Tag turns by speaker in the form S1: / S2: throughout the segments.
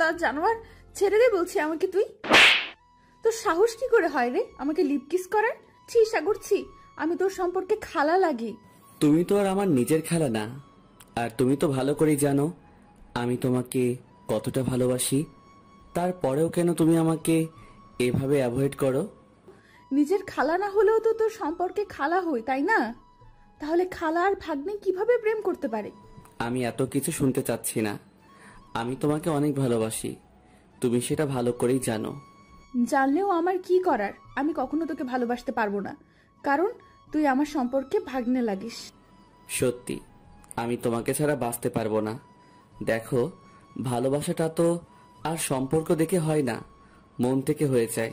S1: কুত্তা জানোয়ার, ছেড়ে দে বলছি আমাকে তুই। তোর সাহস কি করে হয় রে আমাকে লিপ কিস করার? ছি সাগর ছি, আমি তোর সম্পর্কে খালা লাগি।
S2: তুমি তো আর আমার নিজের খেলা না, আর তুমি তো ভালো করেই জানো আমি তোমাকে কতটা ভালোবাসি। তারপরেও কেন তুমি আমাকে এভাবে অ্যাভয়েড করো?
S1: নিজের খালা না হলেও তো তোর সম্পর্কে খালা হই, তাই না? তাহলে খালা আর ভাগ্নে কিভাবে প্রেম করতে পারে?
S2: আমি এত কিছু শুনতে চাচ্ছি না। আমি তোমাকে অনেক ভালোবাসি, তুমি সেটা ভালো করেই জানো।
S1: জানলেও আমার কি করার? আমি কখনো তোকে ভালোবাসতে পারবো না, কারণ তুই আমার সম্পর্কে ভাগ্নে লাগিস।
S2: সত্যি আমি তোমাকে ছাড়া বাঁচতে পারবো না। দেখো, ভালোবাসাটা তো আর সম্পর্ক দেখে হয় না, মন থেকে হয়ে যায়।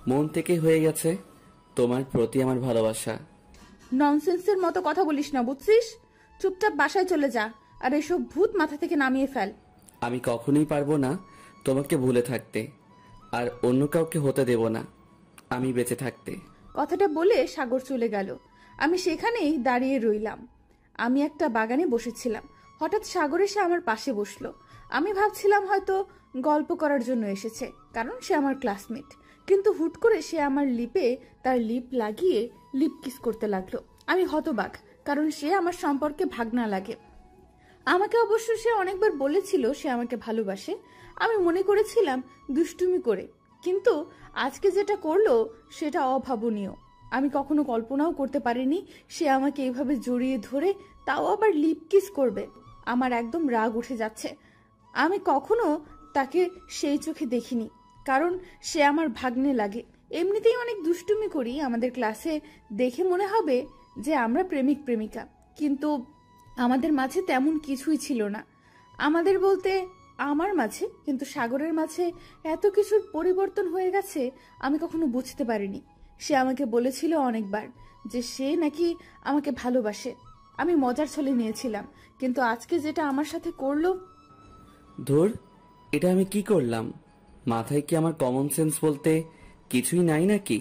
S2: মন থেকে হয়ে গেছে তোমার প্রতি আমার ভালোবাসা।
S1: ননসেন্সের মতো কথা বলিস না, বুঝছিস? চুপচাপ বাসায় চলে যা, আর এসব ভূত মাথা থেকে নামিয়ে ফেল।
S2: আমি কখনোই পারবো না তোমাকে ভুলে থাকতে, আর অন্য কাউকে হতে দেব না আমি বেঁচে থাকতে।
S1: কথাটা বলে সাগর চলে গেল। আমি সেখানেই দাঁড়িয়ে রইলাম। আমি একটা বাগানে বসেছিলাম, হঠাৎ সাগর এসে আমার পাশে বসলো। আমি ভাবছিলাম হয়তো গল্প করার জন্য এসেছে, কারণ সে আমার ক্লাসমেট। কিন্তু হুট করে সে আমার লিপে তার লিপ লাগিয়ে লিপ কিস করতে লাগলো। আমি হতবাক, কারণ সে আমার সম্পর্কে ভাগনা লাগে। আমাকে অবশ্য সে অনেকবার বলেছিল সে আমাকে ভালোবাসে। আমি মনে করেছিলাম দুষ্টুমি করে, কিন্তু আজকে যেটা করলো সেটা অভাবনীয়। আমি কখনো কল্পনাও করতে পারিনি সে আমাকে এইভাবে জড়িয়ে ধরে, তাও আবার লিপ কিস করবে। আমার একদম রাগ উঠে যাচ্ছে। আমি কখনো তাকে সেই চোখে দেখিনি, কারণ সে আমার ভাগ্নে লাগে। এমনিতেই অনেক দুষ্টুমি করি, আমাদের ক্লাসে দেখে মনে হবে যে আমরা প্রেমিক প্রেমিকা, কিন্তু আমাদের মাঝে তেমন কিছুই ছিল না। আমাদের বলতে আমার মাঝে, কিন্তু সাগরের মাঝে এত কিছুর পরিবর্তন হয়ে গেছে আমি কখনো বুঝতে পারিনি। সে আমাকে বলেছিল অনেকবার যে সে নাকি আমাকে ভালোবাসে। আমি মজার ছলে নিয়েছিলাম, কিন্তু আজকে যেটা আমার সাথে করলো।
S2: ধুর, এটা আমি কি করলাম? মাথায় কি আমার কমন সেন্স বলতে কিছুই নাই নাকি?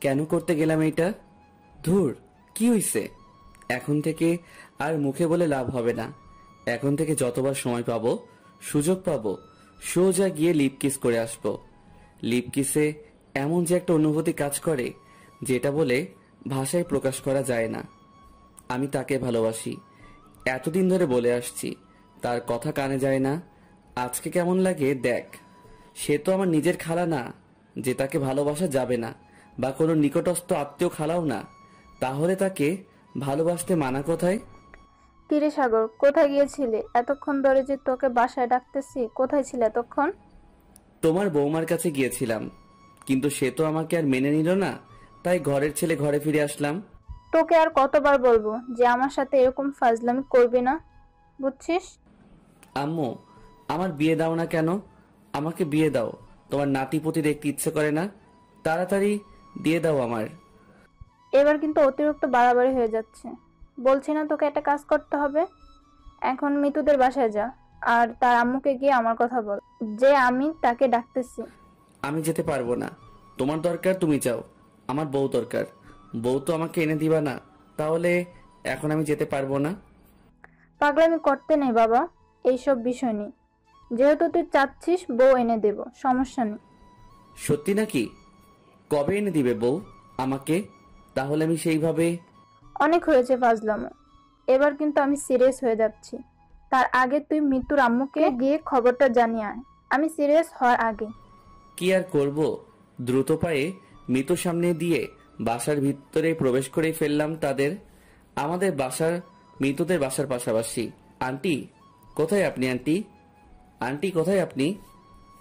S2: কেন করতে গেলাম এটা? ধুর, কি হইছে? এখন থেকে আর মুখে বলে লাভ হবে না। এখন থেকে যতবার সময় পাবো, সুযোগ পাবো, সোজা গিয়ে লিপ কিস করে আসবো। লিপ কিসে এমন যে একটা অনুভূতি কাজ করে, যেটা বলে ভাষায় প্রকাশ করা যায় না। আমি তাকে ভালোবাসি, এতদিন ধরে বলে আসছি, তার কথা কানে যায় না। আজকে কেমন লাগে দেখ। সে তো আমার নিজের খালা না যে তাকে ভালোবাসা যাবে না, বা কোনো নিকটস্থ আত্মীয় খালাও না। তাহলে তাকে ভালোবাসতে মানা কোথায়?
S3: কিরে সাগর, কোথায় গিয়েছিলে এতক্ষণ ধরে? যে তোকে বাসায় ডাকতেছি, কোথায় ছিলে এতক্ষণ?
S2: তোমার বৌমার কাছে গিয়েছিলাম, কিন্তু সে তো আমাকে আর মেনে নিল না, তাই ঘরের ছেলে ঘরে ফিরে আসলাম।
S3: তোকে আর কতবার বলবো যে আমার সাথে এরকম ফাজলামি করবি না, বুঝছিস?
S2: আম্মু, আমার বিয়ে দাও না কেন? আমাকে বিয়ে দাও। তোমার নাতিপতি দেখতে ইচ্ছে করে না? তাড়াতাড়ি দিয়ে দাও আমার।
S3: এবার কিন্তু অতিরিক্ত বাড়াবাড়ি হয়ে যাচ্ছে। বলছি না তোকে একটা কাজ করতে হবে? এখন মিতুদের বাসায় যা, আর তার আম্মুকে গিয়ে আমার কথা বল যে আমি তাকে ডাকতেছি।
S2: আমি যেতে পারবো না। তোমার দরকার তুমি যাও, আমার বউ দরকার। বউ তো আমাকে এনে দিবা না, তাহলে এখন আমি যেতে পারবো না।
S3: পাগলামি করতে নেই বাবা, এইসব বিষয় নেই। যেহেতু তুই চাচ্ছিস বউ এনে দেব, সমস্যা নেই।
S2: সত্যি নাকি? কবে এনে দিবে বউ আমাকে? তাহলে আমি সেইভাবে।
S3: অনেক হয়েছে ফাজলামো, এবার কিন্তু আমি সিরিয়াস হয়ে যাচ্ছি। তার আগে তুই মৃত্যুর আম্মুকে গিয়ে খবরটা জানিয়ে আয়, আমি সিরিয়াস হওয়ার আগে।
S2: কি আর করব, দ্রুত পায়ে মৃত্যুর সামনে দিয়ে বাসার ভিতরে প্রবেশ করে ফেললাম তাদের। আমাদের বাসার মৃতদের বাসার পাশাপাশি। আন্টি কোথায় আপনি? আন্টি, আন্টি কোথায় আপনি?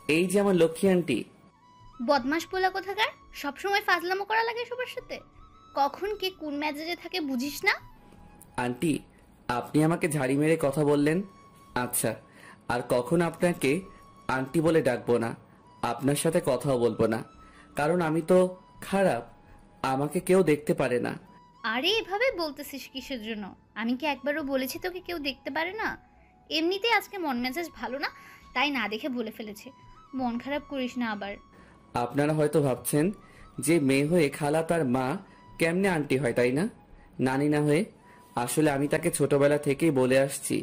S2: এই যে আমার লক্ষ্মী আন্টি।
S4: বদমাস পোলা কোথাকার, সবসময় ফাজলামো করা লাগে সবার সাথে। কখন কে কোন মেজাজে থাকে বুঝিস না?
S2: আন্টি, আপনি আমাকে ঝাড়ি মেরে কথা বললেন। আচ্ছা, আর কখন আপনাকে আন্টি বলে ডাকবো না, আপনার সাথে কথাও বলবো না, কারণ আমি তো খারাপ, আমাকে কেউ দেখতে পারে না।
S4: আরে এভাবে বলতেছিস কিসের জন্য? আমি কি একবারও বলেছি তোকে কেউ দেখতে পারে না? এমনিতেই আজকে মন মেজাজ ভালো না, তাই না দেখে বলে ফেলেছে। মন খারাপ করিস না আবার।
S2: আপনারা হয়তো ভাবছেন যে মেয়ে হয়ে খালা তার মা কেমনে আন্টি হয়, তাই না? নানি না হয়ে। আসলে আমি তাকে ছোটবেলা থেকেই বলে আসছি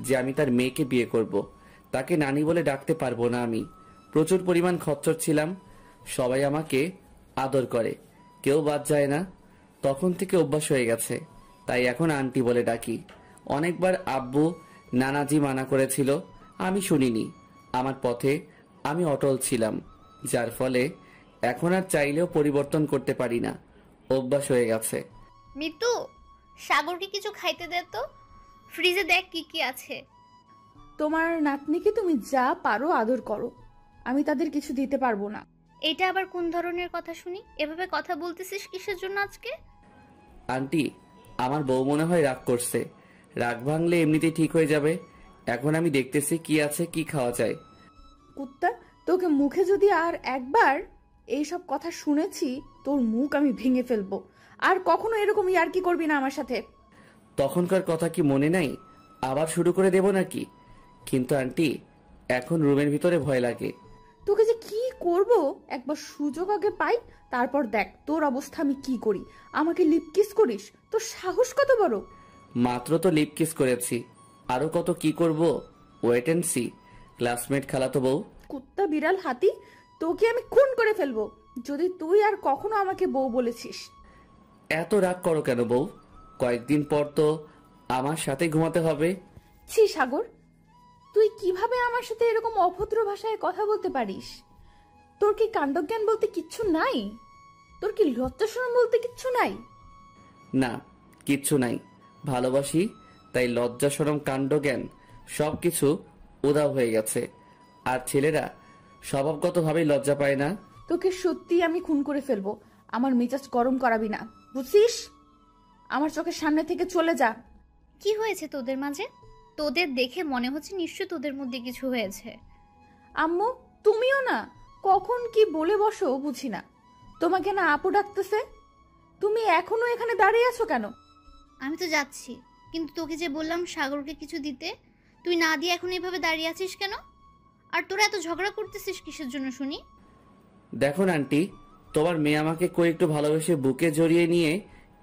S2: যে আমি তার মেয়েকে বিয়ে করব, তাকে নানি বলে ডাকতে পারবো না আমি। প্রচুর পরিমাণ খচ্চর ছিলাম, সবাই আমাকে আদর করে, কেউ বাদ যায় না। তখন থেকে অভ্যাস হয়ে গেছে, তাই এখন আন্টি বলে ডাকি। অনেকবার আব্বু নানাজি মানা করেছিল, আমি শুনিনি। আমার পথে আমি অটল ছিলাম, যার ফলে এখন আর চাইলেও পরিবর্তন করতে পারি না, অভ্যাস হয়ে গেছে।
S4: মিতু, সাগরকে কিছু খাইতে দে তো, ফ্রিজে দেখ কি কি আছে।
S1: তোমার নাতনিকে তুমি যা পারো আদর করো, আমি তাদের কিছু দিতে পারবো না।
S4: এটা আবার কোন ধরনের কথা শুনি? এভাবে কথা বলতেছিস কিসের জন্য আজকে?
S2: আন্টি, আমার বউ মনে হয় রাগ করছে। রাগ ভাঙলে এমনিতেই ঠিক হয়ে যাবে। এখন আমি দেখতেছি কি আছে, কি খাওয়া যায়।
S1: কুত্তা, তোকে মুখে যদি আর একবার এইসব কথা শুনেছি, তোর মুখ আমি ভেঙে ফেলবো। আর কখনো এরকম ইয়ার্কি করবি না আমার সাথে।
S2: তখনকার কথা কি মনে নাই? আবার শুরু করে দেব নাকি? কিন্তু আন্টি, এখন রুমের ভিতরে ভয় লাগে।
S1: তোকে যে কি করব, একবার সুযোগ আগে পাই, তারপর দেখ তোর অবস্থা আমি কি করি। আমাকে লিপ কিস করিস? তোর সাহস কত বড়!
S2: মাত্র তো লিপ কিস করেছি, আরো কত কি করব, ওয়েট এন্ড সি। ক্লাসমেট খালাতো বউ।
S1: কুত্তা, বিড়াল, হাতি, তোকে আমি খুন করে ফেলবো যদি তুই আর কখনো আমাকে বউ বলেছিস।
S2: এত রাগ করো কেন বউ? কয়েকদিন পর তো আমার সাথে ঘুমাতে হবে।
S1: ছি সাগর, তুই কিভাবে আমার সাথে এরকম অভদ্র ভাষায় কথা বলতে পারিস? তোর কি কাণ্ডজ্ঞান বলতে কিচ্ছু নাই? তোর কি লজ্জা শরম বলতে কিচ্ছু নাই?
S2: না, কিচ্ছু নাই। ভালোবাসি, তাই লজ্জা শরম কাণ্ড জ্ঞান সবকিছু উধাও হয়ে গেছে। আর ছেলেরা স্বভাবগতভাবেই লজ্জা পায় না।
S1: তোকে সত্যি আমি খুন করে ফেলবো। আমার মেজাজ গরম করাবি না, বুঝছিস? আমার চোখের সামনে থেকে চলে যা।
S4: কি হয়েছে তোদের মাঝে? তোদের দেখে মনে হচ্ছে নিশ্চয় তোদের মধ্যে কিছু হয়েছে।
S1: আম্মু, তুমিও না, কখন কি বলে বসো বুঝি না। তোমাকে না আপু ডাকতেছে, তুমি এখনো এখানে দাঁড়িয়ে আছো কেন?
S4: আমি তো যাচ্ছি, কিন্তু তোকে যে বললাম সাগরকে কিছু দিতে, তুই না দিয়ে এখন এইভাবে দাঁড়িয়ে আছিস কেন? আর তোরা এত ঝগড়া করতেছিস কিসের জন্য শুনি?
S2: দেখুন আন্টি, তোমার মেয়ে আমাকে কই একটু ভালোবেসে বুকে জড়িয়ে নিয়ে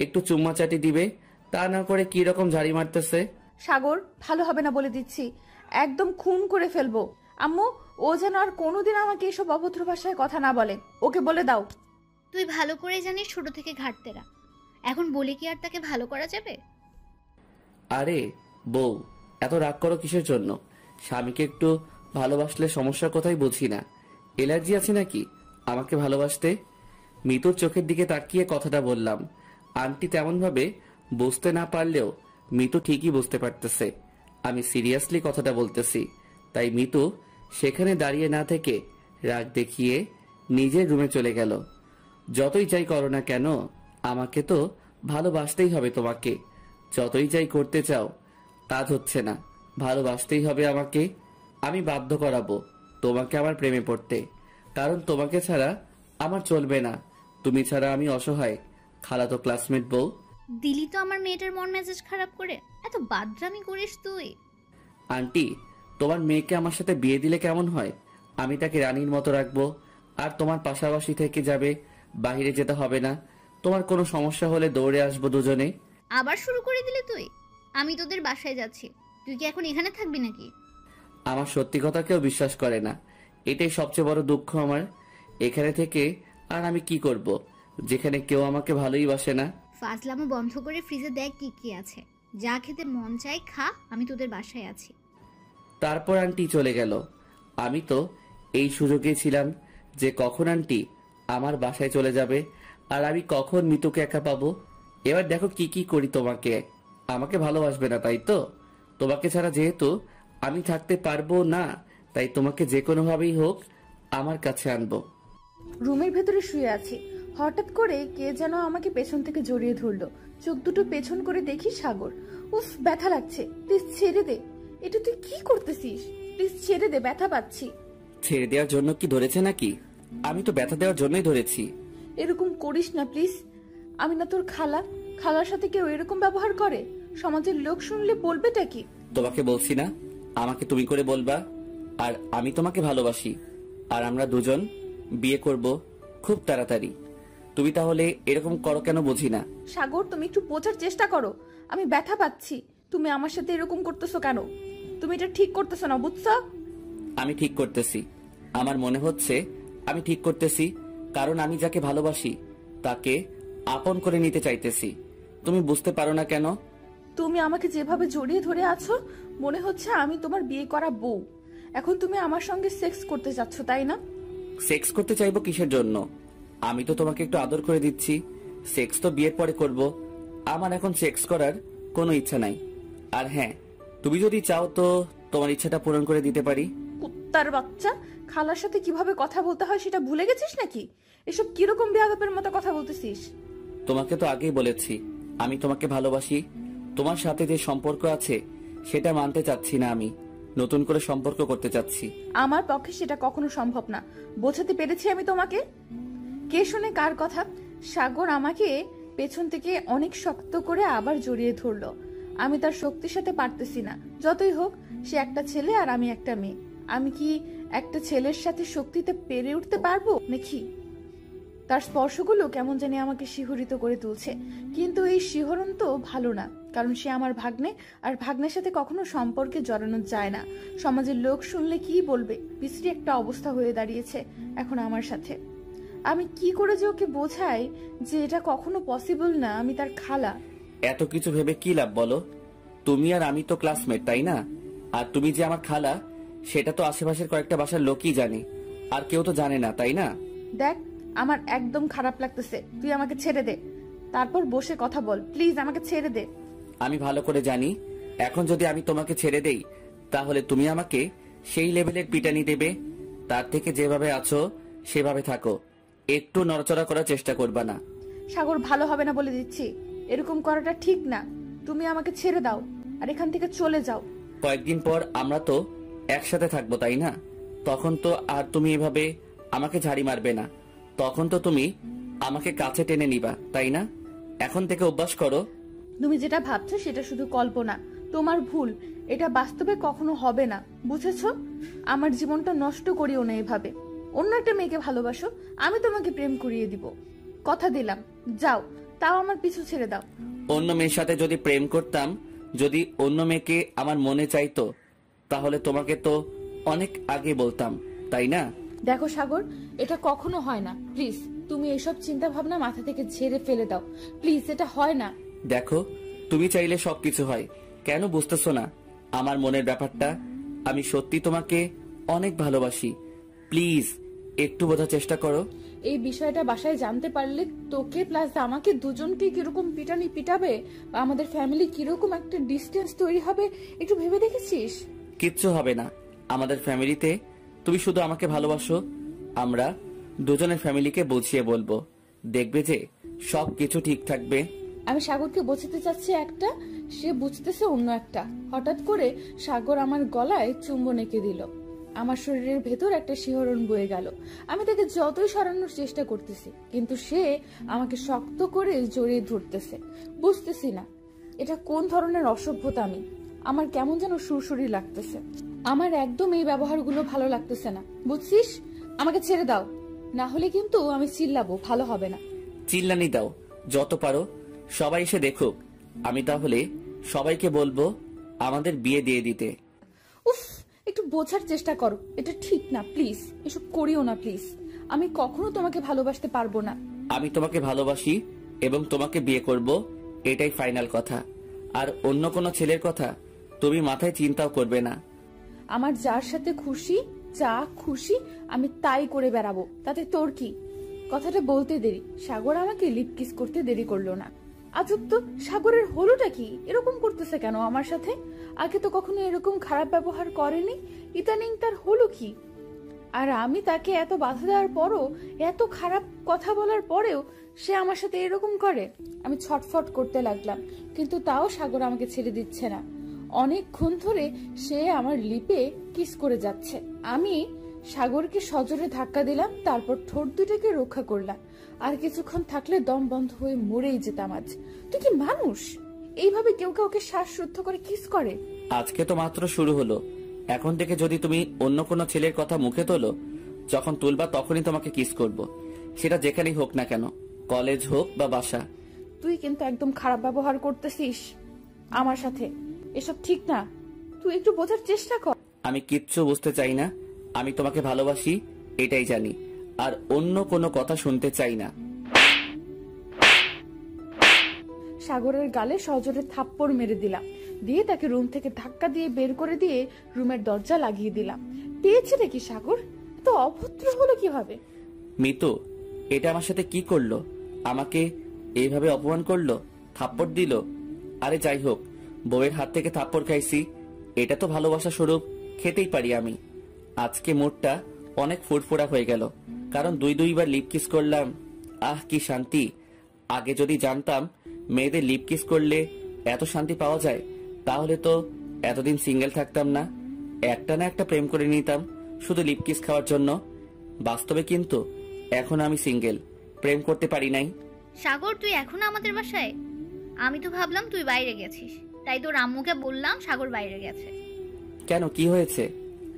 S2: একটু চুম্মা চাটি দিবে, তা না করে কি রকম ঝাড়ি মারতেছে।
S1: সাগর, ভালো হবে না বলে দিচ্ছি, একদম খুন করে ফেলবো। আম্মু, ও যেন আর কোনোদিন আমাকে এসব অভদ্র ভাষায় কথা না বলে, ওকে বলে দাও।
S4: তুই ভালো করে জানিস ছোট থেকে ঘাটতেরা, এখন বলে কি আর তাকে ভালো করা যাবে?
S2: আরে বউ, এত রাগ করো কিসের জন্য? স্বামীকে একটু ভালোবাসলে সমস্যার কথাই বুঝি না। এলার্জি আছে নাকি আমাকে ভালোবাসতে? মিতুর চোখের দিকে তাকিয়ে কথাটা বললাম। আন্টি তেমন ভাবে বুঝতে না পারলেও মিতু ঠিকই বুঝতে পারতেছে আমি সিরিয়াসলি কথাটা বলতেছি। তাই মিতু সেখানে দাঁড়িয়ে না থেকে রাগ দেখিয়ে নিজের রুমে চলে গেল। যতই যাই করো না কেন, আমাকে তো ভালোবাসতেই হবে তোমাকে। যতই যাই করতে চাও, কাজ হচ্ছে না, ভালোবাসতেই হবে আমাকে। আমি বাধ্য করাবো তোমাকে আমার প্রেমে পড়তে, কারণ তোমাকে ছাড়া আমার চলবে না। তুমি ছাড়া আমি অসহায় খালাতো ক্লাসমেট বউ।
S4: দিলি তো আমার মেয়েটার মন মেজাজ খারাপ করে। এত বাদরামি করিস তুই।
S2: আন্টি, তোমার মেয়েকে আমার সাথে বিয়ে দিলে কেমন হয়? আমি তাকে রানীর মতো রাখবো, আর তোমার পাশাপাশি থেকে যাবে, বাইরে যেতে হবে না। তোমার কোনো সমস্যা হলে দৌড়ে আসবো দুজনে।
S4: আবার শুরু করে দিলি তুই। আমি তোদের বাসায় যাচ্ছি, তুই কি এখন এখানে থাকবি নাকি?
S2: আমার সত্যি কথা কেউ বিশ্বাস করে না, এটাই সবচেয়ে বড় দুঃখ আমার। এখানে থেকে আর আমি কি করব, যেখানে কেউ আমাকে ভালোই বাসে না।
S4: ফাজলামো বন্ধ করে ফ্রিজে দেখ কি কি আছে, যা খেতে মন চাই খা, আমি তোদের বাসায় আছি।
S2: তারপর আন্টি চলে গেল। আমি তো এই সুযোগে ছিলাম যে কখন আন্টি আমার বাসায় চলে যাবে আর আমি কখন মিতুকে একা পাবো। এবার দেখো কি কি করি তোমাকে। আমাকে ভালোবাসবে না তাই তো? তোমাকে ছাড়া যেহেতু আমি থাকতে পারবো না, তাই তোমাকে যে কোনোভাবেই হোক আমার কাছে আনবো।
S1: রুমের ভেতরে শুয়ে আছি, হঠাৎ করে কে যেন আমাকে পেছন থেকে জড়িয়ে ধরলো। চোখ দুটো পেছন করে দেখি সাগর। উফ, ব্যথা লাগছে, প্লিজ ছেড়ে দে। এটা তুই কি করতেছিস? প্লিজ ছেড়ে দে, ব্যথা পাচ্ছি।
S2: ছেড়ে দেওয়ার জন্য কি ধরেছে নাকি? আমি তো ব্যথা দেওয়ার জন্যই ধরেছি।
S1: এরকম করিস না প্লিজ। আমি না তোর খালা, খালার সাথে কেউ এরকম ব্যবহার করে? সমাজের লোক শুনলে বলবেটা কি?
S2: তোমাকে বলছি না আমাকে তুমি করে বলবা? আর আমি তোমাকে ভালোবাসি, আর আমরা দুজন বিয়ে করব খুব তাড়াতাড়ি। তুমি তাহলে এরকম করো কেন বুঝি না।
S1: সাগর, তুমি একটু বোঝার চেষ্টা করো, আমি ব্যথা পাচ্ছি। তুমি আমার সাথে এরকম করতেছো কেন? তুমি এটা ঠিক করতেছো না, বুঝছো?
S2: আমি ঠিক করতেছি। আমার মনে হচ্ছে আমি ঠিক করতেছি, কারণ আমি যাকে ভালোবাসি তাকে আপন করে নিতে চাইতেছি। তুমি বুঝতে পারো না কেন?
S1: তুমি আমাকে যেভাবে জড়িয়ে ধরে আছো, মনে হচ্ছে আমি তোমার বিয়ে করা বউ। এখন তুমি আমার সঙ্গে সেক্স করতে যাচ্ছ, তাই না?
S2: সেক্স করতে চাইবো কিসের জন্য? আমি তো তোমাকে একটু আদর করে দিচ্ছি। সেক্স তো বিয়ের পরে করব। আমার এখন সেক্স করার কোনো ইচ্ছা নাই। আর হ্যাঁ, তুমি যদি চাও তো তোমার ইচ্ছাটা পূরণ করে দিতে পারি।
S1: কুত্তার বাচ্চা, খালার সাথে কিভাবে কথা বলতে হয় সেটা ভুলে গেছিস নাকি? এসব কিরকম বেয়াদবের মতো কথা বলতেছিস?
S2: তোমাকে তো আগেই বলেছি আমি তোমাকে ভালোবাসি। তোমার সাথে যে সম্পর্ক আছে সেটা মানতে চাচ্ছি না, আমি নতুন করে সম্পর্ক করতে চাচ্ছি।
S1: আমার পক্ষে সেটা কখনো সম্ভব না। বোঝাতে পেরেছি আমি তোমাকে? কে শুনে কার কথা? সাগর আমাকে পেছন থেকে অনেক শক্ত করে আবার জড়িয়ে ধরলো। আমি তার শক্তির সাথে পারতেছি না। যতই হোক, সে একটা ছেলে আর আমি একটা মেয়ে। আমি কি একটা ছেলের সাথে শক্তিতে পেরে উঠতে পারবো নাকি? তার স্পর্শগুলো কেমন জানি আমাকে শিহরিত করে তুলছে, কিন্তু এই শিহরণ তো ভালো না, কারণ সে আমার ভাগ্নে, আর ভাগ্নের সাথে কখনো সম্পর্কে জড়ানো যায় না। সমাজের লোক শুনলে কি বলবে? বিশ্রী একটা অবস্থা হয়ে দাঁড়িয়েছে এখন আমার সাথে। আমি কি করে যে ওকে বোঝাই যে এটা কখনো পসিবল না, আমি তার খালা।
S2: এত কিছু ভেবে কি লাভ বলো? তুমি আর আমি তো ক্লাসমেট, তাই না? আর তুমি যে আমার খালা সেটা তো আশেপাশের কয়েকটা বাসার লোকই জানে, আর কেউ তো জানে না, তাই না?
S1: দেখ, আমার একদম খারাপ লাগতেছে। তুই আমাকে ছেড়ে দে, তারপর বসে কথা বল। প্লিজ আমাকে ছেড়ে দে।
S2: আমি ভালো করে জানি এখন যদি আমি তোমাকে ছেড়ে দেই তাহলে তুমি আমাকে সেই লেভেলের পিটানি দেবে। তার থেকে যেভাবে আছো সেভাবে থাকো, একটু নড়াচড়া করার চেষ্টা করবা না।
S1: সাগর, ভালো হবে না বলে দিচ্ছি। এরকম করাটা ঠিক না। তুমি আমাকে ছেড়ে দাও আর এখান থেকে চলে যাও।
S2: কয়েকদিন পর আমরা তো একসাথে থাকবো, তাই না? তখন তো আর তুমি এভাবে আমাকে ঝাড়ি মারবে না। তখন তো তুমি আমাকে কাছে টেনে নিবা, তাই না? এখন থেকে অভ্যাস করো।
S1: তুমি যেটা ভাবছো সেটা শুধু কল্পনা, তোমার ভুল। এটা বাস্তবে কখনো হবে না, বুঝেছো? আমার জীবনটা নষ্ট করিও না এভাবে। অন্য একটা মেয়েকে ভালোবাসো, আমি তোমাকে প্রেম করিয়ে দিব। কথা দিলাম। যাও, তাও আমার পিছু ছেড়ে দাও।
S2: অন্য মেয়ের সাথে যদি প্রেম করতাম, যদি অন্য মেয়েকে আমার মনে চাইতো, তাহলে তোমাকে তো অনেক আগে বলতাম, তাই না?
S1: দেখো সাগর, এটা কখনো হয় না। প্লিজ তুমি এসব চিন্তা ভাবনা মাথা থেকে ঝেড়ে ফেলে দাও। প্লিজ, এটা হয় না।
S2: দেখো, তুমি চাইলে সবকিছু হয়, কেন বুঝতেছো না আমার মনের ব্যাপারটা? আমি সত্যি তোমাকে অনেক ভালোবাসি। প্লিজ একটু বোঝার চেষ্টা করো।
S1: এই বিষয়টা বাসায় জানতে পারলে তোকে প্লাস আমাকে দুজনকে কিরকম পিটানি পিটাবে, বা আমাদের ফ্যামিলি কিরকম একটা ডিস্টেন্স তৈরি হবে, একটু ভেবে দেখেছিস?
S2: কিচ্ছু হবে না আমাদের ফ্যামিলিতে। তুমি শুধু আমাকে ভালোবাসো, আমরা দুজনের ফ্যামিলিকে বুঝিয়ে বলবো, দেখবে যে সব কিছু ঠিক থাকবে।
S1: আমি সাগরকে বোঝাতে চাচ্ছি একটা, সে বুঝতেছে অন্য একটা। হঠাৎ করে সাগর আমার গলায় চুম্বন এঁকে দিল। আমার শরীরের ভেতর একটা শিহরণ বয়ে গেল। আমি তাকে যতই সরানোর চেষ্টা করতেছি, কিন্তু সে আমাকে শক্ত করে জড়িয়ে ধরতেছে। বুঝতেছি না এটা কোন ধরনের অসভ্যতা। আমার কেমন যেন সুরসুরি লাগতেছে। আমার একদম এই ব্যবহারগুলো ভালো লাগতেছে না, বুঝছিস? আমাকে ছেড়ে দাও, না হলে কিন্তু আমি চিল্লাবো, ভালো হবে না।
S2: চিল্লানি দাও যত পারো, সবাই এসে দেখুক। আমি তাহলে সবাইকে বলবো আমাদের বিয়ে দিয়ে দিতে।
S1: উফ, একটু বোঝার চেষ্টা করো, এটা ঠিক না। প্লিজ এসব করিও না প্লিজ। আমি কখনো তোমাকে ভালোবাসতে পারবো না।
S2: আমি তোমাকে ভালোবাসি এবং তোমাকে বিয়ে করব, এটাই ফাইনাল কথা। আর অন্য কোনো ছেলের কথা তুমি মাথায় চিন্তাও করবে না।
S1: আমার যার সাথে খুশি, যা খুশি আমি তাই করে বেড়াবো, তাতে তোর কি? কথাটা বলতে দেরি, সাগর আমাকে লিপ কিস করতে দেরি করলো না। আজব তো, সাগরের হলোটা কি? এরকম করতেছে কেন আমার সাথে? আগে তো কখনো এরকম খারাপ ব্যবহার করেনি, ইদানিং তার হলো কি? আর আমি তাকে এত বাধা দেওয়ার পরও, এত খারাপ কথা বলার পরেও সে আমার সাথে এরকম করে। আমি ছটফট করতে লাগলাম, কিন্তু তাও সাগর আমাকে ছেড়ে দিচ্ছে না। অনেকক্ষণ ধরে সে আমার লিপে কিস করে যাচ্ছে। আমি সাগরকে সজোরে ধাক্কা দিলাম, তারপর ঠোঁট দুটোকে রক্ষা করলাম। আর কিছুক্ষণ থাকলে দম বন্ধ হয়ে মরেই যেতাম আজ। তুই কি মানুষ? এইভাবে কেউ কাউকে শ্বাসরুদ্ধ করে কিস করে?
S2: আজকে তো মাত্র শুরু হলো, এখন থেকে যদি তুমি অন্য কোনো ছেলের কথা মুখে তোলো, যখন তুলবা তখনই তোমাকে কিস করব, সেটা যেখানেই হোক না কেন, কলেজ হোক বা বাসা।
S1: তুই কিন্তু একদম খারাপ ব্যবহার করতেছিস আমার সাথে, এসব ঠিক না। তুই একটু বোঝার চেষ্টা কর।
S2: আমি কিচ্ছু বুঝতে চাই না, আমি তোমাকে ভালোবাসি এটাই জানি, আর অন্য কোনো কথা শুনতে চাই না।
S1: সাগরের গালে সজোরে থাপ্পড় মেরে দিলাম, দিয়ে তাকে রুম থেকে ধাক্কা দিয়ে বের করে দিয়ে রুমের দরজা লাগিয়ে দিলাম। পেয়েছে নাকি সাগর? তো অভদ্র হলো কিভাবে?
S2: মিতু, এটা আমার সাথে কি করলো? আমাকে এইভাবে অপমান করলো, থাপ্পড় দিল। আরে যাই হোক, বউয়ের হাত থেকে থাপ্পড় খাইছি, এটা তো ভালোবাসা স্বরূপ খেতেই পারি আমি। আজকে মুডটা অনেক ফুরফুরা হয়ে গেল, কারণ দুইবার লিপ কিস করলাম। আহ কি শান্তি! আগে যদি জানতাম মেয়েদের লিপ কিস করলে এত শান্তি পাওয়া যায়, তাহলে তো এতদিন সিঙ্গেল থাকতাম না, একটা না একটা প্রেম করে নিতাম শুধু লিপ কিস খাওয়ার জন্য। বাস্তবে কিন্তু এখন আমি সিঙ্গেল, প্রেম করতে পারি নাই।
S4: সাগর, তুই এখনো আমাদের বাসায়? আমি তো ভাবলাম তুই বাইরে গেছিস, তাই তোর আম্মুকে বললাম সাগর বাইরে গেছে।
S2: কেন, কি হয়েছে?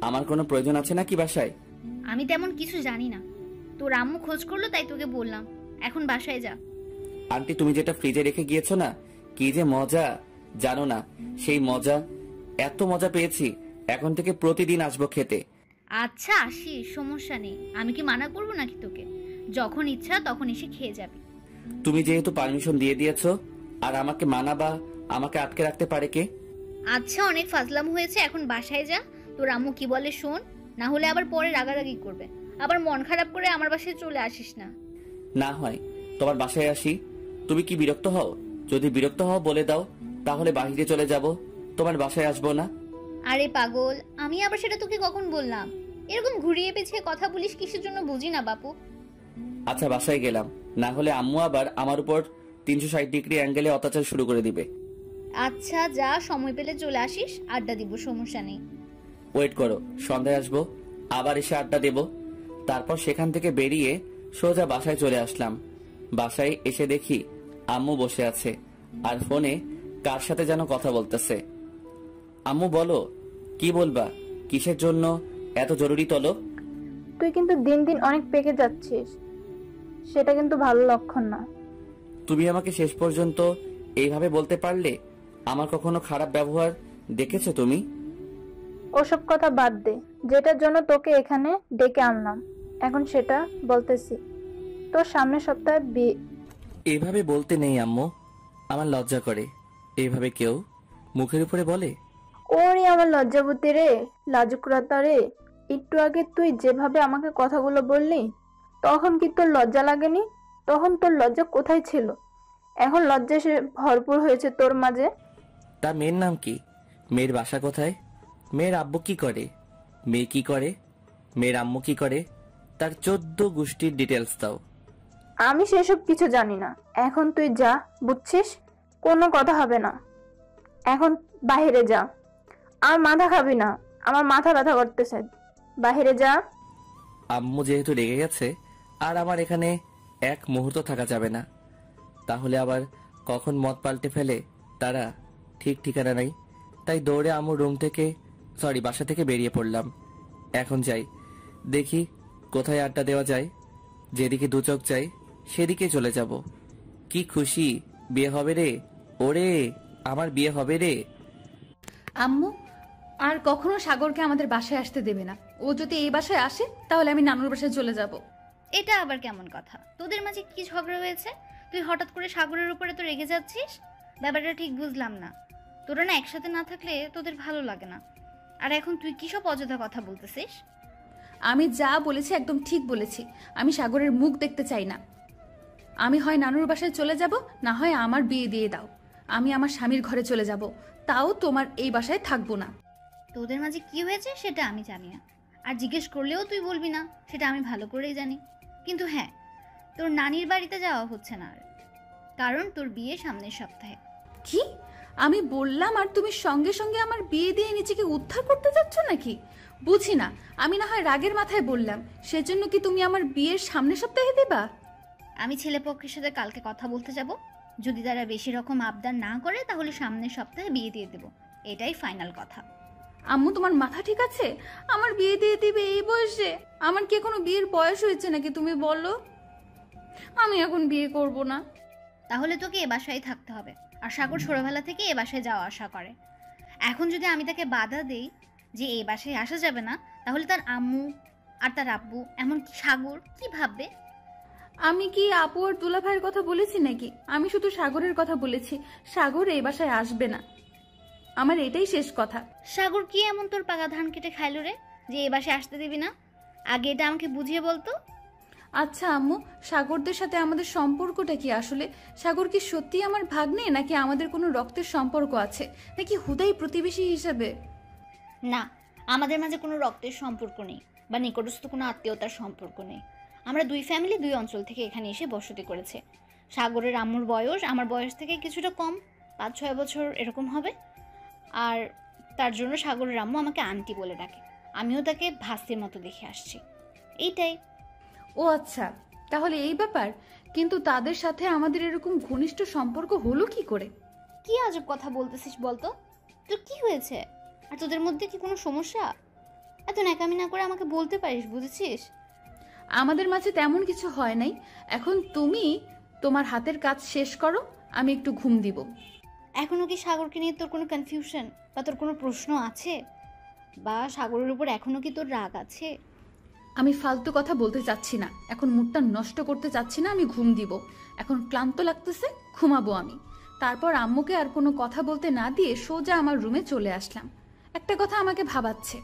S2: আমার কোনো প্রয়োজন আছে নাকি বাসায়?
S4: আমি তেমন কিছু জানি না, তোর আম্মু খোঁজ করলো তাই তোকে বললাম। এখন বাসায় যা।
S2: আন্টি, তুমি যেটা ফ্রিজে রেখে গিয়েছো না, কি যে মজা জানো না? সেই মজা, এত মজা পেয়েছি, এখন থেকে প্রতিদিন আসবো খেতে।
S4: আচ্ছা আসিস, সমস্যা নেই। আমি কি মানা করবো নাকি তোকে? যখন ইচ্ছা তখন এসে খেয়ে যাবি।
S2: তুমি যেহেতু পারমিশন দিয়ে দিয়েছো, আর আমাকে মানা বা আমাকে আটকে রাখতে পারে কে?
S4: আচ্ছা, অনেক ফাজলাম হয়েছে, এখন বাসায় যা। তোর আম্মু কি বলে শোন, না হলে আবার পরে রাগারাগি করবে। আবার মন খারাপ করে আমার বাসায় চলে আসিস না।
S2: না হয় তোমার বাসায় আসি। তুমি কি বিরক্ত হও? যদি বিরক্ত হও বলে দাও, তাহলে বাহিরে চলে যাব, তোমার বাসায় আসবো না।
S4: আরে পাগল, আমি আবার সেটা তোকে কখন বললাম? এরকম ঘুরিয়ে পেঁচিয়ে কথা বলিস কিসের জন্য বুঝি না বাপু।
S2: আচ্ছা বাসায় গেলাম, না হলে আম্মু আবার আমার উপর 360 ডিগ্রি অ্যাঙ্গেলে অত্যাচার শুরু করে দিবে।
S4: আচ্ছা যা, সময় পেলে চলে আসিস, আড্ডা দিব, সমস্যা নেই।
S2: ওয়েট করো, সন্ধ্যায় আসবো, আবার এসে আড্ডা দেব। তারপর সেখান থেকে বেরিয়ে সোজা বাসায় চলে আসলাম। বাসায় এসে দেখি আম্মু বসে আছে আর ফোনে কার সাথে যেন কথা বলতেছে। আম্মু বলো, কি বলবা? কিসের জন্য এত জরুরি তলব?
S3: তুই কিন্তু দিন দিন অনেক পেকে যাচ্ছিস, সেটা কিন্তু ভালো লক্ষণ না।
S2: তুমি আমাকে শেষ পর্যন্ত এইভাবে বলতে পারলে? আমার কখনো খারাপ ব্যবহার দেখেছো তুমি?
S3: ওসব কথা বাদ দে, যেটার জন্য তোকে এখানে ডেকে আনলাম এখন সেটা বলতেছি। তোর সামনের সপ্তাহে বিয়ে।
S2: এভাবে বলতে নেই আম্মু, আমার লজ্জা করে। এইভাবে কেউ মুখের উপরে বলে?
S3: ওরে আমার লজ্জাবতী রে, লাজুকরতা রে, একটু আগে তুই যেভাবে আমাকে কথাগুলো বললি, তখন কি তোর লজ্জা লাগেনি? তখন তোর লজ্জা কোথায় ছিল? এখন লজ্জা সে ভরপুর হয়েছে তোর মাঝে।
S2: তা মেয়ের নাম কি? মেয়ের বাসা কোথায়? মেয়ের আব্বু কি করে? মেয়ে কি করে? মেয়ের আম্মু কি করে? তার 14 গোষ্ঠীর ডিটেলস দাও।
S3: আমি সেসব কিছু জানি না। এখন তুই যা, বুঝছিস? কোনো কথা হবে না, এখন বাইরে যা। আর মাথা খাবি না, আমার মাথা ব্যথা করতেছে, বাইরে যা।
S2: আম্মু যেহেতু রেগে গেছে, আর আমার এখানে এক মুহূর্ত থাকা যাবে না। তাহলে আবার কখন মত পাল্টে ফেলে তারা, ঠিক ঠিকানা নাই। তাই দৌড়ে আম্মুর রুম থেকে, বাসা থেকে বেরিয়ে পড়লাম। এখন যাই, দেখি কোথায় আড্ডা দেওয়া যায়। যেদিকে দু চোখ চাই সেদিকে চলে যাব। কি খুশি, বিয়ে হবে রে! ওরে, আমার বিয়ে হবে রে!
S1: আম্মু আর কখনো সাগরকে আমাদের বাসায় আসতে দেবে না। ও যদি এই বাসায় আসে তাহলে আমি নানুর বাসায় চলে যাব।
S4: এটা আবার কেমন কথা? তোদের মাঝে কি ঝগড়া হয়েছে? তুই হঠাৎ করে সাগরের উপরে তো রেগে যাচ্ছিস, ব্যাপারটা ঠিক বুঝলাম না। তোরা না একসাথে না থাকলে তোদের ভালো লাগে না, আর এখন তুই কি সব অযথা কথা বলতেছিস?
S1: আমি যা বলেছি একদম ঠিক বলেছি। আমি সাগরের মুখ দেখতে চাই না। আমি হয় নানুর বাসায় চলে যাব, না হয় আমার বিয়ে দিয়ে দাও। আমি আমার স্বামীর ঘরে চলে যাব, তাও তোমার এই বাসায় থাকবো না।
S4: তোদের মাঝে কি হয়েছে সেটা আমি জানি না, আর জিজ্ঞেস করলেও তুই বলবি না, সেটা আমি ভালো করেই জানি। কিন্তু হ্যাঁ, তোর নানির বাড়িতে যাওয়া হচ্ছে না আর, কারণ তোর বিয়ে সামনের সপ্তাহে।
S1: কি আমি বললাম আর তুমি সঙ্গে সঙ্গে আমার বিয়ে দিয়ে নিজেকে উদ্ধার করতে যাচ্ছ নাকি? বুঝি না, আমি না হয় রাগের মাথায় বললাম, সেজন্য কি তুমি আমার বিয়ের সামনের সপ্তাহে দেবা?
S4: আমি ছেলেপক্ষের সাথে কালকে কথা বলতে যাব, যদি তারা বেশি রকম আবদার না করে তাহলে সামনের সপ্তাহে বিয়ে দিয়ে দেব, এটাই ফাইনাল কথা।
S1: আম্মু তোমার মাথা ঠিক আছে? আমার বিয়ে দিয়ে দিবে এই বয়সে? আমার কি এখনো বিয়ের বয়স হয়েছে নাকি তুমি বলো? আমি এখন বিয়ে করব না।
S4: তাহলে তোকে এ বাসায় থাকতে হবে। আর সাগর ছোটবেলা থেকে এ বাসায় যাওয়া আসা করে, এখন যদি আমি তাকে বাধা দেই যে এই বাসায় আসা যাবে না, তাহলে তার আম্মু আর তার আব্বু, এমনকি সাগর কি ভাববে?
S1: আমি কি আপু আর দুলা ভাইয়ের কথা বলেছি নাকি? আমি শুধু সাগরের কথা বলেছি। সাগর এই বাসায় আসবে না, আমার এটাই শেষ কথা।
S4: সাগর কি এমন তোর পাকা ধান কেটে খাইলো রে যে এ বাসায় আসতে দিবি না? আগে এটা আমাকে বুঝিয়ে বলতো।
S1: আচ্ছা আম্মু, সাগরদের সাথে আমাদের সম্পর্কটা কি আসলে? সাগর কি সত্যি আমার ভাগ্নে, নাকি আমাদের কোনো রক্তের সম্পর্ক আছে, নাকি হুদাই প্রতিবেশী হিসেবে?
S4: না, আমাদের মাঝে কোনো রক্তের সম্পর্ক নেই বা নিকটস্থ কোনো আত্মীয়তার সম্পর্ক নেই। আমরা দুই ফ্যামিলি দুই অঞ্চল থেকে এখানে এসে বসতি করেছে। সাগরের আম্মুর বয়স আমার বয়স থেকে কিছুটা কম, 5-6 বছর এরকম হবে। আর তার জন্য সাগরের আম্মু আমাকে আন্টি বলে ডাকে। আমিও তাকে ভাস্তির মতো দেখে আসছি, এইটাই।
S1: ও আচ্ছা, তাহলে এই ব্যাপার। কিন্তু তাদের সাথে আমাদের এরকম ঘনিষ্ঠ সম্পর্ক হলো কি করে?
S4: কি আজব কথা বলতেছিস বলতো? তোর কি হয়েছে? আর তোদের মধ্যে কি কোনো সমস্যা? এত ন্যাকামি না করে আমাকে বলতে পারিস, বুঝেছিস?
S1: আমাদের মাঝে তেমন কিছু হয় নাই। এখন তুমি তোমার হাতের কাজ শেষ করো, আমি একটু ঘুম দিব।
S4: এখনো কি সাগরকে নিয়ে তোর কোনো কনফিউশন বা তোর কোনো প্রশ্ন আছে? বা সাগরের উপর এখনো কি তোর রাগ আছে?
S1: আমি ফালতু কথা বলতে চাচ্ছি না, এখন মুডটা নষ্ট করতে চাচ্ছি না, আমি ঘুম দিব। এখন ক্লান্ত লাগতেছে, ঘুমাবো আমি। তারপর আম্মুকে আর কোনো কথা বলতে না দিয়ে সোজা আমার রুমে চলে আসলাম। একটা কথা আমাকে ভাবাচ্ছে,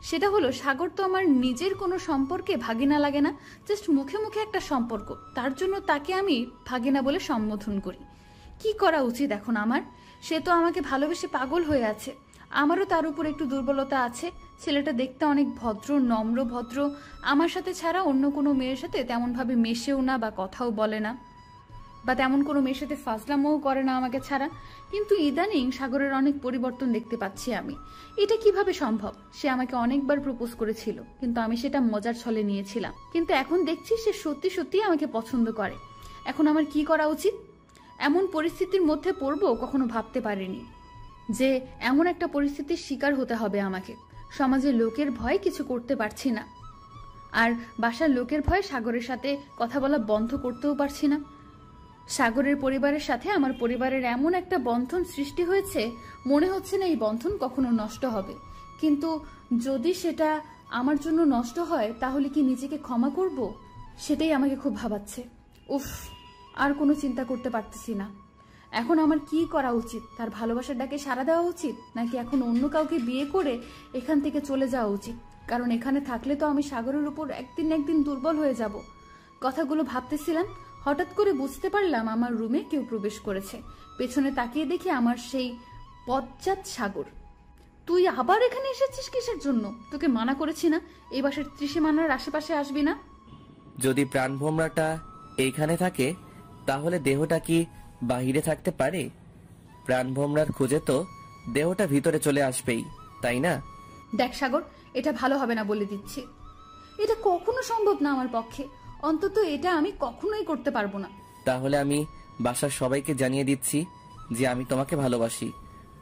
S1: সেটা হলো সাগর তো আমার নিজের কোনো সম্পর্কে ভাগিনা লাগে না, জাস্ট মুখে মুখে একটা সম্পর্ক, তার জন্য তাকে আমি ভাগিনা বলে সম্বোধন করি। কি করা উচিত এখন আমার? সে তো আমাকে ভালোবেসে পাগল হয়ে আছে, আমারও তার উপর একটু দুর্বলতা আছে। ছেলেটা দেখতে অনেক ভদ্র, নম্র ভদ্র, আমার সাথে ছাড়া অন্য কোনো মেয়ের সাথে তেমনভাবে মেশেও না বা কথাও বলে না, বা তেমন কোনো মেয়ের সাথে ফাজলামও করে না আমাকে ছাড়া। কিন্তু ইদানিং সাগরের অনেক পরিবর্তন দেখতে পাচ্ছি আমি। এটা কিভাবে সম্ভব? সে আমাকে অনেকবার প্রপোজ করেছিল, কিন্তু আমি সেটা মজার ছলে নিয়েছিলাম। কিন্তু এখন দেখছি সে সত্যি সত্যি আমাকে পছন্দ করে। এখন আমার কি করা উচিত? এমন পরিস্থিতির মধ্যে পড়বো কখনো ভাবতে পারিনি, যে এমন একটা পরিস্থিতির শিকার হতে হবে আমাকে। সমাজের লোকের ভয় কিছু করতে পারছি না, আর বাসার লোকের ভয় সাগরের সাথে কথা বলা বন্ধ করতেও পারছি না। সাগরের পরিবারের সাথে আমার পরিবারের এমন একটা বন্ধন সৃষ্টি হয়েছে, মনে হচ্ছে না এই বন্ধন কখনো নষ্ট হবে। কিন্তু যদি সেটা আমার জন্য নষ্ট হয়, তাহলে কি নিজেকে ক্ষমা করব? সেটাই আমাকে খুব ভাবাচ্ছে। উফ, আর কোনো চিন্তা করতে পারতেছি না। এখন আমার কি করা উচিত? তার ভালোবাসার ডাকে সাড়া দেওয়া উচিত, নাকি এখন অন্য কাউকে বিয়ে করে এখান থেকে চলে যাওয়া উচিত? কারণ এখানে থাকলে তো আমি সাগরের উপর একদিন না একদিন দুর্বল হয়ে যাব। কথাগুলো ভাবতেছিলাম, হঠাৎ করে বুঝতে পারলাম আমার রুমে কেউ প্রবেশ করেছে। পেছনে তাকিয়ে দেখি আমার সেই বজ্জাত সাগর। তুই আবার এখানে এসেছিস কিসের জন্য? তোকে মানা করেছি না এই বাসার ত্রিসীমানার আশেপাশে আসবি না?
S2: যদি প্রাণভোমরাটা এইখানে থাকে, তাহলে দেহটা কি বাহিরে থাকতে পারে? প্রাণভোমরার খুঁজে তো দেহটা ভিতরে চলে আসবেই, তাই না?
S1: দেখ সাগর, এটা ভালো হবে না বলে দিচ্ছি। এটা কখনো সম্ভব না আমার পক্ষে, অন্তত এটা আমি কখনোই করতে পারবো না।
S2: তাহলে আমি বাসার সবাইকে জানিয়ে দিচ্ছি যে আমি তোমাকে ভালোবাসি,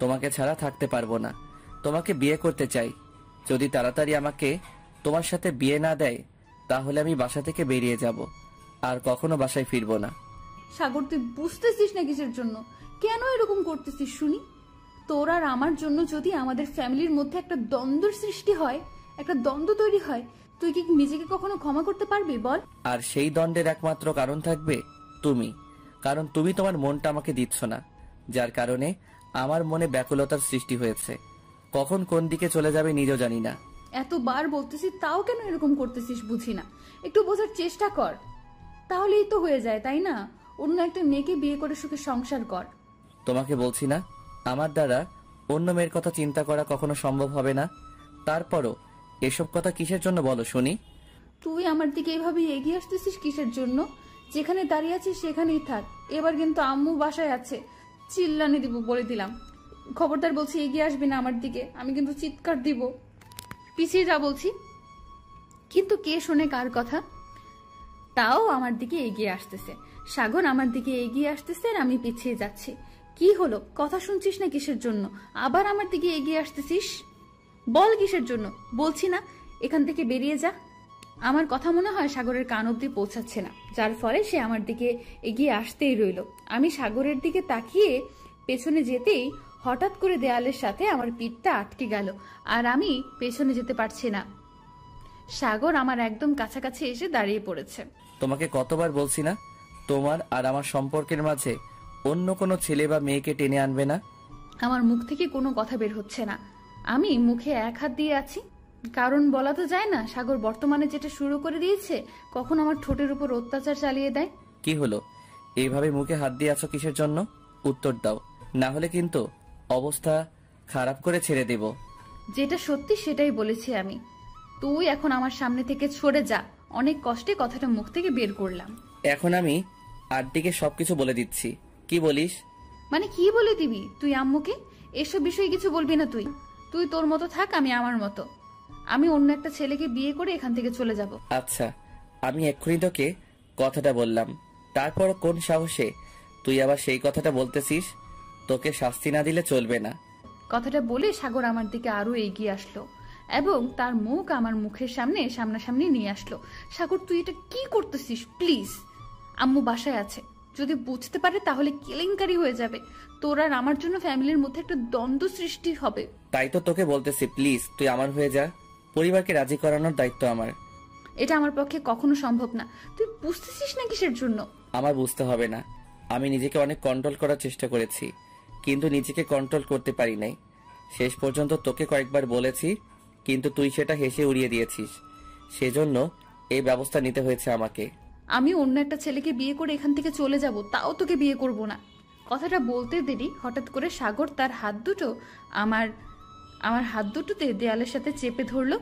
S2: তোমাকে ছাড়া থাকতে পারবো না, তোমাকে বিয়ে করতে চাই। যদি তাড়াতাড়ি আমাকে তোমার সাথে বিয়ে না দেয়, তাহলে আমি বাসা থেকে বেরিয়ে যাব, আর কখনো বাসায় ফিরবো না।
S1: সাগর, তুই বুঝতেছিস না কিসের জন্য? কেন এরকম করতেছিস শুনি? তোর আর আমার জন্য যদি আমাদের ফ্যামিলির মধ্যে একটা দ্বন্দ্বের সৃষ্টি হয়, একটা দ্বন্দ্ব তৈরি হয়, তুই কি নিজেকে কখনো ক্ষমা করতে পারবি বল?
S2: আর সেই দ্বন্দ্বের একমাত্র কারণ থাকবে তুমি, কারণ তুমি তোমার মনটা আমাকে দিচ্ছ না, যার কারণে আমার মনে ব্যাকুলতার সৃষ্টি হয়েছে। কখন কোন দিকে চলে যাবে নিজেও জানি না।
S1: এতবার বলতেছি, তাও কেন এরকম করতেছিস বুঝি না। একটু বোঝার চেষ্টা কর, তাহলেই তো হয়ে যায়, তাই না? অন্য একটা মেয়েকে বিয়ে করে সুখে সংসার কর।
S2: তোমাকে বলছি না, আমার দ্বারা অন্য মেয়ের কথা চিন্তা করা কখনো সম্ভব হবে না। তারপরও এসব কথা কিসের জন্য বলো শুনি?
S1: তুই আমার দিকে এভাবে এগিয়ে আসতেছিস কিসের জন্য? যেখানে দাঁড়িয়ে আছিস সেখানেই থাক। এবার কিন্তু আম্মু বাসায় আছে, চিল্লানি দিব বলে দিলাম। খবরদার বলছি, এগিয়ে আসবি না আমার দিকে, আমি কিন্তু চিৎকার দিব। পিছিয়ে যা বলছি। কিন্তু কে শোনে কার কথা? তাও আমার দিকে এগিয়ে আসতেছে সাগর, আমার দিকে এগিয়ে আসতেছে আর আমি পিছিয়ে যাচ্ছি। কি হলো, কথা শুনছিস না কিসের জন্য? আবার আমার দিকে এগিয়ে আসতেছিস, বল কিসের জন্য? বলছি না এখান থেকে বেরিয়ে যা। আমার কথা মনে হয় সাগরের কান অব্দি পৌঁছাচ্ছে না, যার ফলে সে আমার দিকে এগিয়ে আসতেই রইল। আমি সাগরের দিকে তাকিয়ে পেছনে যেতেই হঠাৎ করে দেয়ালের সাথে আমার পিঠটা আটকে গেল, আর আমি পেছনে যেতে পারছি না। সাগর আমার একদম কাছাকাছি এসে দাঁড়িয়ে পড়েছে।
S2: তোমাকে কতবার বলছি না তোমার আর আমার সম্পর্কের মাঝে অন্য কোনো ছেলে বা মেয়েকে টেনে আনবে না।
S1: আমার মুখ থেকে কোনো কথা বের হচ্ছে না। আমি মুখে এক হাত দিয়ে আছি, কারণ বলা তো যায় না সাগর বর্তমানে যেটা শুরু করে দিয়েছে কখন আমার ঠোঁটের উপর অত্যাচার চালিয়ে দেয়।
S2: কি হলো, এইভাবে মুখে হাত দিয়ে আছো কিসের জন্য? উত্তর দাও, না হলে কিন্তু অবস্থা খারাপ করে ছেড়ে দেব।
S1: যেটা সত্যি সেটাই বলেছি আমি। তুই এখন আমার সামনে থেকে সরে যা। অনেক কষ্টে কথাটা মুখ থেকে বের করলাম।
S2: এখন আমি আন্টিকে সবকিছু বলে দিচ্ছি, কি বলিস?
S1: মানে কি বলে দিবি তুই আম্মুকে? এসব বিষয়ে কিছু বলবি না তুই। তুই তোর মতো থাক, আমি আমার মতো। আমি অন্য একটা ছেলেকে বিয়ে করে এখান থেকে চলে যাব।
S2: আচ্ছা, আমি এক্ষুনি তোকে কথাটা বললাম, তারপর কোন সাহসে তুই আবার সেই কথাটা বলতেছিস? তোকে শাস্তি না দিলে চলবে না।
S1: কথাটা বলে সাগর আমার দিকে আরো এগিয়ে আসলো এবং তার মুখ আমার মুখের সামনে সামনাসামনি নিয়ে আসলো। সাগর, তুই এটা কি করতেছিস? প্লিজ, আম্মু বাসায় আছে, যদি বুঝতে পারে তাহলে কেলেঙ্কারি হয়ে যাবে। তোর আর আমার জন্য ফ্যামিলির মধ্যে একটা দ্বন্দ্ব সৃষ্টি হবে।
S2: তাই তো তোকে বলতেছি, প্লিজ তুই আমার হয়ে যা। পরিবারকে রাজি করানোর দায়িত্ব আমার।
S1: এটা আমার পক্ষে কখনো সম্ভব না। তুই বুঝতেছিস না কিসের জন্য?
S2: আমার বুঝতে হবে না। আমি নিজেকে অনেক কন্ট্রোল করার চেষ্টা করেছি, কিন্তু নিজেকে কন্ট্রোল করতে পারি নাই। শেষ পর্যন্ত তোকে কয়েকবার বলেছি, কিন্তু তুই সেটা হেসে উড়িয়ে দিয়েছিস। সেজন্য এই ব্যবস্থা নিতে হয়েছে আমাকে।
S1: আমি অন্য একটা ছেলেকে বিয়ে করে এখান থেকে চলে যাব, তাও তোকে বিয়ে করব না। কথাটা বলতে দেরি হঠাৎ করে সাগর তার হাত দুটো আমার হাত দুটোতে দেয়ালের সাথে চেপে ধরলো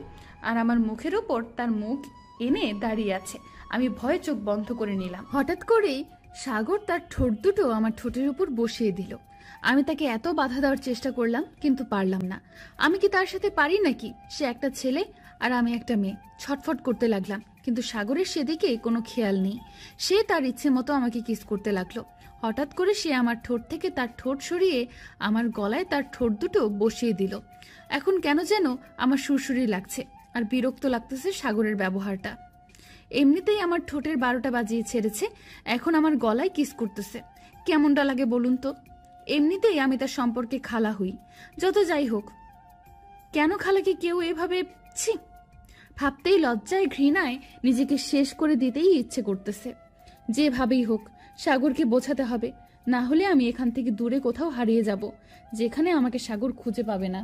S1: আর আমার মুখের ওপর তার মুখ এনে দাঁড়িয়ে আছে। আমি ভয়ে চোখ বন্ধ করে নিলাম। হঠাৎ করেই সাগর তার ঠোঁট দুটো আমার ঠোঁটের উপর বসিয়ে দিল। আমি তাকে এত বাধা দেওয়ার চেষ্টা করলাম, কিন্তু পারলাম না। আমি কি তার সাথে পারি নাকি? সে একটা ছেলে আর আমি একটা মেয়ে। ছটফট করতে লাগলাম, কিন্তু সাগরের সেদিকে কোনো খেয়াল নেই। সে তার ইচ্ছে মতো আমাকে কিস করতে লাগলো। হঠাৎ করে সে আমার ঠোঁট থেকে তার ঠোঁট সরিয়ে আমার গলায় তার ঠোঁট দুটো বসিয়ে দিল। এখন কেন যেন আমার সুরসুরি লাগছে আর বিরক্ত লাগতেছে সাগরের ব্যবহারটা। এমনিতেই আমার ঠোঁটের 12টা বাজিয়ে ছেড়েছে, এখন আমার গলায় কিস করতেছে। কেমনটা লাগে বলুন তো? এমনিতেই আমি তার সম্পর্কে খালা হই। যত যাই হোক, কেন খালাকে কেউ এভাবে ছি ভাবতেই লজ্জায় ঘৃণায় নিজেকে শেষ করে দিতেই ইচ্ছে করতেছে। যেভাবেই হোক সাগরকে বোঝাতে হবে, না হলে আমি এখান থেকে দূরে কোথাও হারিয়ে যাব, যেখানে আমাকে সাগর খুঁজে পাবে না।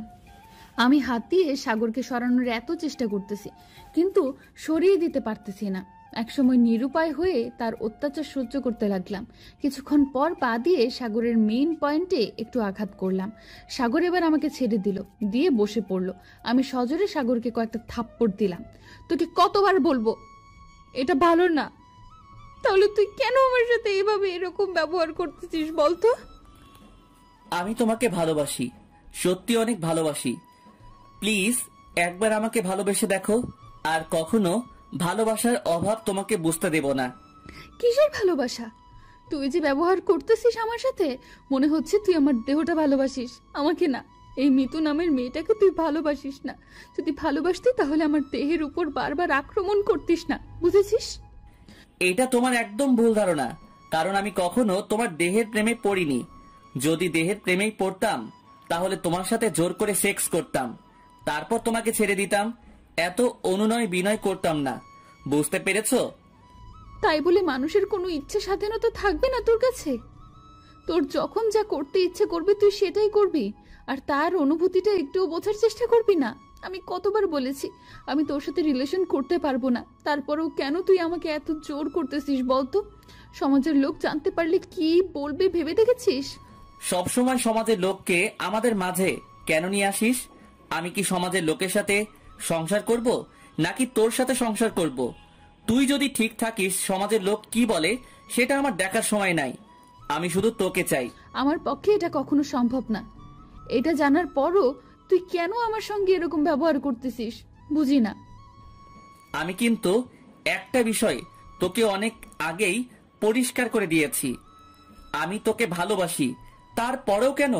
S1: আমি হাত দিয়ে সাগরকে সরানোর এত চেষ্টা করতেছি, কিন্তু সরিয়ে দিতে পারতেছি না। একসময় নিরুপায় হয়ে তার অত্যাচার সহ্য করতে লাগলাম। কিছুক্ষণ পর পা দিয়ে সাগরের মেইন পয়েন্টে একটু আঘাত করলাম। সাগর এবার আমাকে ছেড়ে দিল, দিয়ে বসে পড়লো। আমি সজোরে সাগরকে কয়েকটা থাপ্পড় দিলাম। তোকে কতবার বলবো এটা ভালো না? তাহলে তুই কেন আমার সাথে এইভাবে এরকম ব্যবহার করতেছিস বলতো?
S2: আমি তোমাকে ভালোবাসি, সত্যি অনেক ভালোবাসি। প্লিজ একবার আমাকে ভালোবেসে দেখো, আর কখনো ভালোবাসার অভাব তোমাকে বুঝতে দেব না।
S1: কিসের ভালোবাসা? তুই যে ব্যবহার করতেছিস আমার সাথে, মনে হচ্ছে তুই আমার দেহটা ভালোবাসিস, আমাকে না। এই মিতু নামের মেয়েটাকে তুই ভালোবাসিস না। যদি ভালোবাসতি তাহলে আমার দেহের উপর বারবার আক্রমণ করতিস না, বুঝেছিস?
S2: এটা তোমার একদম ভুল ধারণা, কারণ আমি কখনো তোমার দেহের প্রেমে পড়িনি। যদি দেহের প্রেমেই পড়তাম তাহলে তোমার সাথে জোর করে সেক্স করতাম, তারপর তোমাকে ছেড়ে দিতাম। এত অনুনয় বিনয় করতাম না, বুঝতে পেরেছো?
S1: তাই বলে মানুষের কোনো ইচ্ছে স্বাধীনতা থাকবে না তোর কাছে? তোর যখন যা করতে ইচ্ছে করবে তুই সেটাই করবি, আর তার অনুভূতিটা একটুও বোঝার চেষ্টা করবি না। আমি কতবার বলেছি আমি তোর সাথে রিলেশন করতে পারবো না, তারপরেও কেন তুই আমাকে এত জোর করতেছিস বলতো? সমাজের লোক জানতে পারলে কি বলবে ভেবে দেখেছিস?
S2: সবসময় সমাজের লোককে আমাদের মাঝে কেন নিয়ে আসিস? আমি কি সমাজের লোকের সাথে সংসার করব, নাকি তোর সাথে সংসার করব? তুই যদি ঠিক থাকিস, সমাজের লোক কি বলে সেটা আমার দেখার সময় নাই। আমি শুধু তোকে চাই।
S1: আমার পক্ষে এটা কখনো সম্ভব না। এটা জানার পরও তুই কেন আমার সঙ্গে এরকম ব্যবহার করতেছিস বুঝি না।
S2: আমি কিন্তু একটা বিষয় তোকে অনেক আগেই পরিষ্কার করে দিয়েছি, আমি তোকে ভালোবাসি। তারপরেও কেন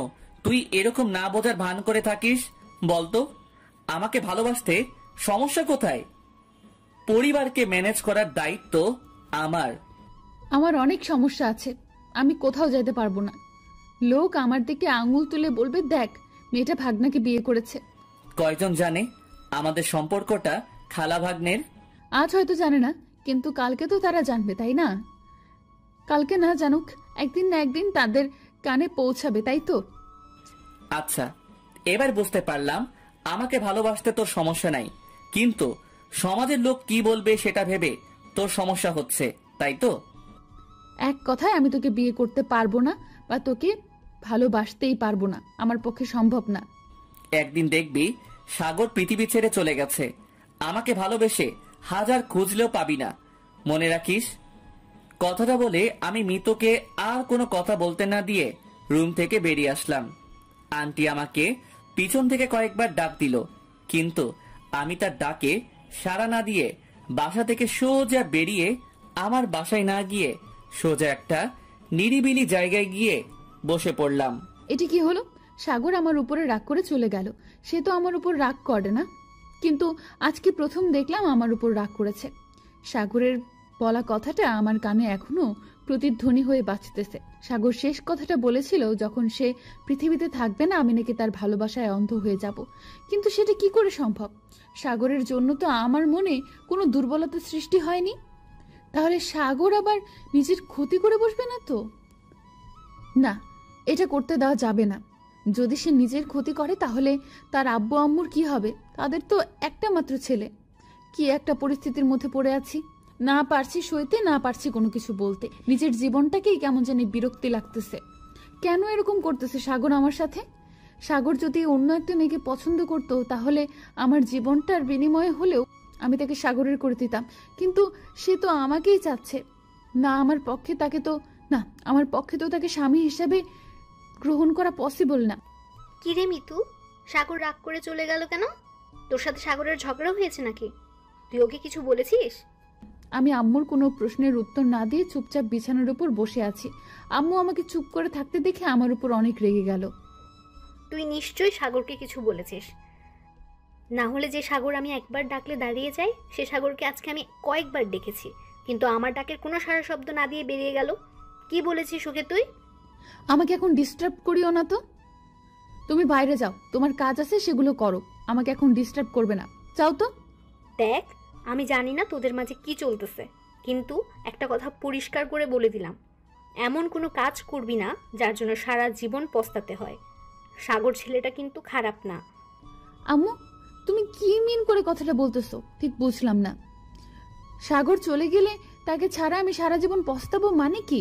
S2: তুই এরকম না বোঝার ভান করে থাকিস বলতো? আমাকে ভালোবাসতে সমস্যা কোথায়? পরিবারকে ম্যানেজ করার দায়িত্ব আমার।
S1: আমার অনেক সমস্যা আছে, আমি কোথাও যেতে পারবো না। লোক আমার দিকে আঙুল তুলে বলবে, দেখ মেয়েটা ভাগনাকে বিয়ে করেছে।
S2: কয়জন জানে আমাদের সম্পর্কটা খালা ভাগ্নের?
S1: আজ হয়তো জানে না, কিন্তু কালকে তো তারা জানবে, তাই না? কালকে না জানুক, একদিন না একদিন তাদের কানে পৌঁছাবে, তাই তো?
S2: আচ্ছা, এবার বুঝতে পারলাম আমাকে ভালোবাসতে তোর সমস্যা নাই, কিন্তু সমাজের লোক কি বলবে সেটা ভেবে তোর সমস্যা হচ্ছে, তাই তো?
S1: এক কথায় আমি তোকে বিয়ে করতে পারবো না, বা তোকে ভালোবাসতেই পারবো না, আমার পক্ষে সম্ভব না।
S2: একদিন দেখবি সাগর পৃথিবী ছেড়ে চলে গেছে, আমাকে ভালোবেসে হাজার খুঁজলেও পাবি না, মনে রাখিস। কথাটা বলে আমি মিতুকে আর কোনো কথা বলতে না দিয়ে রুম থেকে বেরিয়ে আসলাম। আন্টি আমাকে পিছন থেকে কয়েকবার ডাক দিল, কিন্তু আমি তার ডাকে সাড়া না দিয়ে বাসা থেকে সোজা বেরিয়ে আমার বাসায় না গিয়ে সোজা একটা নিরিবিলি জায়গায় গিয়ে বসে পড়লাম।
S1: এটি কি হলো? সাগর আমার উপরে রাগ করে চলে গেল। সে তো আমার উপর রাগ করে না, কিন্তু আজকে প্রথম দেখলাম আমার উপর রাগ করেছে। সাগরের বলা কথাটা আমার কানে এখনো প্রতিধ্বনি হয়ে বাজতেছে। সাগর শেষ কথাটা বলেছিল যখন সে পৃথিবীতে থাকবে না আমি নাকি তার ভালোবাসায় অন্ধ হয়ে যাব, কিন্তু সেটা কি করে সম্ভব? সাগরের জন্য তো আমার মনে কোনো দুর্বলতা সৃষ্টি হয়নি। তাহলে সাগর আবার নিজের ক্ষতি করে বসবে না তো? না, এটা করতে দেওয়া যাবে না। যদি সে নিজের ক্ষতি করে তাহলে তার আব্বু আম্মুর কি হবে? তাদের তো একটা মাত্র ছেলে। কি একটা পরিস্থিতির মধ্যে পড়ে আছি, না পারছি সইতে, না পারছি কোনো কিছু বলতে। নিজের জীবনটাকেই কেমন জানি বিরক্তি লাগতেছে। কেন এরকম করতেছে সাগর আমার সাথে? সাগর যদি অন্য একটা মেয়েকে পছন্দ করতো তাহলে আমার জীবনটার বিনিময়ে হলেও আমি তাকে সাগরের করে দিতাম, কিন্তু সে তো আমাকেই চাচ্ছে না। আমার পক্ষে তো তাকে স্বামী হিসেবে গ্রহণ করা পসিবল না।
S5: কিরে মিতু, সাগর রাগ করে চলে গেল কেন? তোর সাথে সাগরের ঝগড়া হয়েছে নাকি? তুই ওকে কিছু বলেছিস?
S1: আমি আম্মুর কোনো প্রশ্নের উত্তর না দিয়ে চুপচাপ বিছানার উপর বসে আছি। আম্মু আমাকে চুপ করে থাকতে দেখে আমার উপর অনেক রেগে গেল।
S5: তুই নিশ্চয়ই সাগরকে কিছু বলেছিস, না হলে যে সাগর আমি একবার ডাকলে দাঁড়িয়ে যাই সে সাগরকে আজকে আমি কয়েকবার ডেকেছি, কিন্তু আমার ডাকের কোনো সারা শব্দ না দিয়ে বেরিয়ে গেল। কি বলেছিস ওকে তুই?
S1: আমাকে এখন ডিস্টার্ব করিও না তো। তুমি বাইরে যাও, তোমার কাজ আছে সেগুলো করো, আমাকে এখন ডিস্টার্ব করবে না, যাও তো।
S5: দেখ, আমি জানি না তোদের মাঝে কি চলতেছে, কিন্তু একটা কথা পরিষ্কার করে বলে দিলাম, এমন কোনো কাজ করবি না যার জন্য সারা জীবন পস্তাতে হয়। সাগর ছেলেটা কিন্তু খারাপ না।
S1: আম্মু, তুমি কি মিন করে কথাটা বলতেছো ঠিক বুঝলাম না। সাগর চলে গেলে তাকে ছাড়া আমি সারা জীবন পস্তাবো মানে কি?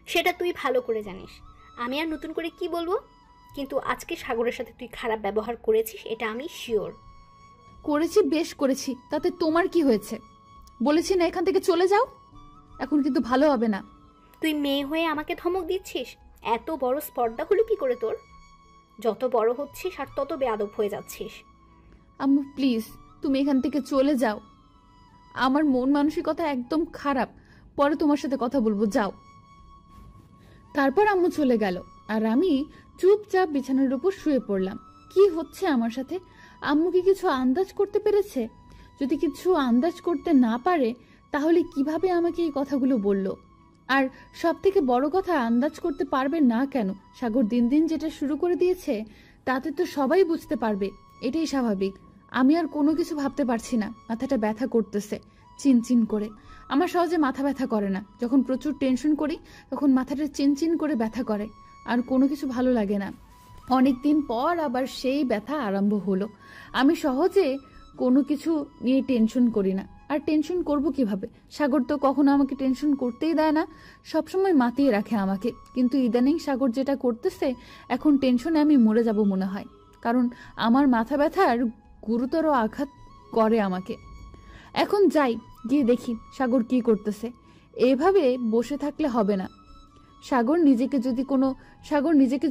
S5: সেটা তুই ভালো করে জানিস, আমি আর নতুন করে কি বলবো, কিন্তু আজকে সাগরের সাথে তুই খারাপ ব্যবহার করেছিস এটা আমি শিওর।
S1: করেছি, বেশ করেছি, তাতে তোমার কি হয়েছে? বলেছি না এখান থেকে চলে যাও, এখন কিন্তু ভালো হবে না।
S5: তুই মেয়ে হয়ে আমাকে ধমক দিচ্ছিস? এত বড় স্পর্ধা হলো কি করে তোর? যত বড় হচ্ছিস আর তত বেয়াদব হয়ে যাচ্ছিস।
S1: আম্মু প্লিজ, তুমি এখান থেকে চলে যাও, আমার মন মানসিকতা একদম খারাপ, পরে তোমার সাথে কথা বলবো, যাও। তারপর আম্মু চলে গেল আর আমি চুপচাপ বিছানার উপর শুয়ে পড়লাম। কি হচ্ছে আমার সাথে? আম্মু কি কিছু আন্দাজ করতে পেরেছে? যদি কিছু আন্দাজ করতে না পারে তাহলে কিভাবে আমাকে এই কথাগুলো বলল? আর সব থেকে বড় কথা, আন্দাজ করতে পারবে না কেন? সাগর দিন দিন যেটা শুরু করে দিয়েছে তাতে তো সবাই বুঝতে পারবে, এটাই স্বাভাবিক। আমি আর কোনো কিছু ভাবতে পারছি না, মাথাটা ব্যথা করতেছে চিনচিন করে। আমার সহজে মাথা ব্যথা করে না, যখন প্রচুর টেনশন করি তখন মাথাটা চিনচিন করে ব্যথা করে, আর কোনো কিছু ভালো লাগে না। অনেকদিন পর আবার সেই ব্যথা আরম্ভ হলো। আমি সহজে কোনো কিছু নিয়ে টেনশন করি না, আর টেনশন করব কিভাবে? সাগর তো কখনো আমাকে টেনশন করতেই দেয় না, সবসময় মাতিয়ে রাখে আমাকে। কিন্তু ইদানিং সাগর যেটা করতেছে, এখন টেনশনে আমি মরে যাব মনে হয়, কারণ আমার মাথা ব্যথার গুরুতর আঘাত করে আমাকে। এখন যাই, গিয়ে দেখি সাগর কি করতেছে। এভাবে বসে থাকলে হবে না। সাগর নিজেকে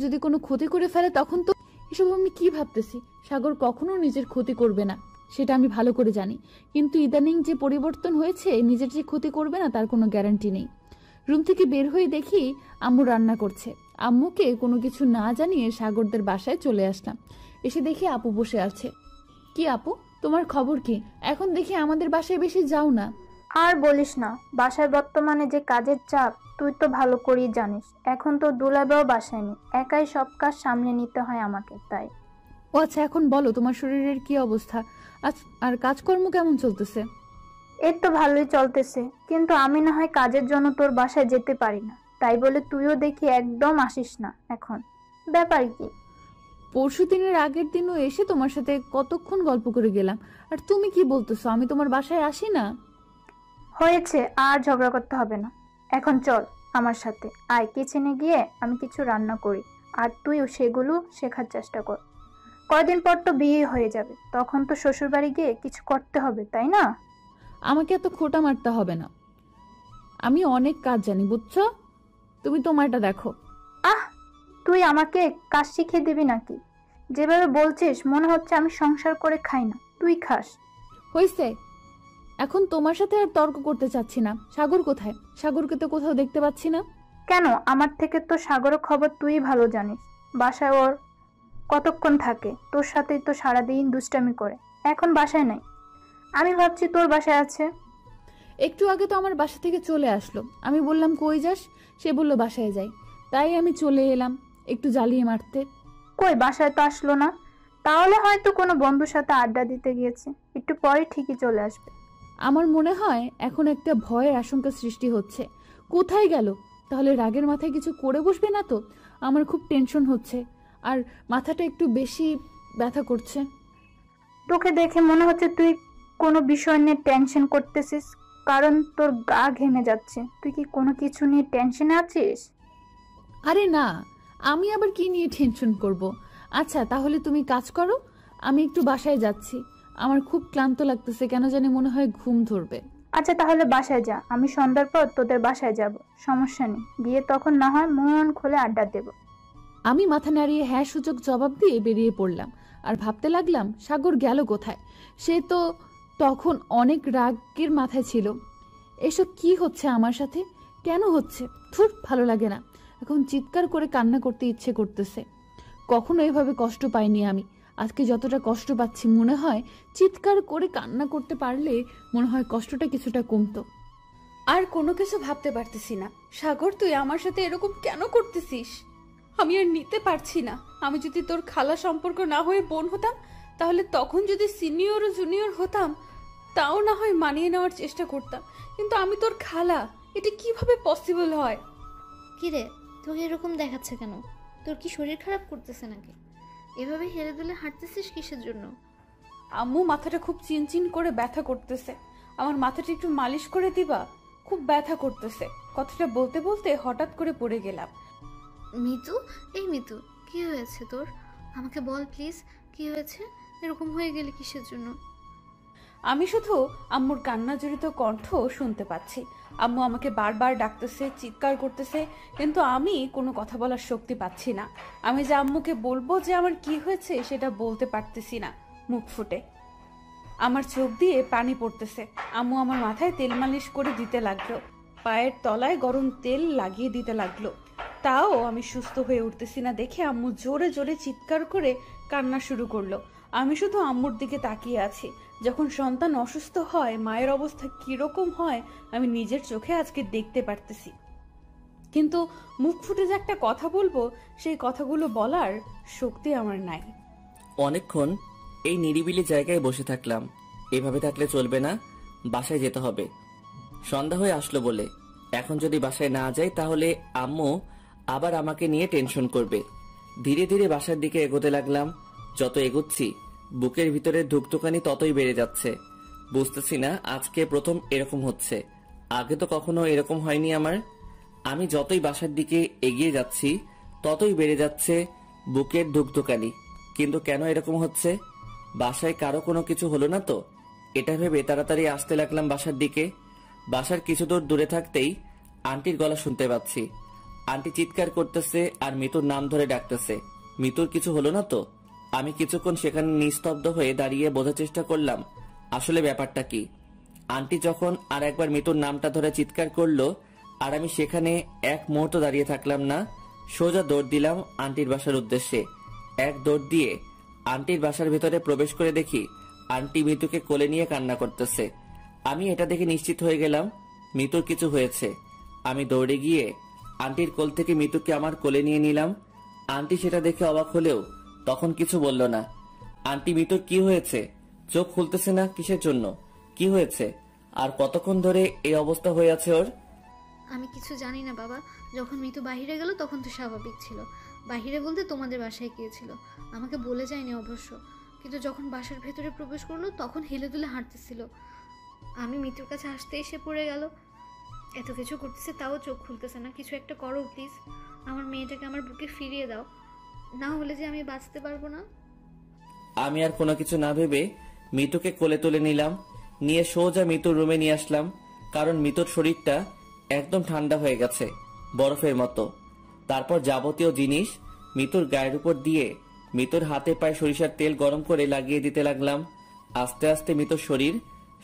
S1: যদি কোনো ক্ষতি করে ফেলে তখন তো এসব আমি কি ভাবতেছি? সাগর কখনো নিজের ক্ষতি করবে না, সেটা আমি ভালো করে জানি, কিন্তু ইদানিং যে পরিবর্তন হয়েছে, নিজের যে ক্ষতি করবে না তার কোনো গ্যারান্টি নেই। রুম থেকে বের হয়ে দেখি আম্মু রান্না করছে। আম্মুকে কোনো কিছু না জানিয়ে সাগরদের বাসায় চলে আসলাম। এসে দেখি আপু বসে আছে। কি আপু, তোমার খবর কি? এখন দেখি আমাদের বাসায় বেশি যাও না।
S3: আর বলিস না, বাসায় বর্তমানে যে কাজের চাপ তুই তো ভালো করেই জানিস। এখন তো দুলাভাইও বাসায় নেই, একাই সব কাজ সামলে নিতে হয় আমাকে, তাই।
S1: ও আচ্ছা, এখন বলো তোমার শরীরের কি অবস্থা, আর কাজকর্ম কেমন চলতেছে?
S3: এই তো ভালোই চলতেছে, কিন্তু আমি না হয় কাজের জন্য তোর বাসায় যেতে পারি না, তাই বলে তুইও দেখি একদম আসিস না এখন। ব্যাপার কি?
S1: পরশু দিনের আগের দিনও এসে তোমার সাথে কতক্ষণ গল্প করে গেলাম, আর তুমি কি বলতেছো আমি তোমার বাসায় আসি না?
S3: হয়েছে, আর ঝগড়া করতে হবে না। এখন চল আমার সাথে, আয় কিচেনে গিয়ে আমি কিছু রান্না করি, আর তুইও সেগুলো শেখার চেষ্টা কর। কয়দিন পর তো বিয়ে হয়ে যাবে, তখন তো শ্বশুর বাড়ি গিয়ে কিছু করতে হবে, তাই না?
S1: আমাকে এত খোঁটা মারতে হবে না, আমি অনেক কাজ জানি, বুঝছো? তুমি তোমারটা দেখো।
S3: আহ, তুই আমাকে কাজ শিখিয়ে দিবি নাকি? যেভাবে বলছিস মনে হচ্ছে আমি সংসার করে খাই না, তুই খাস।
S1: হইছে, এখন তোমার সাথে আর তর্ক করতে চাচ্ছি না। সাগর কোথায়? সাগরকে তো কোথাও দেখতে পাচ্ছি না।
S3: কেন? আমার থেকে তো সাগরের খবর তুই ভালো জানিস। বাসায় ওর কতক্ষণ থাকে? তোর সাথেই তো সারাদিন দুষ্টামি করে, এখন বাসায় নাই। আমি ভাবছি তোর বাসায় আছে।
S1: একটু আগে তো আমার বাসা থেকে চলে আসলো, আমি বললাম কই যাস, সে বললো বাসায় যাই, তাই আমি চলে এলাম একটু জ্বালিয়ে মারতে।
S3: কই, বাসায় তো আসলো না। তাহলে হয়তো কোনো বন্ধুর সাথে আড্ডা দিতে গিয়েছে, একটু পরে ঠিকই চলে আসবে।
S1: আমার মনে হয় এখন একটা ভয়ের আশঙ্কা সৃষ্টি হচ্ছে। কোথায় গেল? তাহলে রাগের মাথায় কিছু করে বসবে না তো? আমার খুব টেনশন হচ্ছে, আর মাথাটা একটু বেশি ব্যথা করছে।
S3: তোকে দেখে মনে হচ্ছে তুই কোনো বিষয় নিয়ে টেনশন করতেছিস, কারণ তোর গা ঘেমে যাচ্ছে। তুই কি কোনো কিছু নিয়ে টেনশনে আছিস?
S1: আরে না, আমি আবার কি নিয়ে টেনশন করব? আচ্ছা তাহলে তুমি কাজ করো, আমি একটু বাসায় যাচ্ছি, আমার খুব ক্লান্ত লাগতেছে, কেন জানি মনে হয় ঘুম ধরবে।
S3: আচ্ছা তাহলে বাসায় যা, আমি সন্ধ্যার পর তোদের বাসায় যাব, সমস্যা নেই, গিয়ে তখন না হয় মন খুলে আড্ডা দেব।
S1: আমি মাথা নাড়িয়ে হ্যাঁ সূচক জবাব দিয়ে বেরিয়ে পড়লাম, আর ভাবতে লাগলাম সাগর গেল কোথায়। সে তো তখন অনেক রাগের মাথায় ছিল। এসব কি হচ্ছে আমার সাথে, কেন হচ্ছে? ধুর, ভালো লাগে না। এখন চিৎকার করে কান্না করতে ইচ্ছে করতেছে। কখনো এভাবে কষ্ট পাইনি আমি, আজকে যতটা কষ্ট পাচ্ছি মনে হয় চিৎকার করে কান্না করতে পারলে মনে হয় কষ্টটা কিছুটা কমতো। আর কোনো কিছু ভাবতে পারতেছি না। সাগর, তুই আমার সাথে এরকম কেন করতেছিস? আমি আর নিতে পারছি না। আমি যদি তোর খালা সম্পর্ক না হয়ে বোন হতাম, তাহলে তখন যদি সিনিয়র ও জুনিয়র হতাম তাও না হয় মানিয়ে নেওয়ার চেষ্টা করতাম, কিন্তু আমি তোর খালা, এটা কিভাবে পসিবল হয়?
S4: কিরে, তোকে এরকম দেখাচ্ছে কেন? তোর কি শরীর খারাপ করতেছে নাকি? এভাবে হেলে দুলে হাঁটতেছিস কিসের জন্য?
S1: আম্মু, মাথাটা খুব চিনচিন করে ব্যথা করতেছে, আমার মাথাটা একটু মালিশ করে দিবা? খুব ব্যথা করতেছে। কথাটা বলতে বলতে হঠাৎ করে পড়ে গেলাম।
S4: মিতু, এই মিতু, কি হয়েছে তোর? আমাকে বল প্লিজ, কি হয়েছে? এরকম হয়ে গেলে কিসের জন্য?
S1: আমি শুধু আম্মুর কান্না জড়িত কণ্ঠ শুনতে পাচ্ছি। আম্মু আমাকে বারবার ডাকতেছে, চিৎকার করতেছে, কিন্তু আমি কোনো কথা বলার শক্তি পাচ্ছি না। আমি যে আম্মুকে বলবো যে আমার কি হয়েছে সেটা বলতে পারতেছি না মুখ ফুটে। আমার চোখ দিয়ে পানি পড়তেছে। আম্মু আমার মাথায় তেল মালিশ করে দিতে লাগলো, পায়ের তলায় গরম তেল লাগিয়ে দিতে লাগলো। তাও আমি সুস্থ হয়ে উঠতেছি না দেখে আম্মু জোরে জোরে চিৎকার করে কান্না শুরু করলো। আমি শুধু আম্মুর দিকে তাকিয়ে আছি। যখন সন্তান অসুস্থ হয় মায়ের অবস্থা কিরকম হয় আমি নিজের চোখে আজকে দেখতে পারতেছি, কিন্তু মুখ ফুটে যে একটা কথা বলবো সেই কথাগুলো বলার শক্তি আমার নাই।
S2: অনেকক্ষণ এই নিরিবিলি জায়গায় বসে থাকলাম। এভাবে থাকলে চলবে না, বাসায় যেতে হবে। সন্ধ্যা হয়ে আসলো বলে এখন যদি বাসায় না যাই তাহলে আম্মু আবার আমাকে নিয়ে টেনশন করবে। ধীরে ধীরে বাসার দিকে এগোতে লাগলাম। যত এগোচ্ছি বুকের ভিতরে ধুকধুকানি ততই বেড়ে যাচ্ছে। বুঝতেছি না আজকে প্রথম এরকম হচ্ছে, আগে তো কখনো এরকম হয়নি আমার। আমি যতই বাসার দিকে এগিয়ে যাচ্ছি ততই বেড়ে যাচ্ছে বুকের ধুকধুকানি। কিন্তু কেন এরকম হচ্ছে? বাসায় কারো কোনো কিছু হলো না তো? এটা ভেবে তাড়াতাড়ি আসতে লাগলাম বাসার দিকে। বাসার কিছু দূর দূরে থাকতেই আন্টির গলা শুনতে পাচ্ছি। আন্টি চিৎকার করতেছে আর মিতুর নাম ধরে ডাকতেছে। মিতুর কিছু হলো না তো? আমি কিছুক্ষণ সেখানে নিস্তব্ধ হয়ে দাঁড়িয়ে বোঝার চেষ্টা করলাম আসলে ব্যাপারটা কি। আন্টি যখন আর একবার মিতুর নামটা ধরে চিৎকার করলো আর আমি সেখানে এক মুহূর্ত দাঁড়িয়ে থাকলাম না, সোজা দৌড় দিলাম আন্টির বাসার উদ্দেশ্যে। এক দৌড় দিয়ে আন্টির বাসার ভেতরে প্রবেশ করে দেখি আন্টি মিতুকে কোলে নিয়ে কান্না করতেছে। আমি এটা দেখে নিশ্চিত হয়ে গেলাম মিতুর কিছু হয়েছে। আমি দৌড়ে গিয়ে আন্টির কোল থেকে মিতুকে আমার কোলে নিয়ে নিলাম। আন্টি সেটা দেখে অবাক হলেও তখন কিছু বলল না। আন্টি মিতুর কি হয়েছে? চোখ খুলতেছে না কিসের জন্য? কি হয়েছে? আর কতক্ষণ ধরে এই অবস্থা হয়ে আছে ওর?
S4: আমি কিছু জানি না বাবা। যখন মিতু বাহিরে গেল তখন তো স্বাভাবিক ছিল। বাহিরে বলতে তোমাদের বাসায় গিয়েছিল, আমাকে বলে যায়নি অবশ্য। কিন্তু যখন বাসার ভেতরে প্রবেশ করলো তখন হেলে দুলে হাঁটতেছিল। আমি মিতুর কাছে আসতে এসে পড়ে গেল। এত কিছু করতেছে তাও চোখ খুলতেছে না। কিছু একটা করো প্লিজ, আমার মেয়েটাকে আমার বুকে ফিরিয়ে দাও, না হলে যে আমি বাঁচতে পারবো না।
S2: আমি আর কোনো কিছু না ভেবে মিতুকে কোলে তুলে নিলাম, নিয়ে সোজা মিতুর রুমে নিয়ে আসলাম। কারণ মিতুর শরীরটা একদম ঠান্ডা হয়ে গেছে, বরফের মতো। তারপর যাবতীয় জিনিস মিতুর গায়ের উপর দিয়ে মিতুর হাতে পায়ে সরিষার তেল গরম করে লাগিয়ে দিতে লাগলাম। আস্তে আস্তে মিতুর শরীর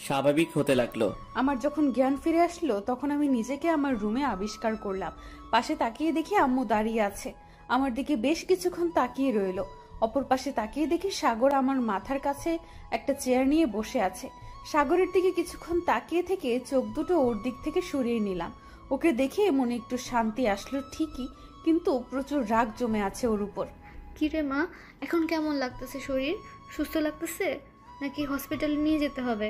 S2: স্বাভাবিক হতে লাগলো।
S1: আমার যখন জ্ঞান ফিরে আসলো তখন আমি নিজেকে আমার রুমে আবিষ্কার করলাম। পাশে তাকিয়ে দেখি আম্মু দাঁড়িয়ে আছে, আমার দিকে বেশ কিছুক্ষণ তাকিয়ে রইলো। অপর পাশে তাকিয়ে দেখি সাগর আমার মাথার কাছে একটা চেয়ার নিয়ে বসে আছে। সাগরের দিকে কিছুক্ষণ তাকিয়ে থেকে চোখ দুটো ওর দিক থেকে সরিয়ে নিলাম। ওকে দেখে মনে একটু শান্তি আসলো ঠিকই, কিন্তু প্রচুর রাগ জমে আছে ওর উপর।
S4: কিরে মা, এখন কেমন লাগতেছে? শরীর সুস্থ লাগতেছে নাকি হসপিটালে নিয়ে যেতে হবে?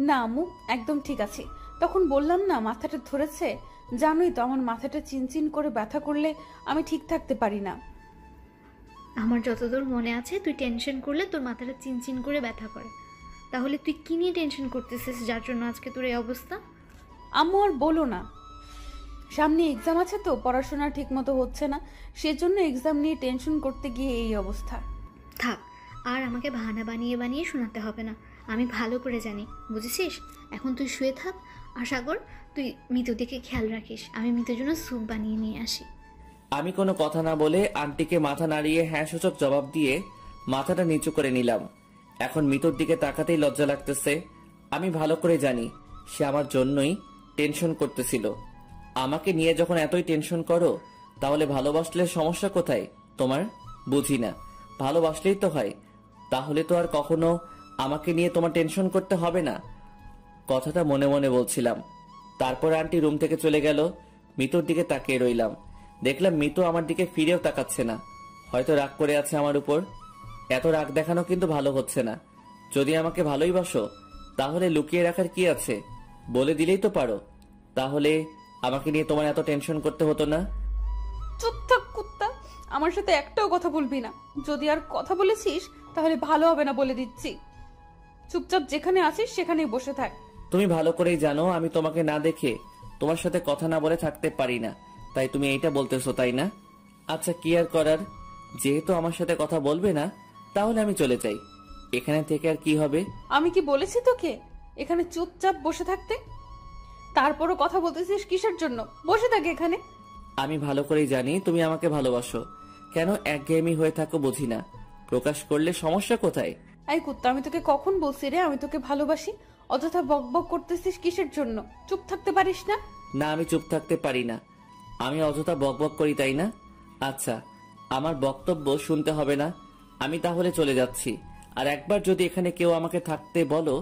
S1: না আম্মু, একদম ঠিক আছে। তখন বললাম না মাথাটা ধরেছে, জানোই তো আমার মাথাটা চিনচিন করে ব্যথা করলে আমি ঠিক থাকতে পারি না।
S4: আমার যতদূর মনে আছে তুই টেনশন করলে তোর মাথাটা চিনচিন করে ব্যথা করে। তাহলে তুই কি নিয়ে টেনশন করতেছিস যার জন্য আজকে তোর এই অবস্থা?
S1: আম্মু আর বলো না, সামনে এক্সাম আছে তো পড়াশোনা ঠিক মতো হচ্ছে না, সেজন্য এক্সাম নিয়ে টেনশন করতে গিয়ে এই অবস্থা।
S4: থাক, আর আমাকে বাহানা বানিয়ে বানিয়ে শোনাতে হবে না। আমি ভালো করে জানি, বুঝেছিস? এখন তুই শুয়ে থাক। আর সাগর, তুই মিতুর দিকে খেয়াল রাখিস। আমি মিতুর জন্য স্যুপ বানিয়ে নিয়ে আসি।
S2: আমি কোনো কথা না বলে আন্টিকে মাথা নাড়িয়ে হ্যাঁ সূচক জবাব দিয়ে মাথাটা নিচু করে নিলাম। এখন মিতুর দিকে তাকাতেই লজ্জা লাগতেছে। আমি ভালো করে জানি সে আমার জন্যই টেনশন করতেছিল। আমাকে নিয়ে যখন এতই টেনশন করো, তাহলে ভালোবাসলে সমস্যা কোথায় তোমার? বুঝি না, ভালোবাসলেই তো হয়। তাহলে তো আর কখনো আমাকে নিয়ে তোমার টেনশন করতে হবে না। কথাটা মনে মনে বলছিলাম। তারপর আন্টি রুম থেকে চলে গেল। মিতুর দিকে তাকিয়ে রইলাম। দেখলাম মিতু আমার দিকে ফিরেও তাকাচ্ছে না, হয়তো রাগ করে আছে আমার উপর। এত রাগ দেখানো কিন্তু ভালো হচ্ছে না। যদি আমাকে ভালোই বাসো তাহলে লুকিয়ে রাখার কি আছে, বলে দিলেই তো পারো। তাহলে আমাকে নিয়ে তোমার এত টেনশন করতে হতো না।
S1: চুপ থাক কুত্তা, আমার সাথে একটাও কথা বলবি না। যদি আর কথা বলেছিস তাহলে ভালো হবে না বলে দিচ্ছি। চুপচাপ যেখানে আছিস সেখানেই বসে থাক।
S2: তুমি ভালো করেই জানো আমি তোমাকে না দেখে তোমার সাথে কথা না বলে থাকতে পারি না, তাই তুমি এইটা বলতেছো, তাই না? আচ্ছা, কি আর করার, যেহেতু আমার সাথে কথা বলবে না তাহলে আমি চলে যাই। এখানে থেকে আর কি হবে?
S1: আমি কি বলেছি তোকে এখানে চুপচাপ বসে থাকতে? তারপরও কথা বলতেছিস কিসের জন্য? বসে থাক এখানে।
S2: আমি ভালো করেই জানি তুমি আমাকে ভালোবাসো, কেন একঘেয়েমি হয়ে থাকো বুঝি না। প্রকাশ করলে সমস্যা কোথায়?
S1: এই কুত্তা, আমি তোকে কখন বলছি রে আমি তোকে ভালোবাসি? অযথা বকবক করতেছিস কিসের জন্য? চুপ থাকতে পারিস না?
S2: না, আমি চুপ থাকতে পারি না। আমি অযথা বকবক করি, তাই না? আচ্ছা, আমার বক্তব্য শুনতে হবে না, আমি তাহলে চলে যাচ্ছি। আর একবার যদি এখানে কেউ আমাকে থাকতে বলো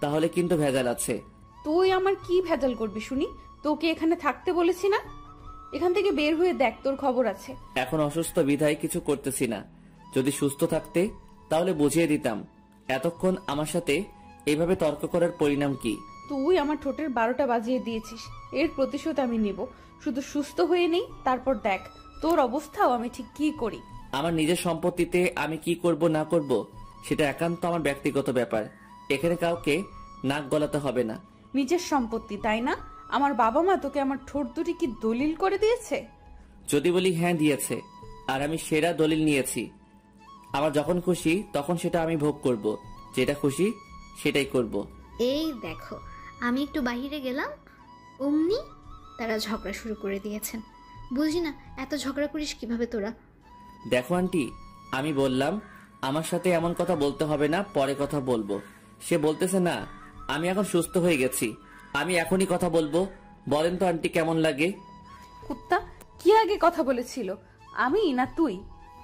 S2: তাহলে কিন্তু ভেজাল আছে।
S1: তুই আমার কি ভেজাল করবি শুনি? তোকে এখানে থাকতে বলেছি না? এখান থেকে বের হয়ে দেখ, তোর খবর আছে।
S2: এখন অসুস্থ বিধায় কিছু করতেছি না। যদি সুস্থ থাকতে তাহলে বুঝিয়ে দিতাম এতক্ষণ আমার সাথে এইভাবে তর্ক করার পরিণাম কি।
S1: তুই আমার ঠোঁটের 12টা বাজিয়ে দিয়েছিস, এর প্রতিশোধ আমি নিব। শুধু সুস্থ হয়ে নেই, তারপর দেখ তোর অবস্থাও আমি ঠিক কি করি।
S2: আমার নিজের সম্পত্তিতে আমি কি করব না করব সেটা একান্ত আমার ব্যক্তিগত ব্যাপার। এখানে কাউকে নাক গলাতে হবে না।
S1: নিজের সম্পত্তি তাই না? আমার বাবা মা তোকে আমার ঠোঁট দুটি কি দলিল করে দিয়েছে?
S2: যদি বলি হ্যাঁ দিয়েছে, আর আমি সেরা দলিল নিয়েছি। আমার যখন খুশি তখন সেটা আমি ভোগ করব, যেটা খুশি সেটাই করব।
S4: এই দেখো, আমি একটু বাইরে গেলাম, অমনি তারা ঝগড়া শুরু করে দিয়েছেন। বুঝি না এত ঝগড়া করিস কিভাবে তোরা।
S2: দেখো আন্টি, আমি বললাম আমার সাথে এমন কথা বলতে হবে না, পরে কথা বলবো। সে বলতেছে না আমি এখন সুস্থ হয়ে গেছি, আমি এখনই কথা বলবো। বলেন তো আন্টি, কেমন লাগে?
S1: কুত্তা, কি আগে কথা বলেছিল? আমি না তুই?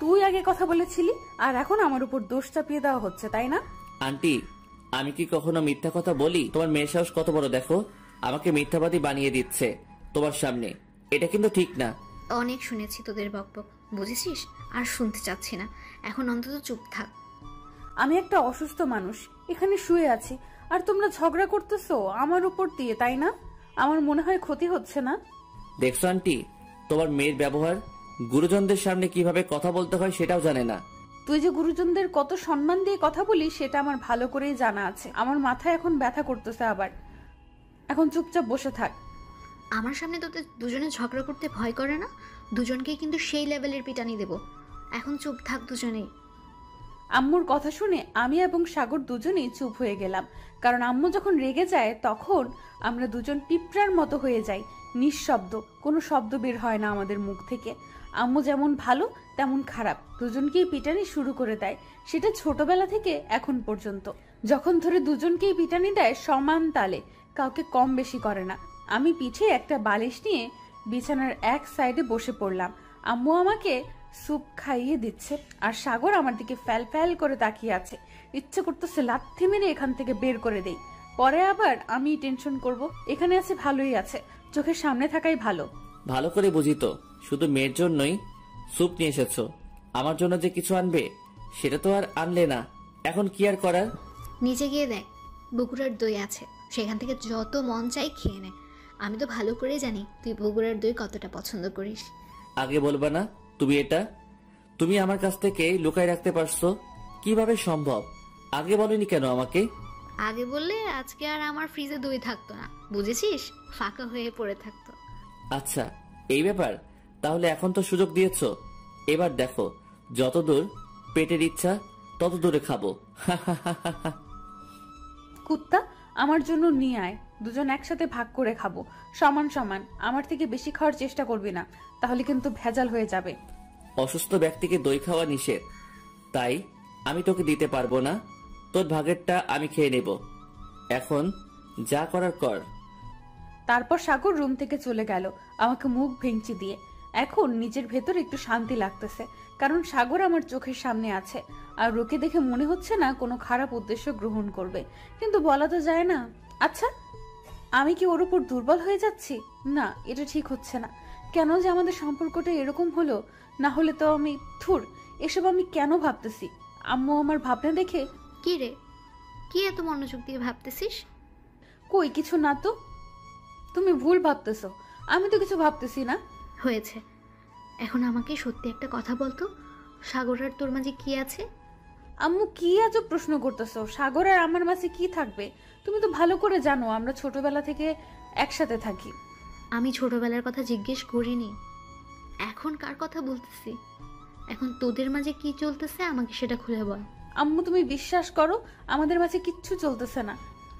S1: তুই আগে কথা বলেছিলি আর এখন আমার উপর দোষ চাপিয়ে দেওয়া হচ্ছে, তাই না?
S2: আন্টি, আমি কি কখনো মিথ্যা কথা বলি? তোমার মেয়ের সাহস কত বড় দেখো, আমাকে মিথ্যাবাদী বানিয়ে দিচ্ছে তোমার সামনে। এটা কিন্তু ঠিক না।
S4: অনেক শুনেছি তোদের বকবক, বুঝেছিস? আর শুনতে চাচ্ছি না, এখন অন্তত চুপ থাক।
S1: আমি একটা অসুস্থ মানুষ, এখানে শুয়ে আছি, আর তোমরা ঝগড়া করতেছো আমার উপর দিয়ে, তাই না? আমার মনে হয় ক্ষতি হচ্ছে না?
S2: দেখছো আন্টি, তোমার মেয়ের ব্যবহার, গুরুজনদের সামনে কিভাবে কথা বলতে হয় সেটাও জানে না।
S1: তুই যে গুরুজনদের কত সম্মান দিয়ে কথা বলিস সেটা আমার ভালো করেই জানা আছে। আমার মাথায় এখন ব্যথা করতেছে আবার। এখন চুপচাপ বসে থাক।
S5: আমার সামনে তোদের দুজনে ঝগড়া করতে ভয় করে না? দুজনকেই কিন্তু সেই লেভেলের পিটানি দেব। এখন চুপ থাক দুজনেই।
S1: আম্মুর কথা শুনে আমি এবং সাগর দুজনেই চুপ হয়ে গেলাম, কারণ আম্মু যখন রেগে যায় তখন আমরা দুজন পিঁপড়ার মতো হয়ে যাই, নিঃশব্দ, কোনো শব্দ বের হয় না আমাদের মুখ থেকে। আম্মু যেমন ভালো তেমন খারাপ, দুজনকেই পিটানি শুরু করে দেয়, সেটা ছোটবেলা থেকে এখন পর্যন্ত। যখন ধরে দুজনকেই পিটানি দেয় সমান তালে, কাউকে কম বেশি করে না। আমি পিঠে একটা বালিশ নিয়ে বিছানার এক সাইডে বসে পড়লাম। আম্মু আমাকে স্যুপ খাইয়ে দিচ্ছে, আর সাগর আমার দিকে ফ্যাল ফ্যাল করে তাকিয়ে আছে। ইচ্ছে করতেছে লাথি মেরে এখান থেকে বের করে দেই, পরে আবার আমি টেনশন করব। এখানে আছে ভালোই আছে, চোখের সামনে থাকাই ভালো।
S2: ভালো করে বুঝি তো, শুধু মেয়ের জন্যই স্যুপ নিয়ে এসেছো, আমার জন্য যে কিছু আনবে সেটা তো আর আনলে না। এখন কি আর করার?
S5: নিচে গিয়ে দেখ, বগুড়ার দই আছে, সেখান থেকে যত মন চাই খেয়ে নে। আমি তো ভালো করেই জানি তুই বগুড়ার দই কতটা পছন্দ করিস।
S2: আগে বলবা না তুমি? এটা তুমি আমার কাছ থেকে লুকায় রাখতে পারছো কিভাবে সম্ভব? আগে বলনি কেন আমাকে?
S5: আগে বললে আজকে আর আমার ফ্রিজে দই থাকতো না, বুঝেছিস? ফাঁকা হয়ে পড়ে থাকতো।
S2: আচ্ছা, এই ব্যাপার। তাহলে এখন তো সুযোগ দিয়েছো, এবার দেখো যতদূর পেটের ইচ্ছা তত দূরে খাবো।
S1: কুত্তা, আমার জন্য নিয়ে আয়, দুজন একসাথে ভাগ করে খাবো, সমান সমান। আমার থেকে বেশি খাওয়ার চেষ্টা করবি না, তাহলে কিন্তু ভেজাল হয়ে যাবে।
S2: অসুস্থ ব্যক্তিকে দই খাওয়া নিষেধ, তাই আমি তোকে দিতে পারবো না। তোর ভাগেরটা আমি খেয়ে নেব। এখন যা করার কর।
S1: তারপর সাগর রুম থেকে চলে গেল আমাকে মুখ ভেঙচি দিয়ে। এখন নিজের ভেতর একটু শান্তি লাগতেছে, কারণ সাগর আমার চোখের সামনে আছে, আর ওকে দেখে মনে হচ্ছে না কোনো খারাপ উদ্দেশ্য গ্রহণ করবে। কিন্তু বলা তো যায় না। আচ্ছা, আমি কি ওর উপর দুর্বল হয়ে যাচ্ছি? না, এটা ঠিক হচ্ছে না। কেন যে আমাদের সম্পর্কটা এরকম হলো? না হলে তো আমি থুর, এসব আমি কেন ভাবতেছি? আম্মু আমার ভাবনা দেখে।
S5: কি রে, কি এত মনোযোগ দিয়ে ভাবতেছিস?
S1: কই কিছু না তো। তুমি ভুল ভাবতেছো, আমি তো কিছু ভাবতেছি না।
S5: হয়েছে, এখন আমাকে সত্যি একটা কথা বলতো, সাগর আর তোর মাঝে কি আছে?
S1: আম্মু কি আজব প্রশ্ন করতেছো? সাগর আর আমার মাঝে কি থাকবে? তুমি তো ভালো করে জানো আমরা ছোটবেলা থেকে একসাথে থাকি।
S5: আমি ছোটবেলার কথা জিজ্ঞেস করিনি, এখন কার কথা বলতেছি। এখন তোদের মাঝে কি চলতেছে আমাকে সেটা খুলে বল।
S1: আম্মু তুমি বিশ্বাস করো, আমাদের মাঝে কিচ্ছু চলতেছে না।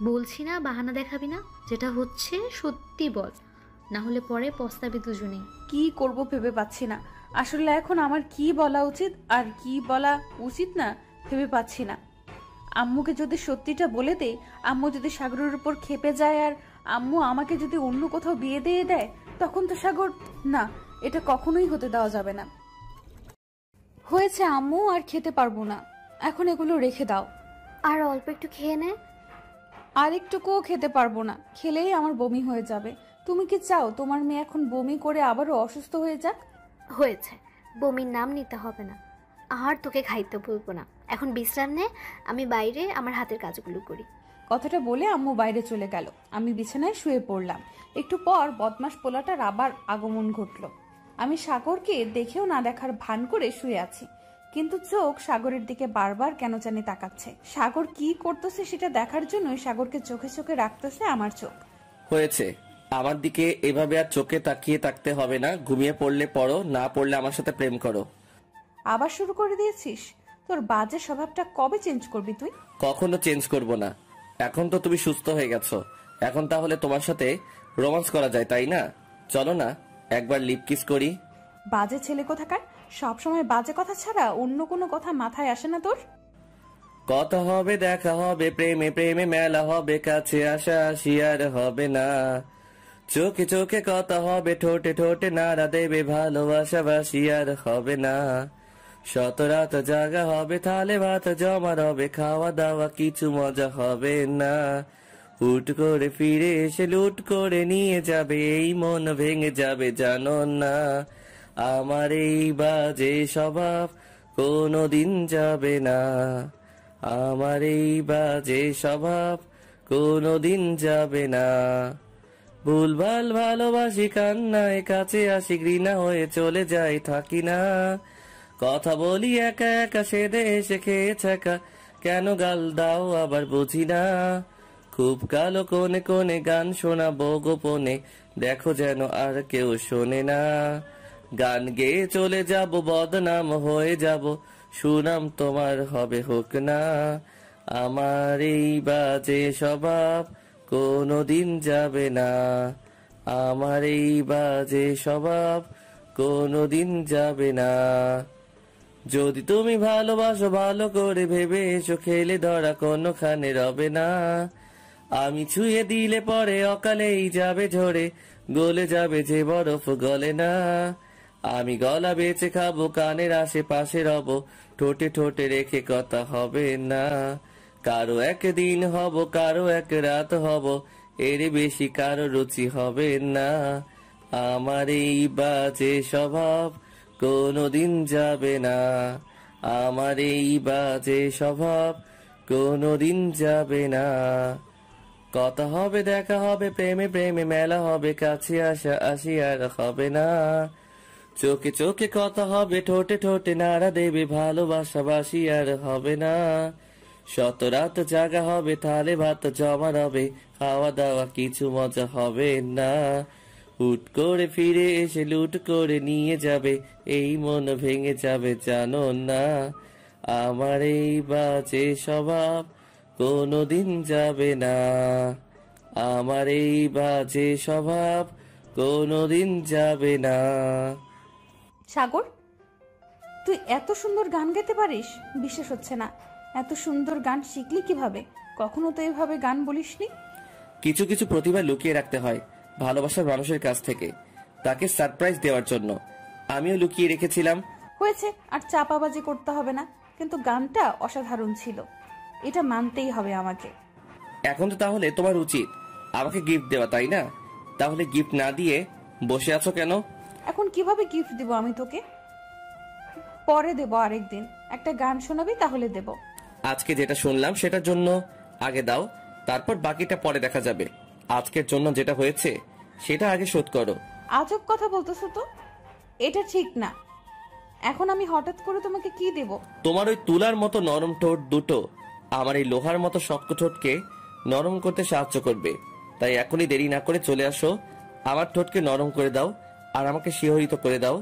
S5: বলছি না, বাহানা দেখাবি না, যেটা হচ্ছে সত্যি বল, না হলে পরে পস্তাবি দুজনেই।
S1: কি করব ভেবে পাচ্ছি না। আসলে এখন আমার কি বলা উচিত আর কি বলা উচিত না ভেবে পাচ্ছি না। আম্মুকে যদি সত্যিটা বলে দেই, আম্মু যদি সাগরের উপর খেপে যায়, আর আম্মু আমাকে যদি অন্য কোথাও বিয়ে দিয়ে দেয়, তখন তো সাগর, না, এটা কখনোই হতে দেওয়া যাবে না। হয়েছে আম্মু, আর খেতে পারবো না, এখন এগুলো রেখে দাও।
S5: আর অল্প একটু খেয়ে নে।
S1: আর একটুকুও খেতে পারবো না, খেলেই আমার বমি হয়ে যাবে। তুমি কি চাও তোমার মেয়ে এখন বমি করে আবারও অসুস্থ হয়ে যাক?
S5: হয়েছে, বমির নাম নিতে হবে না, আর তোকে খাইতে বলবো না। এখন বিশ্রাম নে, আমি বাইরে আমার হাতের কাজগুলো করি।
S1: কথাটা বলে আম্মু বাইরে চলে গেল। আমি বিছানায় শুয়ে পড়লাম। একটু পর বদমাস পোলাটার আবার আগমন ঘটলো। আমি সাগরকে দেখেও না দেখার ভান করে শুয়ে আছি, কিন্তু চোখ সাগরের দিকে বারবার কেন জানি তাকাচ্ছে। সাগর কি করতেছে সেটা দেখার জন্যই সাগরকে চোখে চোখে রাখতেছে আমার চোখ।
S2: হয়েছে, আমার দিকে এভাবে আর চোখে তাকিয়ে থাকতে হবে না। ঘুমিয়ে পড়লে পড়ো, না পড়লে আমার সাথে প্রেম করো।
S1: আবার শুরু করে দিয়েছিস? তোর বাজে স্বভাবটা কবে চেঞ্জ করবি তুই?
S2: কখনো চেঞ্জ করব না। এখন তো তুমি সুস্থ হয়ে গেছো, এখন তাহলে তোমার সাথে রোমান্স করা যায়, তাই না? চলো না একবার লিপ কিস করি।
S1: বাজে ছেলে কোথাকার, সবসময় বাজে কথা ছাড়া অন্য কোনো কথা মাথায় আসে না তোর?
S2: কথা হবে, দেখা হবে, প্রেমে প্রেমে মেলা হবে, কাছে আসা আসি আর হবে না। চোখে চোখে কথা হবে, ঠোঁটে ঠোঁটে নাড়া দেবে, ভালোবাসা বাসি আর হবে না। শত রাত জাগা হবে, থালে ভাত জমা হবে, খাওয়া দাওয়া কিছু মজা হবে না। হুট করে ফিরে এসে লুট করে নিয়ে যাবে, এই মন ভেঙে যাবে জানো না। আমার এই বাজে স্বভাব কোনোদিন যাবে না। আমার এই বাজে স্বভাব কোনোদিন যাবে না। ভুলভাল ভালোবাসি কান্নায় কাছে আসি ঘৃণা হয়ে চলে যাই থাকি না। কথা বলি একা একা সেদে এসে খেয়ে ছাকা কেন গাল দাও আবার বুঝি না। খুব কালো কোণে কোণে গান শোনাবো গোপনে দেখো যেন আর কেউ শোনে না। গান গেয়ে চলে যাব বদনাম হয়ে যাব সুনাম তোমার হবে হোক না। আমার এই বাজে স্বভাব কোনোদিন যাবে না। আমার এই বাজে স্বভাব কোনোদিন যাবে না। যদি তুমি ভালোবাসো ভালো করে ভেবে এসো খেলে ধরা কোনোখানে রবে না। আমি ছুঁয়ে দিলে পরে অকালেই যাবে ঝরে গলে যাবে যে বরফ গলে না। আমি গলা বেঁচে খাবো কানের আশেপাশে রব ঠোঁটে ঠোঁটে রেখে কথা হবে না। কারো একদিন হব কারো এক রাত হব এর বেশি কারো রুচি হবে না। আমার এই বাজে স্বভাব কোনোদিন যাবে না। আমার এই বাজে স্বভাব কোনোদিন যাবে না। কথা হবে দেখা হবে প্রেমে প্রেমে মেলা হবে কাছে আসা আসি আর হবে না। চোখে চোখে কথা হবে ঠোঁটে ঠোঁটে নাড়া দেবে ভালোবাসা বাসি আর হবে না। শত রাত জাগা হবে থালে ভাত জমা রবে খাওয়া দাওয়া কিছু মজা হবে না। হুট করে ফিরে এসে লুট করে নিয়ে যাবে এই মন ভেঙে যাবে জানো না। আমার এই বাজে স্বভাব কোনোদিন যাবে না। আমার এই বাজে স্বভাব কোনোদিন যাবে না।
S1: সাগর, তুই এত সুন্দর গান গাইতে পারিস? বিশ্বাস হচ্ছে না। এত সুন্দর গান শিখলি কিভাবে? কখনো তো এভাবে গান বলিসনি।
S2: কিছু কিছু প্রতিভা লুকিয়ে রাখতে হয় ভালোবাসার মানুষের কাছ থেকে, তাকে সারপ্রাইজ দেওয়ার জন্য। আমিও লুকিয়ে রেখেছিলাম।
S1: হয়েছে, আর চাপাবাজি করতে হবে না। কিন্তু গানটা অসাধারণ ছিল, এটা মানতেই হবে আমাকে।
S2: এখন তো তাহলে তোমার উচিত আমাকে গিফট দেওয়া, তাই না? তাহলে গিফট না দিয়ে বসে আছো কেন?
S1: এখন কিভাবে গিফট দিব আমি তোকে? পরে দেব, আরেকদিন। একটা গান শোনাবি তাহলে দেব।
S2: আজকে যেটা শুনলাম সেটার জন্য আগে দাও, তারপর বাকিটা পরে দেখা যাবে। আজকের জন্য যেটা হয়েছে সেটা আগে শোধ করো।
S1: আজব কথা বলতেছো তো, এটা ঠিক না। এখন আমি হঠাৎ করে তোমাকে কি দেব?
S2: তোমার ওই তুলার মতো নরম ঠোঁট দুটো আমার এই লোহার মতো শক্ত ঠোঁটকে নরম করতে সাহায্য করবে। তাই এখনই দেরি না করে চলে আসো, আমার ঠোঁটকে নরম করে দাও আর আমাকে শিহরিত করে দাও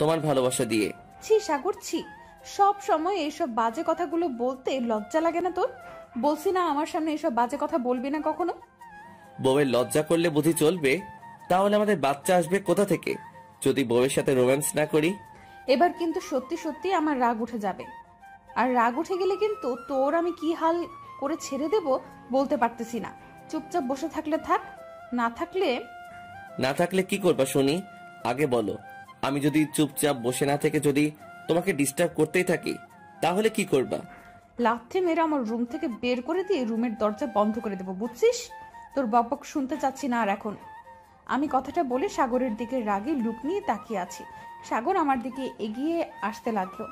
S2: তোমার ভালোবাসা দিয়ে।
S1: ছি সাগর, ছি। সব সময় এইসব বাজে কথাগুলো বলতে লজ্জা লাগে না তোর? বলছি না আমার সামনে এইসব বাজে কথা বলবি না কখনো।
S2: বউয়ের লজ্জা করলে বুঝি চলবে? তাহলে আমাদের বাচ্চা আসবে কোথা থেকে যদি বউয়ের সাথে রোম্যান্স না করি?
S1: এবার কিন্তু সত্যি সত্যি আমার রাগ উঠে যাবে, আর রাগ উঠে গেলে কিন্তু তোর আমি কি হাল করে ছেড়ে দেব বলতে পারতেছি না। চুপচাপ বসে থাকলে থাক,
S2: না থাকলে কি করবা শুনি? আগে বলো। আমি যদি চুপচাপ বসে না থেকে যদি তোমাকে ডিস্টার্ব করতেই থাকি তাহলে কি করবা?
S1: লাথি মেরে আমার রুম থেকে বের করে দিয়ে রুমের দরজা বন্ধ করে দেবো, বুঝছিস? তোর বকবক শুনতে চাচ্ছি না আর এখন। আমি কথাটা বলে সাগরের দিকে রাগে লুক নিয়ে তাকিয়ে আছি। সাগর আমার দিকে এগিয়ে আসতে লাগলো।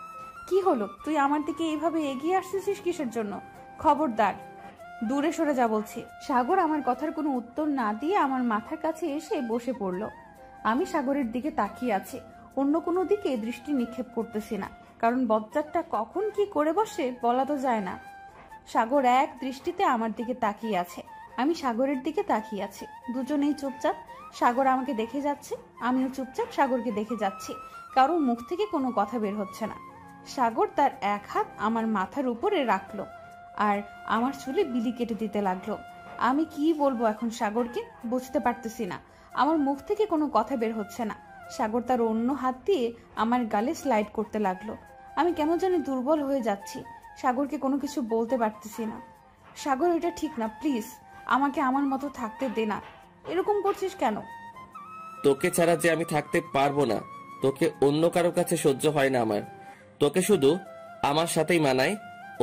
S1: কি হলো, তুই আমার দিকে এইভাবে এগিয়ে আসতেছিস কিসের জন্য? খবরদার, দূরে সরে যা বলছি। সাগর আমার কথার কোনো উত্তর না দিয়ে আমার মাথার কাছে এসে বসে পড়লো। আমি সাগরের দিকে তাকিয়ে আছি, অন্য কোনো দিকে দৃষ্টি নিক্ষেপ করতেছি না, কারণ বজ্জাতটা কখন কি করে বসে বলা তো যায় না। সাগর এক দৃষ্টিতে আমার দিকে তাকিয়ে আছে, আমি সাগরের দিকে তাকিয়ে আছি। দুজনেই চুপচাপ। সাগর আমাকে দেখে যাচ্ছে, আমিও চুপচাপ সাগরকে দেখে যাচ্ছি। কারোর মুখ থেকে কোনো কথা বের হচ্ছে না। সাগর তার এক হাত আমার মাথার উপরে রাখলো আর আমার চুলে বিলি কেটে দিতে লাগলো। আমি কি বলবো এখন সাগরকে বুঝতে পারতেছি না। আমার মুখ থেকে কোনো কথা বের হচ্ছে না। সাগর তার অন্য হাত দিয়ে আমার গালে স্লাইড করতে লাগলো। আমি কেমন জানি দুর্বল হয়ে যাচ্ছি, সাগরকে কোনো কিছু বলতে পারতেছি না। সাগর, এটা ঠিক না, প্লিজ আমাকে আমার মতো থাকতে দে না। এরকম করছিস কেন?
S2: তোকে ছাড়া যে আমি থাকতে পারবো না, তোকে অন্য কারো কাছে সহ্য হয় না আমার। তোকে শুধু আমার সাথেই মানায়,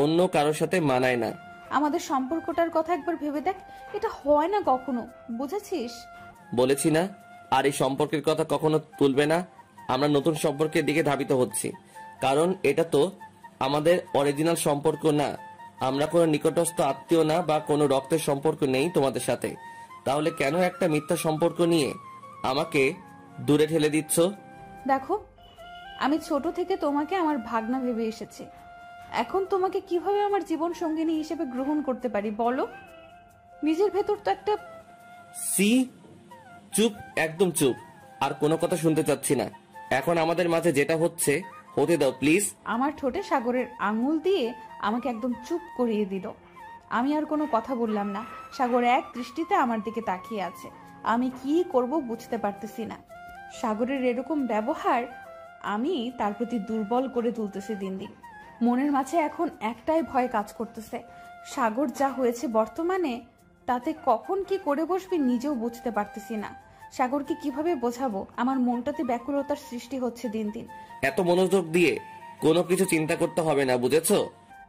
S2: অন্য কারোর সাথে মানায় না।
S1: আমাদের সম্পর্কটার কথা একবার ভেবে দেখ, এটা হয় না কখনো, বুঝেছিস?
S2: বলেছি না, আর এই সম্পর্কের কথা কখনো তুলবে না। আমরা নতুন সম্পর্কের দিকে ধাবিত হচ্ছি, কারণ এটা তো আমাদের অরিজিনাল সম্পর্ক না। আমরা কোনো নিকটস্থ আত্মীয় না বা কোনো রক্তের সম্পর্ক নেই তোমাদের সাথে। তাহলে কেন একটা মিথ্যা সম্পর্ক নিয়ে আমাকে দূরে ঠেলে দিচ্ছ?
S1: দেখো, আমি ছোট থেকে তোমাকে আমার ভাগনা ভেবে এসেছি। এখন তোমাকে কিভাবে আমার জীবন সঙ্গিনী হিসেবে গ্রহণ করতে পারি বলো? নিজের ভেতর তো একটা...
S2: সি, চুপ, একদম চুপ। আর কোনো কথা শুনতে চাচ্ছি না। এখন আমাদের মাঝে যেটা হচ্ছে হতে দাও প্লিজ।
S1: আমার ঠোঁটে সাগরের আঙুল দিয়ে আমাকে একদম চুপ করিয়ে দিল। আমি আর কোনো কথা বললাম না। সাগর এক দৃষ্টিতে আমার দিকে তাকিয়ে আছে। আমি কি করব বুঝতে পারতেছি না। সাগরের এরকম ব্যবহার আমি তার প্রতি দুর্বল করে তুলতেছে দিন দিন। মনের মাঝে এখন একটাই ভয় কাজ করতেছে, সাগর যা হয়েছে বর্তমানে তাতে কখন কি করে বসবি নিজেও বুঝতে পারতেছি না। সাগরকে কিভাবে বোঝাবো? আমার মনটাতে ব্যাকুলতার সৃষ্টি হচ্ছে দিন দিন।
S2: এত মনোযোগ দিয়ে কোনো কিছু চিন্তা করতে হবে না, বুঝেছো?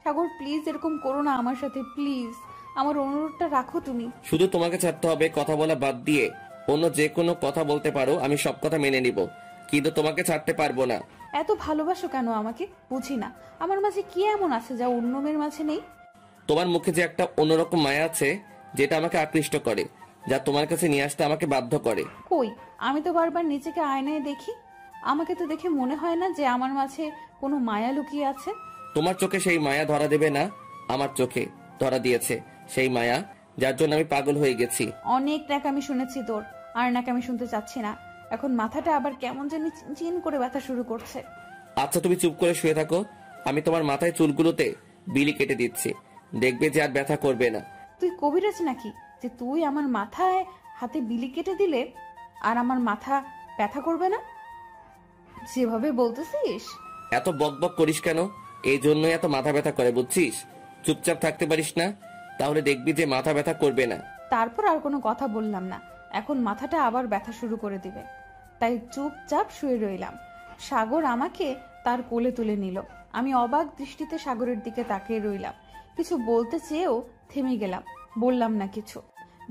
S1: সাগর প্লিজ এরকম করো না আমার সাথে, প্লিজ। আমার অনুরোধটা রাখো তুমি।
S2: শুধু তোমাকে ছাড়তে হবে, কথা বলা বাদ দিয়ে অন্য যে কোনো কথা বলতে পারো, আমি সব কথা মেনে নিব, কিন্তু তোমাকে ছাড়তে পারবো না।
S1: এত ভালোবাসো কেন আমাকে? বুঝি না আমার মাঝে কি এমন আছে যা অন্য মেয়ের মাঝে নেই?
S2: তোমার মুখে যে একটা অন্যরকম মায়া আছে যেটা আমাকে আকৃষ্ট করে, যা তোমার কাছে নিয়ে আসতে আমাকে বাধ্য করে।
S1: কই, আমি তো বারবার নিজেকে আয়নায় দেখি। আমাকে তো দেখে মনে হয় না যে আমার মাঝে কোনো মায়া লুকিয়ে আছে।
S2: তোমার চোখে সেই মায়া ধরা দেবে না, আমার চোখে ধরা দিয়েছে সেই মায়া, যার জন্য আমি পাগল হয়ে গেছি।
S1: অনেক নাকামি শুনেছি তোর, আর নাকামি শুনতে চাচ্ছি না। এখন মাথাটা আবার কেমন জানি চিন করে ব্যথা শুরু করছে।
S2: আচ্ছা তুমি চুপ করে শুয়ে থাকো, আমি তোমার মাথায় চুলগুলোতে বিলি কেটে দিচ্ছি, দেখবে যে আর ব্যথা করবে না।
S1: তুই কবিরাজ নাকি যে তুই আমার মাথায় হাতে বিলি কেটে দিলে আর আমার মাথা ব্যথা করবে না? যেভাবে বলতেছিস।
S2: এত বকবক করিস কেন? এই জন্যই এত মাথা ব্যথা করে, বুঝছিস? চুপচাপ থাকতে পারিস না? তাহলে দেখবি যে মাথা ব্যথা করবে না।
S1: তারপর আর কোনো কথা বললাম না। এখন মাথাটা আবার ব্যথা শুরু করে দিবে, তাই চুপচাপ শুয়ে রইলাম। সাগর আমাকে তার কোলে তুলে নিল। আমি অবাক দৃষ্টিতে সাগরের দিকে তাকিয়ে রইলাম। কিছু বলতে চেয়েও থেমে গেলাম, বললাম না কিছু।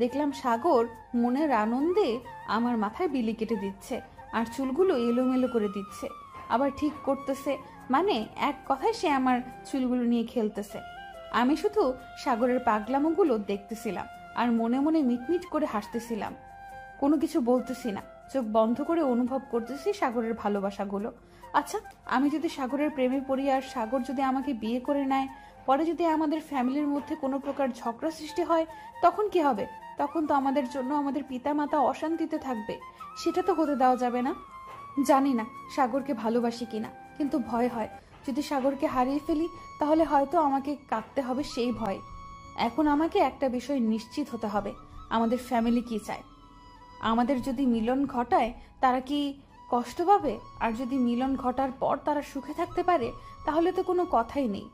S1: দেখলাম সাগর মনের আনন্দে আমার মাথায় বিলি কেটে দিচ্ছে আর চুলগুলো এলোমেলো করে দিচ্ছে, আবার ঠিক করতেছে। মানে এক কথায় সে আমার চুলগুলো নিয়ে খেলতেছে। আমি শুধু সাগরের পাগলামোগুলো দেখতেছিলাম আর মনে মনে মিটমিট করে হাসতেছিলাম। কোনো কিছু বলতেছি না, চোখ বন্ধ করে অনুভব করতেছি সাগরের ভালোবাসাগুলো। আচ্ছা, আমি যদি সাগরের প্রেমে পড়ি আর সাগর যদি আমাকে বিয়ে করে নেয়, পরে যদি আমাদের ফ্যামিলির মধ্যে কোনো প্রকার ঝগড়া সৃষ্টি হয়, তখন কি হবে? তখন তো আমাদের জন্য আমাদের পিতামাতা অশান্তিতে থাকবে। সেটা তো হতে দেওয়া যাবে না। জানি না সাগরকে ভালোবাসি কিনা, কিন্তু ভয় হয় যদি সাগরকে হারিয়ে ফেলি তাহলে হয়তো আমাকে কাঁদতে হবে সেই ভয়। এখন আমাকে একটা বিষয় নিশ্চিত হতে হবে, আমাদের ফ্যামিলি কি চায়। আমাদের যদি মিলন ঘটায় তারা কি কষ্ট পাবে? আর যদি মিলন ঘটার পর তারা সুখে থাকতে পারে তাহলে তো কোনো কথাই নেই।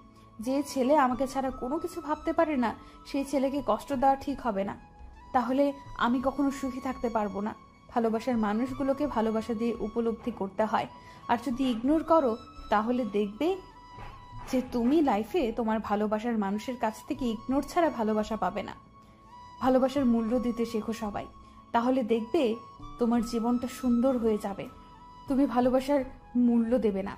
S1: যে ছেলে আমাকে ছাড়া কোনো কিছু ভাবতে পারে না সেই ছেলেকে কষ্ট দেওয়া ঠিক হবে না। তাহলে আমি কখনো সুখী থাকতে পারবো না। ভালোবাসার মানুষগুলোকে ভালোবাসা দিয়ে উপলব্ধি করতে হয়। আর যদি ইগনোর করো তাহলে দেখবে যে তুমি লাইফে তোমার ভালোবাসার মানুষের কাছ থেকে ইগনোর ছাড়া ভালোবাসা পাবে না। ভালোবাসার মূল্য দিতে শেখো সবাই, তাহলে দেখবে তোমার জীবনটা সুন্দর হয়ে যাবে। তুমি ভালোবাসার মূল্য দেবে না,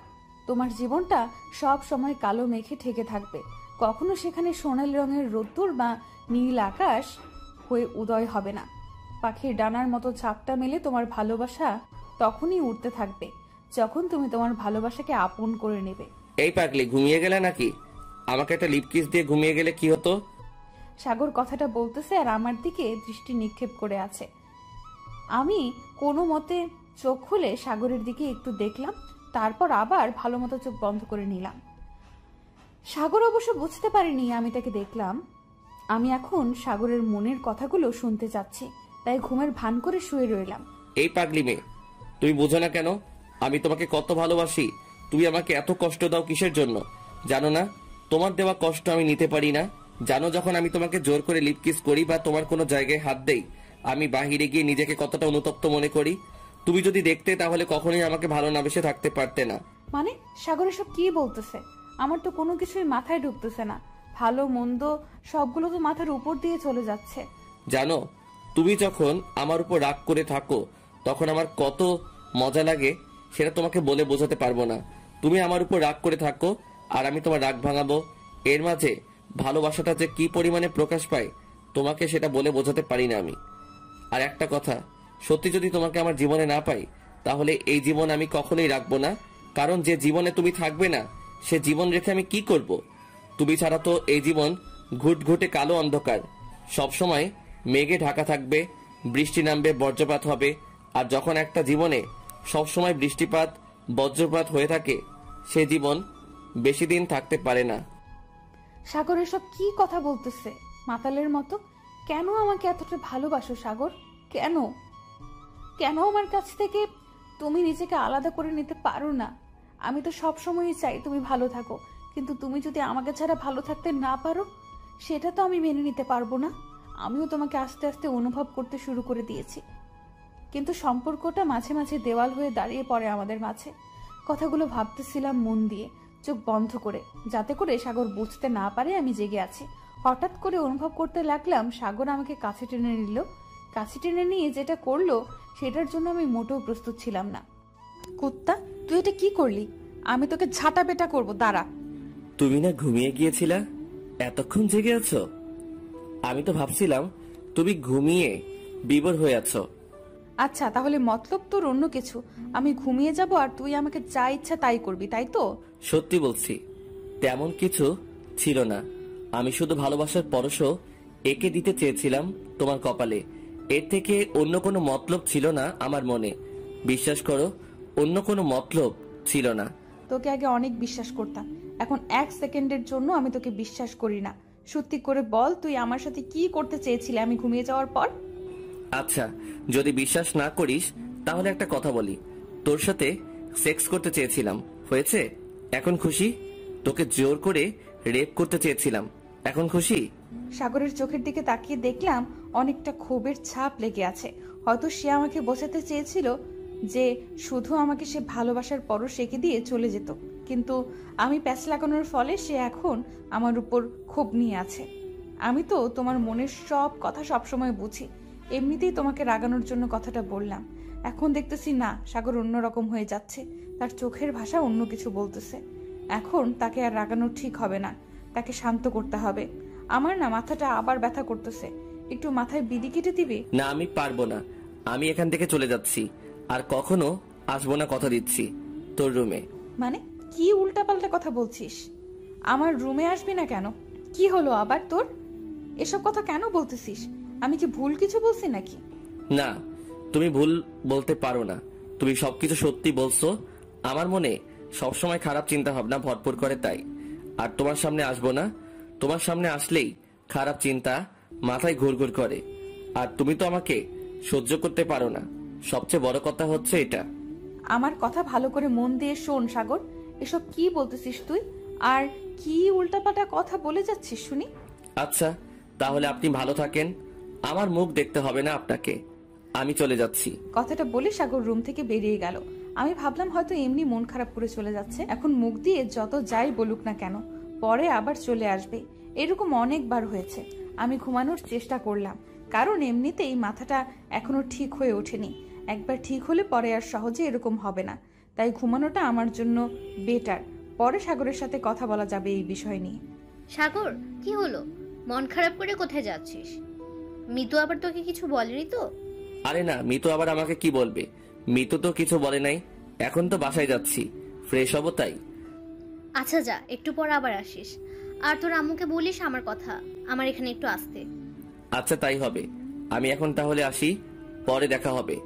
S1: তোমার জীবনটা সব সময় কালো মেঘে ঠেকে থাকবে। কখনো সেখানে সোনালি রঙের রোদ্দুর বা নীল আকাশ হয়ে উদয় হবে না। পাখির ডানার মতো ঝাপটা মেলে তোমার ভালোবাসা তখনই উঠতে থাকবে যখন তুমি তোমার ভালোবাসাকে আপন করে নেবে।
S2: এই পাগলি, ঘুমিয়ে গেলে নাকি? আমাকে একটা লিপ কিস দিয়ে ঘুমিয়ে গেলে কি হতো?
S1: সাগর কথাটা বলতেছে আর আমার দিকে দৃষ্টি নিক্ষেপ করে আছে। আমি কোনো মতে চোখ খুলে সাগরের দিকে একটু দেখলাম, তারপর আবার ভালো মতো চোখ বন্ধ করে নিলাম। সাগর অবশ্য বুঝতে পারেনি আমি তাকে দেখলাম। আমি এখন সাগরের মনের কথাগুলো শুনতে চাচ্ছি, তাই ঘুমের ভান করে শুয়ে রইলাম।
S2: এই পাগলি মেয়ে, তুমি বোঝো না কেন আমি তোমাকে কত ভালোবাসি? তুমি আমাকে এত কষ্ট দাও কিসের জন্য? জানো না তোমার দেওয়া কষ্ট আমি নিতে পারি না? জানো যখন আমি তোমাকে জোর করে লিপ কিস করি বা তোমার কোনো জায়গায় হাত দেই, আমি বাহিরে গিয়ে নিজেকে কতটা অনুতপ্ত মনে করি? তুমি যদি দেখতে তাহলে কখনোই আমাকে ভালো না বেসে থাকতে পারতে না।
S1: মানে সাগর এসব কি বলতেছে? আমার তো কোনো কিছুই মাথায় ঢুকতেছে না। ভালো মন্দ সবগুলো তো মাথার উপর দিয়ে চলে যাচ্ছে।
S2: জানো তুমি যখন আমার উপর রাগ করে থাকো তখন আমার কত মজা লাগে, সেটা তোমাকে বলে বোঝাতে পারবো না। তুমি আমার উপর রাগ করে থাকো আর আমি তোমার রাগ ভাঙাবো, এর মাঝে ভালোবাসাটা যে কি পরিমাণে প্রকাশ পায় তোমাকে সেটা বলে বোঝাতে পারি না আমি। আর একটা কথা, সত্যি যদি তোমাকে আমার জীবনে না পাই তাহলে এই জীবন আমি কখনোই রাখবো না, কারণ যে জীবনে তুমি থাকবে না সে জীবন রেখে আমি কি করব? তুমি ছাড়া তো এই জীবন ঘুটঘুটে কালো অন্ধকার, সবসময় মেঘে ঢাকা থাকবে, বৃষ্টি নামবে, বজ্রপাত হবে। আর যখন একটা জীবনে সবসময় বৃষ্টিপাত বজ্রপাত হয়ে থাকে সে জীবন বেশি দিন থাকতে পারে না।
S1: সাগর এসব কি কথা বলতেছে মাতালের মতো? কেন আমাকে এতটা ভালোবাসো সাগর? কেন কেন আমার কাছ থেকে তুমি নিজেকে আলাদা করে নিতে পারো না? আমি তো সব সময়ই চাই তুমি ভালো থাকো, কিন্তু তুমি যদি আমাকে ছাড়া ভালো থাকতে না পারো সেটা তো আমি মেনে নিতে পারবো না। আমিও তোমাকে আস্তে আস্তে অনুভব করতে শুরু করে দিয়েছি, কিন্তু সম্পর্কটা মাঝে মাঝে দেওয়াল হয়ে দাঁড়িয়ে পড়ে আমাদের মাঝে। কথাগুলো ভাবতেছিলাম মন দিয়ে, চোখ বন্ধ করে, যাতে করে সাগর বুঝতে না পারে আমি জেগে আছি। হঠাৎ করে অনুভব করতে লাগলাম সাগর আমাকে কাছে টেনে নিল। কাছে টেনে নিয়ে যেটা করলো সেটার জন্য আমি মোটেও প্রস্তুত ছিলাম না। কুত্তা, তুই এটা কি করলি? আমি তোকে ঝাঁটা পেটা করবো, দাঁড়া।
S2: তুমি না ঘুমিয়ে গিয়েছিলা, এতক্ষণ জেগে আছো? আমি তো ভাবছিলাম তুমি ঘুমিয়ে বিভোর হয়ে আছো।
S1: আচ্ছা, তাহলে মতলব তোর অন্য কিছু। আমি ঘুমিয়ে যাব আর তুই আমাকে যা ইচ্ছা তাই করবি, তাই তো?
S2: সত্যি বলছি, তেমন কিছু ছিল না। আমি শুধু ভালোবাসার পরশও একে দিতে চেয়েছিলাম তোমার কপালে। এর থেকে অন্য কোনো মতলব ছিল না আমার মনে। বিশ্বাস করো, অন্য কোনো মতলব ছিল না।
S1: তোকে আগে অনেক বিশ্বাস করতাম, এখন এক সেকেন্ডের জন্য আমি তোকে বিশ্বাস করি না। সত্যি করে বল, তুই আমার সাথে কি করতে চেয়েছিলি আমি ঘুমিয়ে যাওয়ার পর?
S2: আচ্ছা, যদি বিশ্বাস না করিস তাহলে একটা কথা বলি। তোর সাথে সেক্স করতে চেয়েছিলাম, হয়েছে? এখন খুশি? তোকে জোর করে রেপ করতে চেয়েছিলাম, এখন খুশি?
S1: সাগরের চোখের দিকে তাকিয়ে দেখলাম অনেকটা ক্ষোভের ছাপ লেগে আছে। হয়তো সে আমাকে বোঝাতে চেয়েছিল যে শুধু আমাকে সে ভালোবাসার পরশ এঁকে দিয়ে চলে যেত, কিন্তু আমি প্যাচ লাগানোর ফলে সে এখন আমার উপর ক্ষোভ নিয়ে আছে। আমি তো তোমার মনের সব কথা সবসময় বুঝি, এমনিতেই তোমাকে রাগানোর জন্য কথাটা বললাম। এখন দেখতেছি না, সাগর অন্যরকম হয়ে যাচ্ছে, তার চোখের ভাষা অন্য কিছু বলতেছে। এখন তাকে আর রাগানো ঠিক হবে না, তাকে শান্ত করতে হবে। আমার না মাথাটা আবার ব্যথা করতেছে, একটু মাথায় বিলি কেটে দিবি?
S2: না, আমি পারবো না। আমি এখান থেকে চলে যাচ্ছি, আর কখনো আসবো না, কথা দিচ্ছি। তোর রুমে।
S1: মানে কি উল্টাপাল্টা কথা বলছিস? আমার রুমে আসবি না কেন? কি হলো আবার তোর? এসব কথা কেন বলতেছিস? আমি কি ভুল কিছু বলছি নাকি?
S2: না, তুমি ভুল বলতে পারো না। তুমি সবকিছু সত্যি বলছো। আমার মনে সবসময় খারাপ চিন্তা ভাবনা ভরপুর করে, তাই। আর তোমার সামনে আসবো না। তোমার সামনে আসলেই খারাপ চিন্তা মাথায় ঘুরঘুর করে, আর তুমি তো আমাকে সহ্য করতে পারো না। সবচেয়ে বড় কথা হচ্ছে এটা।
S1: আমার কথা ভালো করে মন দিয়ে শোন সাগর, এসব কি বলতেছিস তুই? আর কি উল্টাপাল্টা কথা বলে যাচ্ছিস শুনি?
S2: আচ্ছা, তাহলে আপনি ভালো থাকেন, আমার মুখ দেখতে হবে না আপনাকে। আমি চলে যাচ্ছি।
S1: কথাটা বলে সাগর রুম থেকে বেরিয়ে গেল। আমি ভাবলাম হয়তো এমনি মন খারাপ করে চলে যাচ্ছে, এখন মুখ দিয়ে যত যাই বলুক না কেন পরে আবার চলে আসবে। এরকম অনেকবার হয়েছে। আমি ঘুমানোর চেষ্টা করলাম, কারণ এমনিতেই মাথাটা এখনো ঠিক হয়ে ওঠেনি। একবার ঠিক হলে পরে আর সহজে এরকম হবে না, তাই ঘুমানোটা আমার জন্য বেটার। পরে সাগরের সাথে কথা বলা যাবে এই বিষয় নিয়ে।
S4: সাগর, কি হলো? মন খারাপ করে কোথায় যাচ্ছিস? মিতু আবার তোকে কিছু বলেনি তো?
S2: আরে না, মিতু আবার আমাকে কি বলবে? মিতু তো কিছু বলে নাই। এখন তো বাসায় যাচ্ছি, ফ্রেশ হবো তাই।
S4: আচ্ছা যা, একটু পর আবার আসিস। আর তোর আম্মুকে বলিস আমার কথা, আমার এখানে একটু আসতে।
S2: আচ্ছা, তাই হবে। আমি এখন তাহলে আসি, পরে দেখা হবে।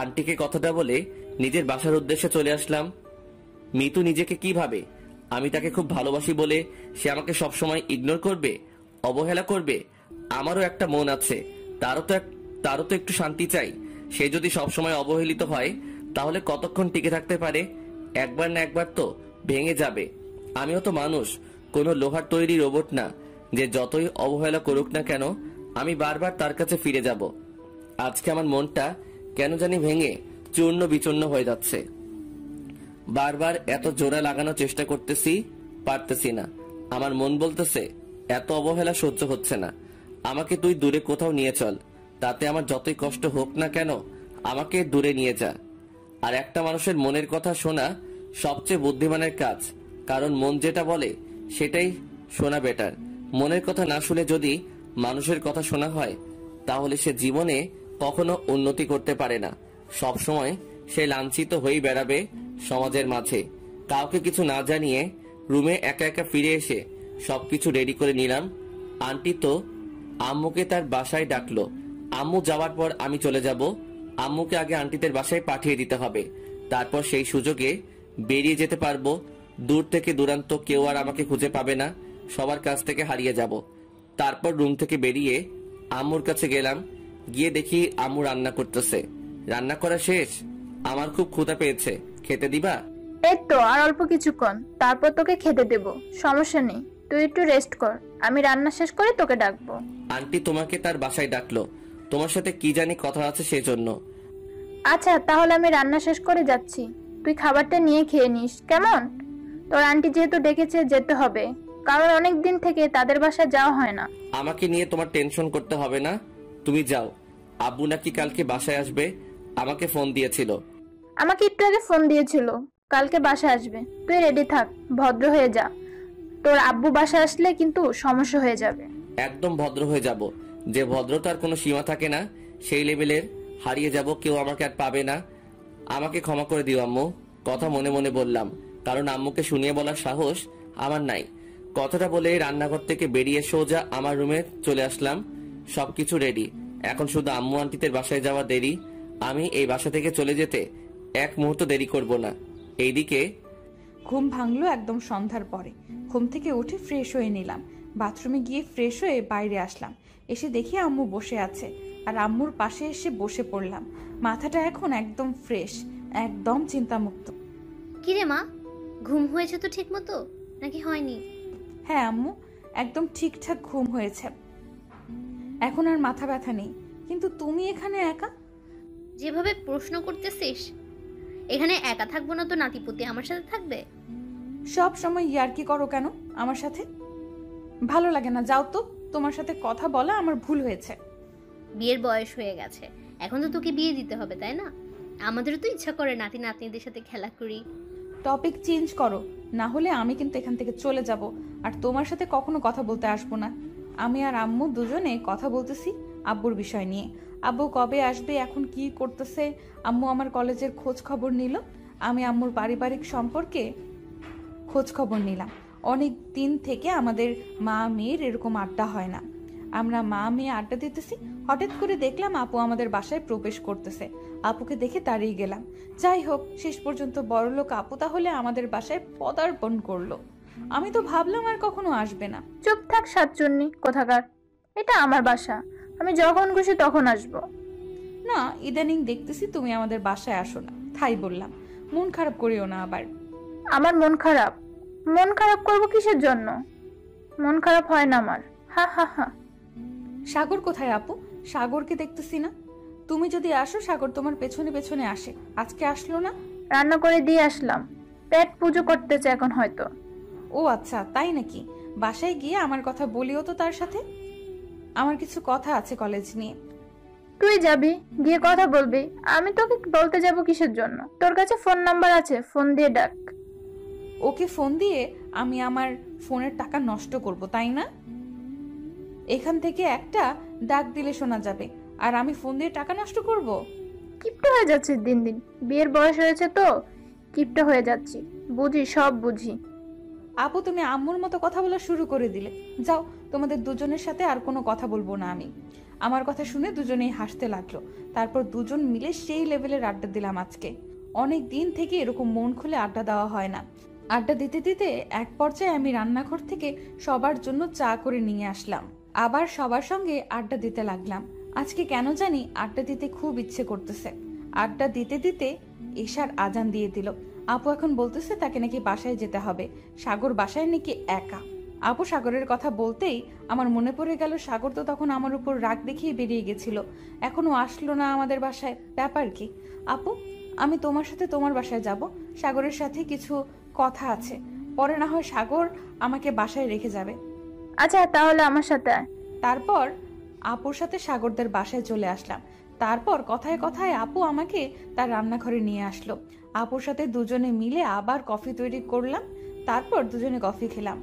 S2: আন্টিকে কথাটা বলে নিজের বাসার উদ্দেশ্যে চলে আসলাম। মিতু নিজেকে কি ভাবে? আমি তাকে খুব ভালোবাসি বলে সে আমাকে সবসময় ইগনোর করবে, অবহেলা করবে? আমারও একটা মন আছে, তারও তো একটু শান্তি চাই। সে যদি সবসময় অবহেলিত হয় তাহলে কতক্ষণ টিকে থাকতে পারে? একবার না একবার তো ভেঙে যাবে। আমিও তো মানুষ, কোনো লোহার তৈরি রোবট না যে যতই অবহেলা করুক না কেন আমি বারবার তার কাছে ফিরে যাব। আজকে আমার মনটা কেন জানি ভেঙে চূর্ণ বিচূর্ণ হয়ে যাচ্ছে। বারবার এত জোড়া লাগানোর চেষ্টা করতেছি, পারতেছি না। আমার মন বলতেছে এত অবহেলা সহ্য হচ্ছে না, আমাকে তুই দূরে কোথাও নিয়ে চল। তাতে আমার যতই কষ্ট হোক না কেন আমাকে দূরে নিয়ে যা। আর একটা মানুষের মনের কথা শোনা সবচেয়ে বুদ্ধিমানের কাজ, কারণ মন যেটা বলে সেটাই শোনা বেটার। মনের কথা না শুনে যদি মানুষের কথা শোনা হয় তাহলে সে জীবনে কখনো উন্নতি করতে পারে না। সব সময় সে লাঞ্ছিত হয়েই বেড়াবে সমাজের মাঝে। কাউকে কিছু না জানিয়ে রুমে একা একা ফিরে এসে সবকিছু রেডি করে নিলাম। আন্টি তো আম্মুকে তার বাসায় ডাকলো। আম্মু যাওয়ার পর আমি চলে যাব। আম্মুকে আগে আন্টিদের বাসায় পাঠিয়ে দিতে হবে, তারপর সেই সুযোগে বেরিয়ে যেতে পারবো। দূর থেকে দূরান্ত কেউ আর আমাকে খুঁজে পাবে না, সবার কাছ থেকে হারিয়ে যাব। তারপর রুম থেকে বেরিয়ে আম্মুর কাছে গেলাম। গিয়ে দেখি আম্মু রান্না করতেছে। রান্না করা শেষ। আমার খুব ক্ষুধা পেয়েছে, খেতে দিবা?
S3: এই তো আর অল্প কিছুক্ষণ, তারপর তোকে খেতে দেব। সমস্যা নেই, তুই একটু রেস্ট কর, আমি রান্না শেষ করে তোকে ডাকবো।
S2: আন্টি তোমাকে তার বাসায় ডাকলো, তোমার সাথে কি জানি কথা আছে সেজন্য।
S3: আচ্ছা, তাহলে আমি রান্না শেষ করে যাচ্ছি, তুই খাবারটা নিয়ে খেয়ে নিস, কেমন? তোর আন্টি যেহেতু ডেকেছে যেতে হবে, কারণ অনেক দিন থেকে তাদের বাসায় যাওয়া হয় না।
S2: আমাকে নিয়ে তোমার টেনশন করতে হবে না, তুমি যাও। আব্বু নাকি কালকে বাসায় আসবে, আমাকে ফোন দিয়েছিল।
S3: আমাকে একটু আগে ফোন দিয়েছিল কালকে বাসায় আসবে। তুই রেডি থাক, ভদ্র হয়ে যা, তোর আব্বু বাসায় আসলে কিন্তু সমস্যা হয়ে যাবে।
S2: একদম ভদ্র হয়ে যাব, যে ভদ্রতার কোনো সীমা থাকে না সেই লেভেলের হারিয়ে যাব, কেউ আমাকে আর পাবে না। আমাকে ক্ষমা করে দিও আম্মু। কথা মনে মনে বললাম, কারণ আম্মুকে শুনিয়ে বলার সাহস আমার নাই। কথাটা বলে রান্নাঘর থেকে বেরিয়ে সোজা আমার রুমে চলে আসলাম। সবকিছু রেডি, এখন শুধু আম্মু আন্টিদের বাসায় যাওয়া দেরি। আমি এই বাসা থেকে চলে যেতে এক মুহূর্ত দেরি করব না। এইদিকে
S1: ঘুম ভাঙলো একদম সন্ধ্যার পরে। ঘুম থেকে উঠে ফ্রেশ হয়ে নিলাম। বাথরুমে গিয়ে ফ্রেশ হয়ে বাইরে আসলাম। এসে দেখি আম্মু বসে আছে, আর আম্মুর পাশে এসে বসে পড়লাম। মাথাটা এখন একদম ফ্রেশ, একদম চিন্তামুক্ত।
S5: কিরে মা, ঘুম হয়েছে তো ঠিক মতো নাকি হয়নি?
S1: হ্যাঁ আম্মু, একদম ঠিকঠাক ঘুম হয়েছে, এখন আর মাথা ব্যথা নেই। কিন্তু তুমি এখানে একা?
S5: যেভাবে প্রশ্ন করতেছিস, এখানে একা থাকবো না তো নাতিপুতি আমার সাথে থাকবে?
S1: সব সময় ইয়ার্কি করো কেন আমার সাথে? ভালো লাগে না, যাও তো। তোমার সাথে কথা বলা আমার ভুল হয়েছে।
S5: বিয়ের বয়স হয়ে গেছে, এখন তো তোকে বিয়ে দিতে হবে, তাই না? আমাদেরও তো ইচ্ছা করে নাতি নাতনিদের সাথে খেলা করি।
S1: টপিক চেঞ্জ করো, না হলে আমি কিন্তু এখান থেকে চলে যাব, আর তোমার সাথে কখনো কথা বলতে আসবো না। আমি আর আম্মু দুজনে কথা বলতেছি আব্বুর বিষয় নিয়ে। আব্বু কবে আসবে, এখন কি করতেছে। আম্মু আমার কলেজের খোঁজ খবর নিল, আমি আম্মুর পারিবারিক সম্পর্কে খোঁজ খবর নিলাম। অনেক দিন থেকে আমাদের মা মেয়ের এরকম আড্ডা হয় না। আমরা মা মেয়ে আড্ডা দিতেছি, হঠাৎ করে দেখলাম আপু আমাদের বাসায় প্রবেশ করতেছে। আপুকে দেখে দাঁড়িয়ে গেলাম। যাই হোক, শেষ পর্যন্ত বড়লোক আপু তাহলে আমাদের বাসায় পদার্পণ করলো। আমি তো ভাবলাম আর কখনো আসবে না।
S3: চুপ থাক সাতচুন্নি কোথাকার, এটা আমার বাসা, আমি যখন খুশি তখন আসবো।
S1: না, ইদানিং দেখতেছি তুমি আমাদের বাসায় আসো না, তাই বললাম। মন খারাপ করিও না আবার।
S3: আমার মন খারাপ? মন খারাপ করবো কিসের জন্য? মন খারাপ হয় না আমার, হা হা হা।
S1: সাগর কোথায় আপু? সাগরকে দেখতেছি না। তুমি যদি আসো সাগর তোমার পেছনে পেছনে আসে, আজকে আসলো না।
S3: রান্না করে দিয়ে আসলাম, পেট পুজো করতেছে এখন হয়তো।
S1: ও আচ্ছা, তাই নাকি? বাসায় গিয়ে আমার কথা বলিও তো তার সাথে। আমার কিছু কথা আছে কলেজ নিয়ে।
S3: তুই যাবি, গিয়ে কথা বলবি, আমি তোকে বলতে যাব কিসের জন্য? তোর কাছে ফোন নাম্বার আছে, ফোন দিয়ে ডাক।
S1: ওকে ফোন দিয়ে আমি আমার ফোনের টাকা নষ্ট করব, তাই না? এখান থেকে একটা ডাক দিলে শোনা যাবে, আর আমি ফোন দিয়ে টাকা নষ্ট করব?
S3: কিপটা হয়ে যাচ্ছে দিন দিন, বিয়ের বয়স হয়েছে তো কিপটা হয়ে যাচ্ছি, বুঝি, সব বুঝি।
S1: আপু তুমি আম্মুর মতো কথা বলা শুরু করে দিলে। যাও, তোমাদের দুজনের সাথে আর কোনো কথা বলবো না আমি। আমার কথা শুনে দুজনেই হাসতে লাগলো। তারপর দুজন মিলে সেই লেভেলের আড্ডা দিলাম আজকে। অনেক দিন থেকে এরকম মন খুলে আড্ডা দেওয়া হয় না। আড্ডা দিতে দিতে এক পর্যায়ে আমি রান্নাঘর থেকে সবার জন্য চা করে নিয়ে আসলাম। আবার সবার সঙ্গে আড্ডা দিতে লাগলাম। আজকে কেন জানি আড্ডা দিতে খুব ইচ্ছে করতেছে। আড্ডা দিতে দিতে এশার আজান দিয়ে দিল। আপু এখন বলতেছে তাকে নাকি বাসায় যেতে হবে, সাগর বাসায় নাকি একা। আপু সাগরের কথা বলতেই আমার মনে পড়ে গেল সাগর তো তখন আমার উপর রাগ দেখিয়ে বেরিয়ে গেছিল, এখনো আসলো না আমাদের বাসায়। ব্যাপার কি? আপু, আমি তোমার সাথে তোমার বাসায় যাব, সাগরের সাথে কিছু কথা আছে, পরে না হয় সাগর আমাকে বাসায় রেখে যাবে।
S3: আচ্ছা, তাহলে আমার সাথে আয়।
S1: তারপর আপুর সাথে সাগরদের বাসায় চলে আসলাম। তারপর কথায় কথায় আপু আমাকে তার রান্নাঘরে নিয়ে আসলো। আপুর সাথে দুজনে মিলে আবার কফি তৈরি করলাম। তারপর দুজনে কফি খেলাম।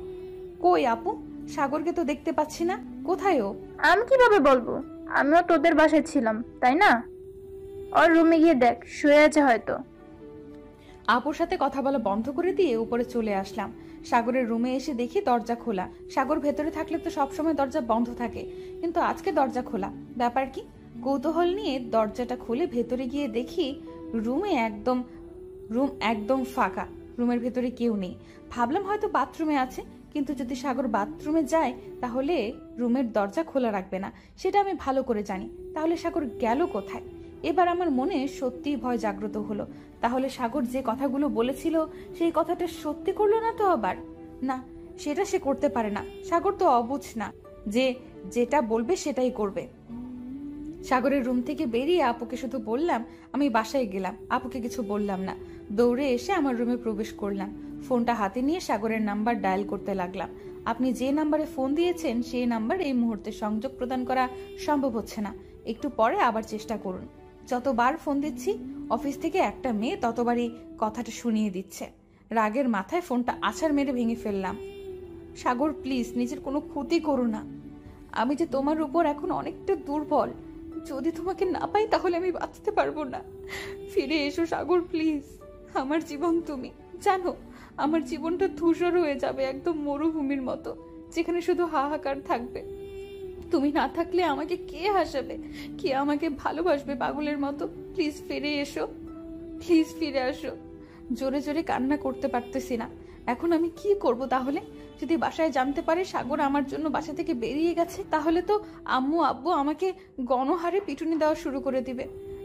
S1: কই আপু, সাগরকে তো দেখতে পাচ্ছি না, কোথায় ও?
S3: আমি কিভাবে বলবো? আমিও তোদের বাসায় ছিলাম, তাই না? ওর রুমে গিয়ে দেখ, শুয়ে আছে হয়তো।
S1: আপুর সাথে কথা বলা বন্ধ করে দিয়ে উপরে চলে আসলাম। সাগরের রুমে এসে দেখি দরজা খোলা। সাগর ভেতরে থাকলে তো সবসময় দরজা বন্ধ থাকে, কিন্তু আজকে দরজা খোলা। ব্যাপার কি? কৌতূহল নিয়ে দরজাটা খুলে ভেতরে গিয়ে দেখি রুম একদম ফাঁকা। রুমের ভেতরে কেউ নেই। ভাবলাম হয়তো বাথরুমে আছে, কিন্তু যদি সাগর বাথরুমে যায় তাহলে রুমের দরজা খোলা রাখবে না, সেটা আমি ভালো করে জানি। তাহলে সাগর গেল কোথায়? এবার আমার মনে সত্যিই ভয় জাগ্রত হলো। তাহলে সাগর যে কথাগুলো বলেছিল সেই কথাটা সত্যি করলো না তো আবার? না, সেটা সে করতে পারে না। সাগর তো অবুঝ না যে যেটা বলবে সেটাই করবে। সাগরের রুম থেকে বেরিয়ে আপুকে শুধু বললাম আমি বাসায় গেলাম। আপুকে কিছু বললাম না। দৌড়ে এসে আমার রুমে প্রবেশ করলাম। ফোনটা হাতে নিয়ে সাগরের নাম্বার ডায়াল করতে লাগলাম। আপনি যে নাম্বারে ফোন দিয়েছেন সেই নাম্বার এই মুহূর্তে সংযোগ প্রদান করা সম্ভব হচ্ছে না, একটু পরে আবার চেষ্টা করুন। যতবার ফোন দিচ্ছি অফিস থেকে একটা মেয়ে ততবারই কথাটা শুনিয়ে দিচ্ছে। রাগের মাথায় ফোনটা আছাড় মেরে ভেঙে ফেললাম। সাগর প্লিজ, নিজের কোনো ক্ষতি করো না। আমি যে তোমার উপর এখন অনেকটা দুর্বল। যদি তোমাকে না পাই তাহলে আমি বাঁচতে পারবো না। ফিরে এসো সাগর প্লিজ। আমার জীবন তুমি। জানো আমার জীবনটা ধূসর হয়ে যাবে, একদম মরুভূমির মতো, যেখানে শুধু হাহাকার থাকবে। তুমি না থাকলে আমাকে কে হাসাবে, কে আমাকে ভালোবাসবে পাগলের মতো? প্লিজ ফিরে এসো, প্লিজ ফিরে আসো। জোরে জোরে কান্না করতে পারতেছি না। এখন আমি কি করব তাহলে? যদি বাসায় জানতে পারে সাগর আমার জন্য বাসা থেকে বেরিয়ে গেছে, তাহলে তো আম্মু আব্বু আমাকে গণহারে পিটুনি দেওয়া শুরু করে দিবে।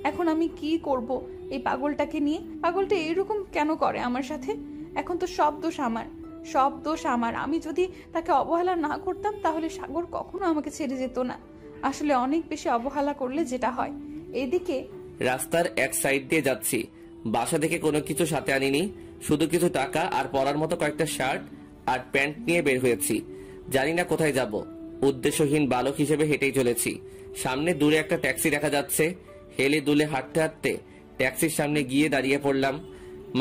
S1: এখন আমি কি করব এই পাগলটাকে নিয়ে? পাগলটা এইরকম কেন করে আমার সাথে? এখন তো সব দোষ আমার, সব দোষ আমার। আমি যদি তাকে অবহেলা না করতাম তাহলে সাগর কখনো আমাকে ছেড়ে যেত না। আসলে অনেক বেশি অবহেলা করলে যেটা হয়। এদিকে
S2: রাস্তার এক সাইড দিয়ে যাচ্ছি। বাসা থেকে কোনো কিছু সাথে আনিনি, শুধু কিছু টাকা আর পরার মতো কয়েকটা শার্ট আর প্যান্ট নিয়ে বের হয়েছি। জানি না কোথায় যাব। উদ্দেশ্যহীন বালক হিসেবে হেঁটেই চলেছি। সামনে দূরে একটা ট্যাক্সি দেখা যাচ্ছে। হেলে দুলে হাঁটতে হাঁটতে ট্যাক্সির সামনে গিয়ে দাঁড়িয়ে পড়লাম।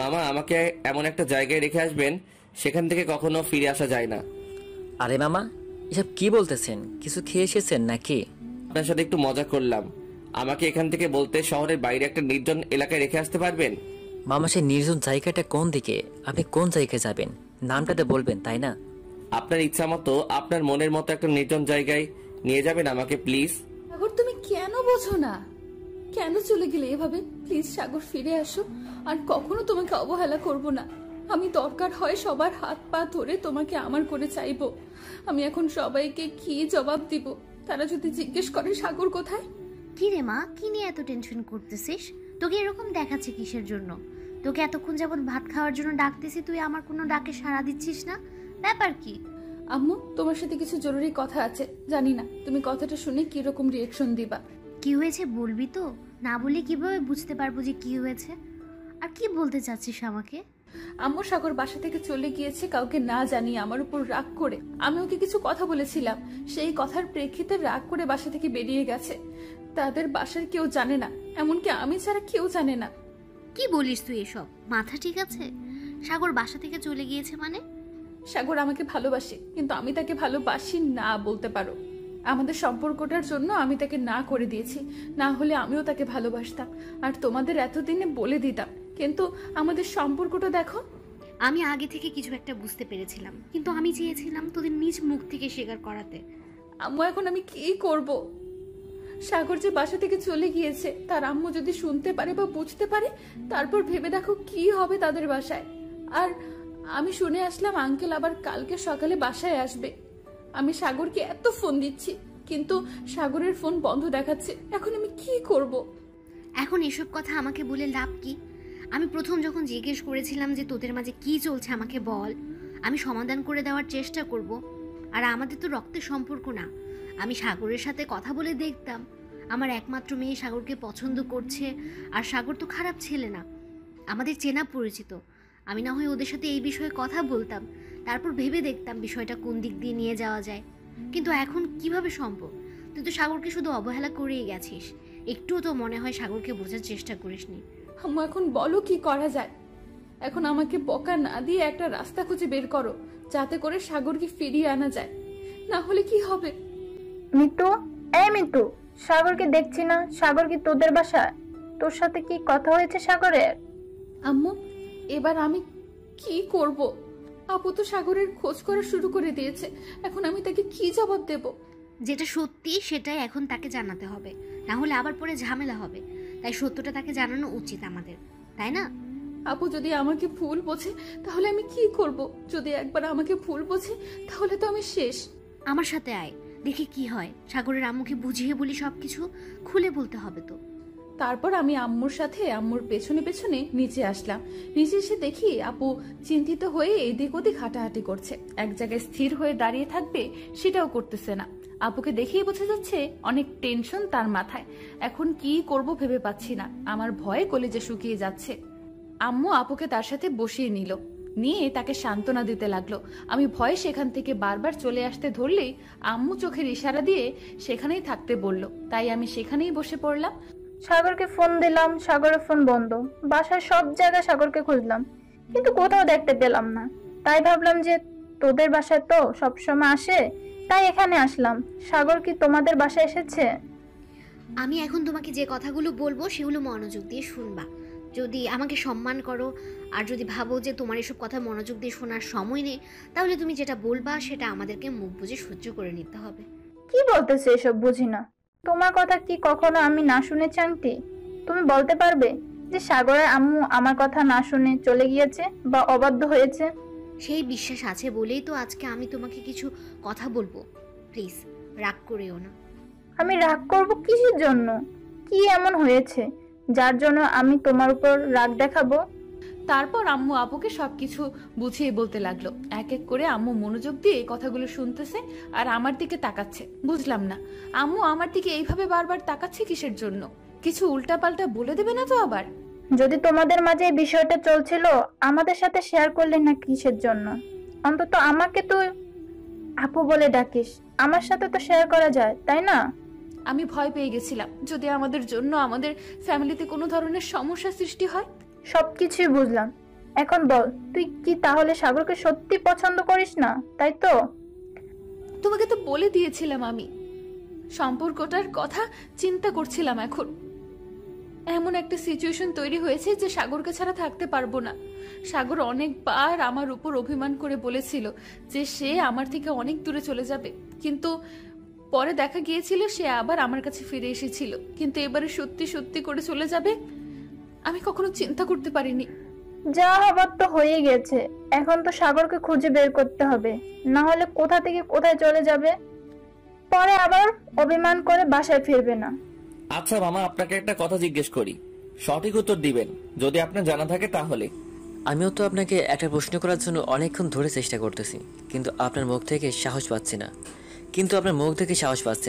S2: মামা আমাকে এমন একটা জায়গায় রেখে আসবেন সেখান থেকে কখনো ফিরে আসা যায় না।
S6: আরে মামা, এসব কি বলতেছেন? কিছু খেয়ে এসেছেন নাকি?
S2: আপনার সাথে একটু মজা করলাম। আমাকে এখান থেকে বলতে শহরের বাইরে একটা নির্জন এলাকায় রেখে আসতে পারবেন?
S6: মামা, সেই নির্জন জায়গাটা কোন দিকে? আপনি কোন জায়গায় যাবেন নামটাতে বলবেন, তাই না?
S2: আপনার ইচ্ছা মতো, আপনার মনের মতো একটা নির্জন জায়গায় নিয়ে যাবেন আমাকে প্লিজ।
S1: সাগর তুমি কেন বোঝো না? কেন চলে গেলে এভাবে? প্লিজ সাগর ফিরে আসো। আর কখনো তোমাকে অবহেলা করব না। আমি দরকার হয় সবার হাত পা ধরে তোমাকে আমার করে চাইবো। আমি এখন সবাইকে কি জবাব দিব? তারা যদি জিজ্ঞেস করে সাগর কোথায়?
S4: কি রে মা, কি নিয়ে এত টেনশন করতেছিস? তোকে এরকম দেখাচ্ছে কিসের জন্য? তোকে এতক্ষণ যাবত ভাত খাওয়ার জন্য ডাকতেছি, তুই আমার কোনো ডাকে সাড়া দিচ্ছিস না, ব্যাপার কি?
S1: আম্মু তোমার সাথে কিছু জরুরি কথা আছে। জানি না তুমি কথাটা শুনে কিরকম রিয়েকশন দিবা।
S4: কি হয়েছে বলবি তো? না বলে কিভাবে বুঝতে পারবো যে কি হয়েছে? আর কি বলতে চাচ্ছিস আমাকে?
S1: আম্মু সাগর বাসা থেকে চলে গিয়েছে কাউকে না জানিয়ে, আমার উপর রাগ করে। আমি ওকে কিছু কথা বলেছিলাম, সেই কথার প্রেক্ষিতে রাগ করে বাসা থেকে বেরিয়ে গেছে। তাদের বাসার কেউ জানে না, এমনকি আমি ছাড়া কেউ জানে না।
S4: কি বলিস তুই এসব? মাথা ঠিক আছে? সাগর বাসা থেকে চলে গিয়েছে মানে?
S1: সাগর আমাকে ভালোবাসে, কিন্তু আমি তাকে ভালোবাসি না বলতে পারো। আমাদের সম্পর্কটার জন্য আমি তাকে না করে দিয়েছি, না হলে আমিও তাকে ভালোবাসতাম আর তোমাদের এতদিনে বলে দিতাম। কিন্তু আমাদের সম্পর্কটা দেখো।
S4: আমি আগে থেকে কিছু একটা বুঝতে পেরেছিলাম, কিন্তু আমি চেয়েছিলাম তোদের নিজ মুখ থেকে স্বীকার করাতে।
S1: আম্মু এখন আমি কি করব? সাগর যে বাসা থেকে চলে গিয়েছে তার আম্মু যদি শুনতে পারে বা বুঝতে পারে, তারপর ভেবে দেখো কি হবে তাদের বাসায়। আর আমি শুনে আসলাম আঙ্কেল আবার কালকে সকালে বাসায় আসবে। আমি সাগরকে এত ফোন দিচ্ছি, কিন্তু সাগরের ফোন বন্ধ দেখাচ্ছে। এখন আমি কি করব?
S4: এখন এসব কথা আমাকে বলে লাভ কি? আমি প্রথম যখন জিজ্ঞেস করেছিলাম যে তোদের মাঝে কি চলছে আমাকে বল, আমি সমাধান করে দেওয়ার চেষ্টা করব। আর আমাদের তো রক্তের সম্পর্ক না। আমি সাগরের সাথে কথা বলে দেখতাম আমার একমাত্র মেয়ে সাগরকে পছন্দ করছে, আর সাগর তো খারাপ ছেলে না, আমাদের চেনা পরিচিত। আমি না হয় ওদের সাথে এই বিষয়ে কথা বলতাম, তারপর ভেবে দেখতাম বিষয়টা কোন দিক দিয়ে নিয়ে যাওয়া যায়। কিন্তু এখন কিভাবে সম্ভব? তুই তো সাগরকে শুধু অবহেলা করেই গেছিস, একটুও তো মনে হয় সাগরকে বোঝার চেষ্টা করিসনি।
S1: আম্মু এখন বলো কি করা যায়? এখন আমাকে বকা না দিয়ে একটা রাস্তা খুঁজে বের করো, যাতে করে সাগরকে ফিরিয়ে আনা যায়। না হলে কি হবে?
S3: মিতু, এই মিতু, সাগরকে দেখছি না। সাগর কি তোদের বাসায়? তোর সাথে কি কথা হয়েছে সাগরের?
S1: আম্মু, এবার আমি কি করব? আপু তো সাগরের খোঁজ করা শুরু করে দিয়েছে, এখন আমি তাকে কি জবাব দেব?
S5: যেটা সত্যি সেটাই এখন তাকে জানাতে হবে, না হলে আবার পরে ঝামেলা হবে। তাই সত্যটা তাকে জানানো উচিত আমাদের, তাই না?
S1: আপু যদি আমাকে ভুল বোঝে তাহলে আমি কি করব? যদি একবার আমাকে ভুল বোঝে তাহলে তো আমি শেষ।
S5: আমার সাথে আয়, দেখি কি হয়। সাগরের আম্মুকে বুঝিয়ে বলি, সবকিছু খুলে বলতে হবে তো।
S1: তারপর আমি আম্মুর সাথে আম্মুর পেছনে পেছনে নিচে আসলাম। নিচে এসে দেখি আপু চিন্তিত হয়ে এদিক ওদিক হাঁটাহাঁটি করছে। এক জায়গায় স্থির হয়ে দাঁড়িয়ে থাকবে সেটাও করতেছে না। আপুকে দেখেই বোঝা যাচ্ছে অনেক টেনশন তার মাথায়। এখন কি করব ভেবে পাচ্ছি না, আমার ভয়ে কলেজে শুকিয়ে যাচ্ছে। আম্মু আপুকে তার সাথে বসিয়ে নিয়ে তাকে সান্ত্বনা দিতে লাগলো। আমি ভয়ে সেখান থেকে বারবার চলে আসতে ধরলেই আম্মু চোখের ইশারা দিয়ে সেখানেই থাকতে বলল, তাই আমি সেখানেই বসে পড়লাম।
S3: সাগরকে ফোন দিলাম, সাগরের ফোন বন্ধ। বাসার সব জায়গায় সাগরকে খুঁজলাম, কিন্তু কোথাও দেখতে পেলাম না। তাই ভাবলাম যে তোদের বাসায় তো সবসময় আসে, তাই এখানে আসলাম। সাগর কি তোমাদের বাসায় এসেছে?
S5: আমি এখন তোমাকে যে কথাগুলো বলবো সেগুলো মনোযোগ দিয়ে শুনবা। যদি আমাকে সম্মান করো আর যদি ভাবো যে তোমার এসব কথা মনোযোগ দিয়ে শোনার সময় নেই, তাহলে তুমি যেটা বলবা সেটা আমাদেরকে মুখ বুজে সহ্য করে নিতে হবে।
S3: কি বলতেছে এসব? বুঝি না। তোমার কথা কি কখনো আমি না শুনেছি আন্টি? তুমি বলতে পারবে যে সাগরের আম্মু আমার কথা না শুনে চলে গিয়েছে বা অবাধ্য হয়েছে?
S5: সেই বিশ্বাস আছে বলেই তো আজকে আমি তোমাকে কিছু কথা বলবো। প্লিজ রাগ করিও না।
S3: আমি রাগ করব কিসের জন্য? কি এমন হয়েছে যার জন্য আমি তোমার উপর রাগ দেখাবো?
S1: তারপর আম্মু আপুকে সবকিছু বুঝিয়ে বলতে লাগলো। এক এক করে আম্মু মনোযোগ দিয়ে কথাগুলো শুনতেছে আর আমার দিকে তাকাচ্ছে। বুঝলাম না আম্মু আমার দিকে এইভাবে বারবার তাকাচ্ছে কিসের জন্য? কিছু উল্টাপাল্টা বলে দেবে না তো আবার?
S3: যদি তোমাদের মাঝে এই বিষয়টা চলছিল, আমাদের সাথে শেয়ার করলে না কিসের জন্য? অন্তত আমাকে তো আপু বলে ডাকিস, আমার সাথে তো শেয়ার করা যায়, তাই না?
S1: আমি ভয় পেয়ে গেছিলাম যদি আমাদের জন্য আমাদের ফ্যামিলিতে কোনো ধরনের সমস্যা সৃষ্টি হয়।
S3: সবকিছুই বুঝলাম। এখন বল, তুই কি তাহলে সাগরকে সত্যি পছন্দ করিস না, তাই তো?
S1: তোমাকে তো বলে দিয়েছিলাম আমি সম্পর্কটার কথা চিন্তা করছিলাম। এখন এমন একটা সিচুয়েশন তৈরি হয়েছে যে সাগরকে ছাড়া থাকতে পারবো না। সাগর অনেকবার আমার উপর অভিমান করে বলেছিল যে সে আমার থেকে অনেক দূরে চলে যাবে, কিন্তু পরে দেখা গিয়েছিল সে আবার আমার কাছে ফিরে এসেছিল। কিন্তু এবারে সত্যি সত্যি করে চলে যাবে আমি কখনো চিন্তা করতে পারিনি।
S3: যা হবার তো হয়ে গেছে, এখন তো সাগরকে খুঁজে বের করতে হবে, না হলে কোথা থেকে কোথায় চলে যাবে, পরে আবার অভিমান করে বাসায় ফিরবে না।
S2: আচ্ছা মামা, আপনাকে একটা কথা জিজ্ঞেস করি, সঠিক উত্তর দিবেন যদি আপনার জানা থাকে তাহলে।
S6: আমিও তো আপনাকে একটা প্রশ্ন করার জন্য অনেকক্ষণ ধরে চেষ্টা করতেছি, কিন্তু আপনার মুখ থেকে সাহস পাচ্ছি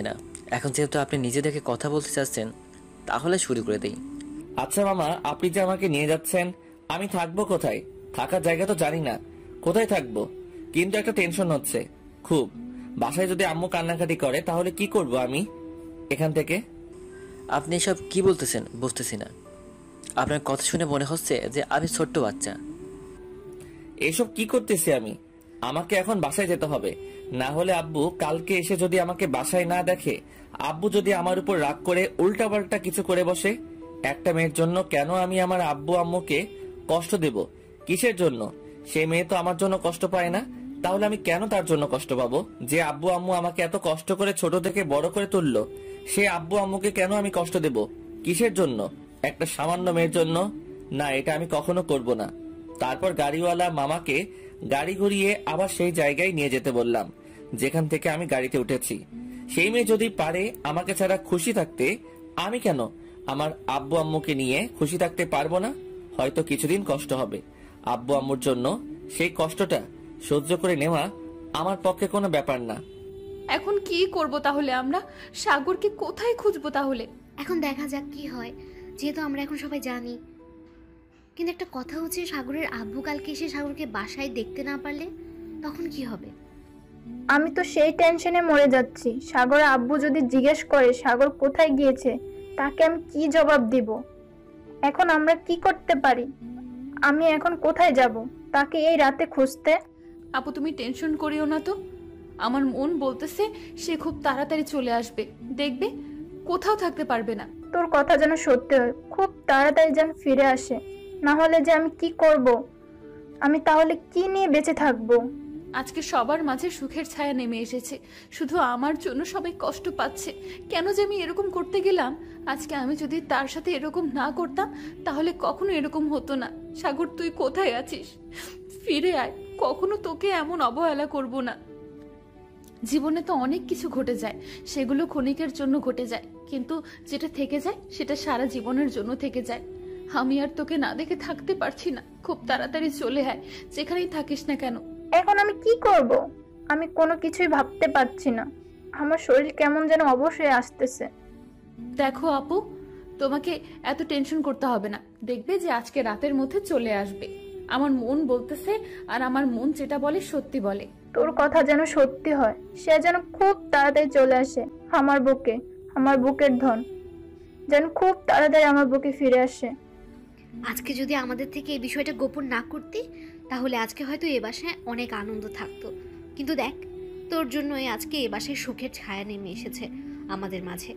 S6: না। এখন যেহেতু আপনি নিজে থেকে কথা বলতে চাচ্ছেন, তাহলে শুরু করে দেই।
S2: আচ্ছা মামা, আপনি যে আমাকে নিয়ে যাচ্ছেন, আমি থাকবো কোথায়? থাকার জায়গা তো জানি না, কোথায় থাকবো? কিন্তু একটা টেনশন হচ্ছে খুব। বাসায় যদি আম্মু কান্নাকাটি করে তাহলে কি করব আমি এখান থেকে?
S6: আপনি এসব কি বলতেছেন বুঝতেছি না। আপনার কথা শুনে মনে হচ্ছে যে আমি ছোট্ট বাচ্চা।
S2: এসব কি করতেছি আমি? আমাকে এখন বাসায় যেতে হবে, না হলে আব্বু কালকে এসে যদি আমাকে বাসায় না দেখে, আব্বু যদি আমার উপর রাগ করে উল্টাপাল্টা কিছু করে বসে। একটা মেয়ের জন্য কেন আমি আমার আব্বু আম্মুকে কষ্ট দেব? কিসের জন্য? সে মেয়ে তো আমার জন্য কষ্ট পায় না, তাহলে আমি কেন তার জন্য কষ্ট পাবো? যে আব্বু আম্মু আমাকে এত কষ্ট করে ছোট থেকে বড় করে তুললো, সে আব্বু আম্মুকে কেন আমি কষ্ট দেব? কিসের জন্য? একটা সামান্য মেয়ের জন্য? না, এটা আমি কখনো করব না। তারপর গাড়িওয়ালা মামাকে গাড়ি ঘুরিয়ে আবার সেই জায়গায় নিয়ে যেতে বললাম যেখান থেকে আমি গাড়িতে উঠেছি। সেই মেয়ে যদি পারে আমাকে ছাড়া খুশি থাকতে, আমি কেন আমার আব্বু আম্মুকে নিয়ে খুশি থাকতে পারবো না? হয়তো কিছুদিন কষ্ট হবে, আব্বু আম্মুর জন্য সেই কষ্টটা সহ্য করে নেওয়া আমার পক্ষে কোনো ব্যাপার না।
S1: এখন কি করব তাহলে? আমরা সাগরকে কোথায় খুঁজবো তাহলে?
S5: এখন দেখা যাক কি হয়, যেহেতু আমরা এখন সবাই জানি। কিন্তু একটা কথা হচ্ছে, সাগরের আব্বু কালকে এসে সাগরকে বাসায় দেখতে না পারলে তখন কি হবে?
S3: আমি তো সেই টেনশনে মরে যাচ্ছি। সাগরের আব্বু যদি জিজ্ঞেস করে সাগর কোথায় গিয়েছে, তাকে আমি কি জবাব দিব? এখন আমরা কি করতে পারি? আমি এখন কোথায় যাব তাকে এই রাতে খুঁজতে?
S1: আপু তুমি টেনশন করিও না তো, আমার মন বলতেছে সে খুব তাড়াতাড়ি চলে আসবে, দেখবে কোথাও থাকতে পারবে না।
S3: তোর কথা যেন সত্যি হয়, খুব তাড়াতাড়ি যেন ফিরে আসে, না হলে যে আমি কি করব? আমি তাহলে কি নিয়ে বেঁচে থাকবো?
S1: আজকে সবার মাঝে সুখের ছায়া নেমে এসেছে, শুধু আমার জন্য সবাই কষ্ট পাচ্ছে। কেন যে আমি এরকম করতে গেলাম? আজকে আমি যদি তার সাথে এরকম না করতাম তাহলে কখনো এরকম হতো না। সাগর, তুই কোথায় আছিস? ফিরে আয়, কখনো তোকে এমন অবহেলা করব না। জীবনে তো অনেক কিছু ঘটে যায়, সেগুলো ক্ষণিকের জন্য ঘটে যায়, কিন্তু যেটা থেকে যায় সেটা সারা জীবনের জন্য থেকে যায়। আমি আর তোকে না দেখে থাকতে পারছি না, খুব তাড়াতাড়ি চলে আয়, যেখানেই থাকিস না কেন।
S3: এখন আমি কি করব? আমি কোনো কিছুই ভাবতে পারছি না। আমার শরীর কেমন যেন অবশ হয়ে আসতেছে।
S1: দেখো আপু, তোমাকে এত টেনশন করতে হবে না, দেখবে যে আজকে রাতের মধ্যে চলে আসবে। আমার মন বলতেছে, আর আমার মন যেটা বলে সত্যি বলে।
S3: তোর কথা যেন সত্যি হয়, সে যেন খুব তাড়াতাড়ি চলে আসে আমার বুকে, আমার বুকের ধন যেন খুব তাড়াতাড়ি আমার বুকে ফিরে আসে।
S5: আজকে যদি আমাদের থেকে এই বিষয়টা গোপন না করতে, তাহলে আজকে হয়তো এ বাসায় অনেক আনন্দ থাকতো। কিন্তু দেখ, তোর জন্যই আজকে এ বাসায় সুখের ছায়া নেমে এসেছে আমাদের মাঝে।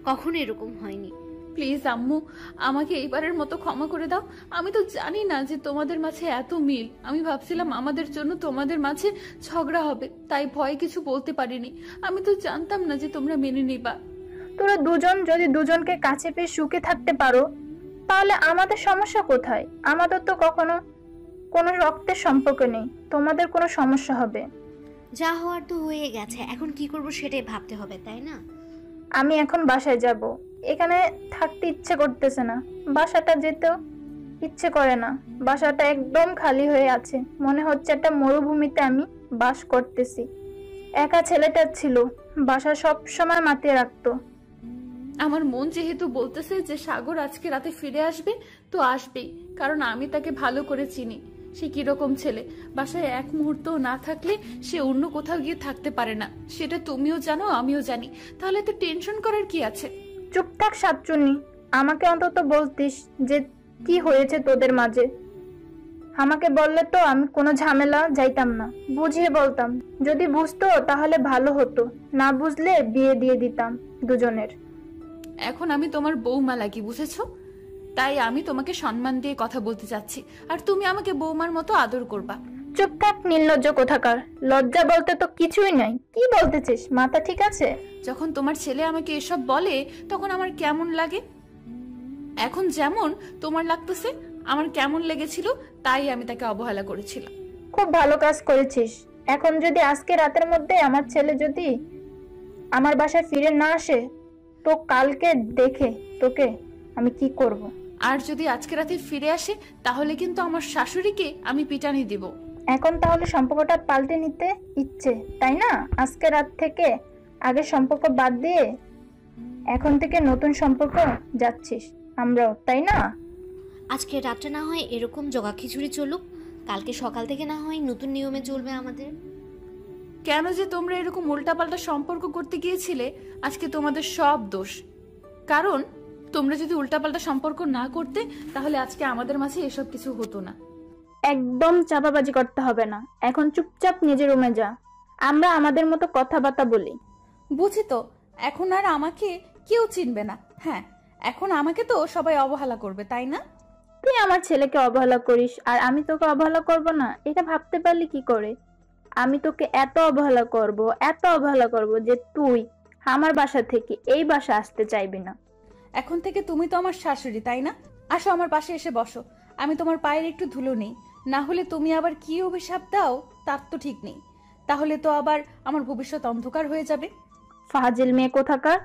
S5: কখনো এরকম হয়নি।
S1: প্লিজ আম্মু, আমাকে এইবারের মতো ক্ষমা করে দাও। আমি তো জানি না যে তোমাদের মাঝে এত মিল। আমি ভাবছিলাম আমাদের জন্য তোমাদের মাঝে ঝগড়া হবে, তাই ভয়ে কিছু বলতে পারিনি। আমি তো জানতাম না যে তোমরা মেনে নিবা।
S3: তোরা দুজন যদি দুজনকে কাছে পেয়ে সুখে থাকতে পারো, তাহলে আমাদের সমস্যা কোথায়? আমাদের তো কখনো কোনো রক্তের সম্পর্ক নেই, তোমাদের কোনো সমস্যা হবে?
S5: যা হওয়ার তো হয়ে গেছে, এখন কি করব সেটাই ভাবতে হবে, তাই না?
S3: আমি এখন বাসায় যাব। এখানে থাকতে ইচ্ছে করতেছে না, বাসাটা যেতেও ইচ্ছে করে না। বাসাটা একদম খালি হয়ে আছে, মনে হচ্ছে একটা মরুভূমিতে আমি বাস করতেছি। একা ছেলেটা ছিল, বাসা সব সময় মাতিয়ে রাখতো।
S1: আমার মন যেহেতু বলতেছে যে সাগর আজকে রাতে ফিরে আসবে, তো আসবেই, কারণ আমি তাকে ভালো করে চিনি। সে কিরকম ছেলে, বাসায় এক মুহূর্ত না থাকলে সে অন্য কোথাও গিয়ে থাকতে পারে না, সেটা তুমিও জানো, আমিও জানি। তাহলে তো টেনশন করার কি আছে?
S3: চুপ থাক সাতচুন্নি, আমাকে অন্তত বলতিস যে কি হয়েছে তোদের মাঝে। আমাকে বললে তো আমি কোনো ঝামেলা যাইতাম না, বুঝিয়ে বলতাম। যদি বুঝতো তাহলে ভালো হতো, না বুঝলে বিয়ে দিয়ে দিতাম দুজনের।
S1: এখন আমি তোমার বৌমা লাগি, বুঝেছো? তাই আমি তোমাকে সম্মান দিয়ে কথা বলতে চাচ্ছি, আর তুমি আমাকে বৌমার মতো আদর করবা।
S3: চুপ থাক নির্লজ্জ কোথাকার, লজ্জা বলতে তো কিছুই নাই। কি বলতেছিস, মাথা ঠিক আছে?
S1: যখন তোমার ছেলে আমাকে এসব বলে তখন আমার কেমন লাগে, এখন যেমন তোমার লাগতেছে আমার কেমন লেগেছিল, তাই আমি তাকে অবহেলা করেছিলাম।
S3: খুব ভালো কাজ করেছিস। এখন যদি আজকে রাতের মধ্যে আমার ছেলে যদি আমার বাসায় ফিরে না আসে, তো কালকে দেখে তোকে আমি কি করব।
S1: আর যদি আজকে রাতে ফিরে আসে তাহলে কিন্তু আমার শাশুড়িকে আমি পিটানি দিব।
S3: এখন তাহলে সম্পর্কটা পাল্টে নিতে ইচ্ছে, তাই না? আজকে রাত থেকে আগের সম্পর্ক বাদ দিয়ে এখন থেকে নতুন সম্পর্ক যাচ্ছিস আমরাও, তাই না?
S5: আজকে রাতটা না হয় এরকম জগা খিচুড়ি চলুক, কালকে সকাল থেকে না হয় নতুন নিয়মে চলবে আমাদের।
S1: কেন যে তোমরা এরকম উল্টাপাল্টা সম্পর্ক করতে গিয়েছিলে, আজকে তোমাদের সব দোষ। কারণ তোমরা যদি উল্টাপাল্টা সম্পর্ক না করতে তাহলে আজকে আমাদের মাঝে এসব কিছু হতো না।
S3: একদম চাপাবাজি করতে হবে না, এখন চুপচাপ নিজের রুমে যা, আমরা আমাদের মতো কথাবার্তা বলি।
S1: বুঝি তো, এখন আর আমাকে কেউ চিনবে না। হ্যাঁ, এখন আমাকে তো সবাই অবহেলা করবে, তাই না?
S3: তুই আমার ছেলেকে অবহেলা করিস আর আমি তোকে অবহেলা করব না, এটা ভাবতে পারলি কি করে? আমি তোকে এত অবহেলা করব যে তুই আমার বাসা থেকে এই বাসা আসতে চাইবি না।
S1: এখন থেকে তুমি তো আমার শাশুড়ি, তাই না? আসো আমার পাশে এসে বসো, আমি তোমার পায়ের একটু ধুলো নেই, না হলে তুমি আবার কি অভিশাপ দাও তার তো ঠিক নেই। তাহলে তো আবার আমার ভবিষ্যৎ অন্ধকার হয়ে যাবে।
S3: ফাজিল মেয়ে কোথাকার,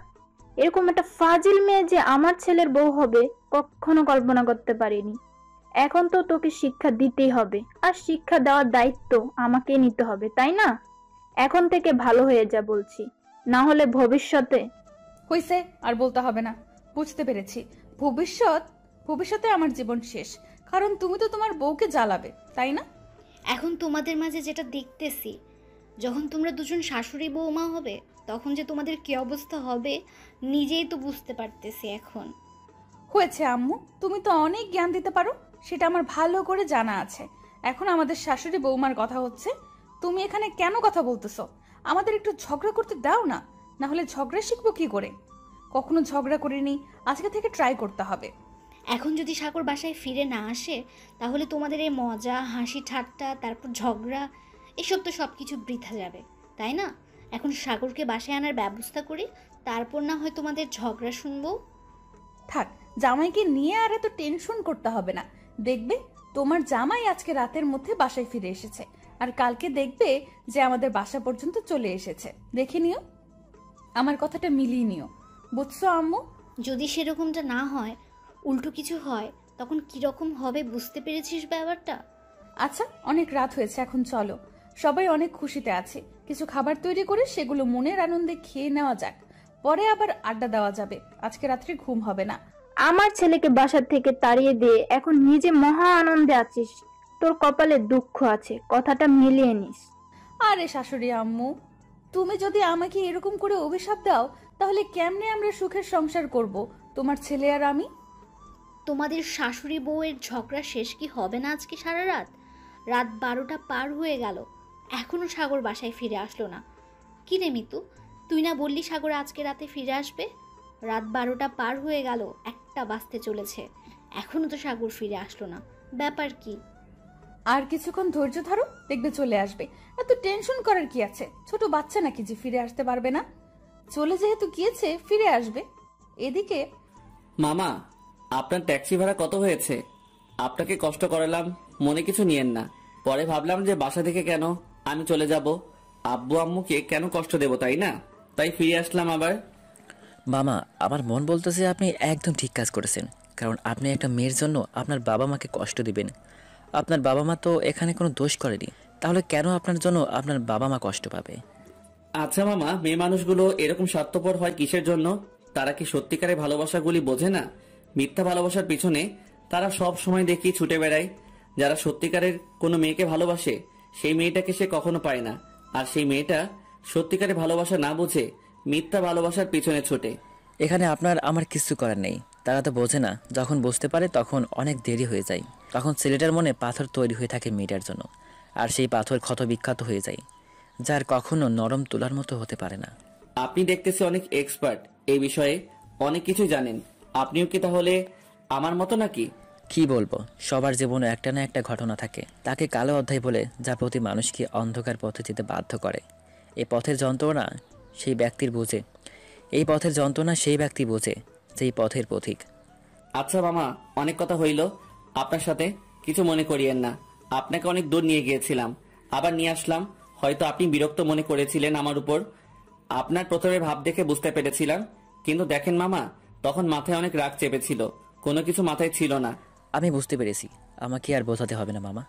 S3: এরকম একটা ফাজিল মেয়ে যে আমার ছেলের বউ হবে কখনো কল্পনা করতে পারিনি। এখন তো তোকে শিক্ষা দিতেই হবে, আর শিক্ষা দেওয়ার দায়িত্ব আমাকে নিতে হবে, তাই না? এখন থেকে ভালো হয়ে যা বলছি, না হলে ভবিষ্যতে।
S1: হইছে, আর বলতে হবে না, বুঝতে পেরেছি। ভবিষ্যতে আমার জীবন শেষ, কারণ তুমি তো তোমার বউকে জ্বালাবে, তাই না?
S5: এখন তোমাদের মাঝে যেটা দেখতেছি, যখন তোমরা দুজন শাশুড়ি বৌমা হবে তখন যে তোমাদের কি অবস্থা হবে নিজেই তো বুঝতে পারতেছি এখন।
S1: হয়েছে আম্মু, তুমি তো অনেক জ্ঞান দিতে পারো, সেটা আমার ভালো করে জানা আছে। এখন আমাদের শাশুড়ি বৌমার কথা হচ্ছে, তুমি এখানে কেন কথা বলতেছো? আমাদের একটু ঝগড়া করতে দাও না, না হলে ঝগড়া শিখবো কি করে? কখনো ঝগড়া করিনি, আজকে থেকে ট্রাই করতে হবে।
S4: এখন যদি সাগর বাসায় ফিরে না আসে তাহলে তোমাদের এই মজা, হাসি, ঠাট্টা, তারপর ঝগড়া, এসব তো সব কিছু বৃথা যাবে, তাই না? এখন সাগরকে বাসায় আনার ব্যবস্থা করি, তারপর না হয় তোমাদের ঝগড়া শুনবো।
S1: থাক, জামাইকে নিয়ে আর এত টেনশন করতে হবে না। দেখবে তোমার জামাই আজকে রাতের মধ্যে বাসায় ফিরে এসেছে, আর কালকে দেখবে যে আমাদের বাসা পর্যন্ত চলে এসেছে। দেখে নিও, আমার কথাটা মিলিয়ে নিও, বুঝছো আম্মু?
S4: যদি সেরকমটা না হয়, উল্টো কিছু হয়, তখন কিরকম হবে বুঝতে পেরেছিস ব্যাপারটা?
S1: আচ্ছা, অনেক রাত হয়েছে, এখন চলো। সবাই অনেক খুশিতে আছে, কিছু খাবার তৈরি করে সেগুলো মনের আনন্দে খেয়ে নেওয়া যাক, পরে আবার আড্ডা দেওয়া যাবে। আজকে রাত্রে ঘুম হবে না।
S3: আমার ছেলেকে বাসা থেকে তাড়িয়ে দিয়ে এখন নিজে মহা আনন্দে আছিস। তোর কপালে দুঃখ আছে, কথাটা মিলিয়ে নিস।
S1: আরে শাশুড়ি আম্মু, তুমি যদি আমাকে এরকম করে অভিশাপ দাও তাহলে কেমনে আমরা সুখের সংসার করব, তোমার ছেলে আর আমি?
S4: তোমাদের শাশুড়ি বউয়ের ঝগড়া শেষ কি হবে না আজকে সারা রাত? রাত 12টা পার হয়ে গেল, এখনো সাগর বাসায় ফিরে আসলো না। কি রে মিতু, তুই না বললি সাগর আজকে রাতে ফিরে আসবে? রাত 12টা পার হয়ে গেল, 1টা বাজতে চলেছে, এখনো তো সাগর ফিরে আসলো না, ব্যাপার কি?
S1: আর কিছুক্ষণ ধৈর্য ধরো, দেখবে চলে আসবে। এত টেনশন করার কি আছে? ছোট বাচ্চা নাকি যে ফিরে আসতে পারবে না? চলে যেহেতু গিয়েছে, ফিরে আসবে। এদিকে
S2: মামা, আপনার ট্যাক্সি ভাড়া কত হয়েছে? আপনাকে কষ্ট করালাম, মনে কিছু নিয়েন না। পরে ভাবলাম যে বাসা থেকে কেন আমি চলে যাব, আব্বু আম্মুকে কেন কষ্ট দেব, তাই না? তাই ফিরে আসলাম আবার।
S6: মামা, আমার মন বলতেছে আপনি একদম ঠিক কাজ করেছেন, কারণ আপনি একটা মেয়ের জন্য আপনার বাবা মাকে কষ্ট দিবেন। আপনার বাবা মা তো এখানে কোনো দোষ করেনি, তাহলে কেন আপনার জন্য আপনার বাবা মা কষ্ট পাবে?
S2: আচ্ছা মামা, মেয়ে মানুষগুলো এরকম স্বার্থপর হয় কিসের জন্য? তারা কি সত্যিকারের ভালোবাসাগুলি বোঝে না? মিথ্যা ভালোবাসার পিছনে তারা সব সময় দেখি ছুটে বেড়ায়। যারা সত্যিকারের কোনো মেয়েকে ভালোবাসে সেই মেয়েটাকে সে কখনো পায় না, আর সেই মেয়েটা সত্যিকারের ভালোবাসা না বুঝে মিথ্যা ভালোবাসার পিছনে ছোটে।
S6: এখানে আপনার আমার কিছু করার নেই, তারা তো বোঝে না। যখন বুঝতে পারে তখন অনেক দেরি হয়ে যায়। তখন ছেলেটার মনে পাথর তৈরি হয়ে থাকে মেয়েটার জন্য, আর সেই পাথর ক্ষত বিখ্যাত হয়ে যায়, যার কখনো নরম তুলার মতো হতে পারে না।
S2: আপনি দেখতেছি অনেক এক্সপার্ট এই বিষয়ে, অনেক কিছু জানেন। আপনিও কি তাহলে আমার মতো নাকি?
S6: কি বলবো, সবার জীবনে একটা না একটা ঘটনা থাকে, তাকে কালো অধ্যায় বলে, যা প্রতি মানুষকে অন্ধকার পথে যেতে বাধ্য করে। এই পথের যন্ত্রণা সেই ব্যক্তির বোঝে, এই পথের যন্ত্রণা সেই ব্যক্তি বোঝে যেই পথের পথিক।
S2: আচ্ছা মামা, অনেক কথা হইল আপনার সাথে, কিছু মনে করিয়েন না। আপনাকে অনেক দূর নিয়ে গিয়েছিলাম, আবার নিয়ে আসলাম। হয়তো আপনি বিরক্ত মনে করেছিলেন আমার উপর, আপনার প্রথমে ভাব দেখে বুঝতে পেরেছিলাম। কিন্তু দেখেন মামা, তখন মাথায় অনেক রাগ চেপেছিল, কোনো কিছু মাথায় ছিল না।
S6: আমি বুঝতে পেরেছি, আমাকে আর বোঝাতে হবে না মামা।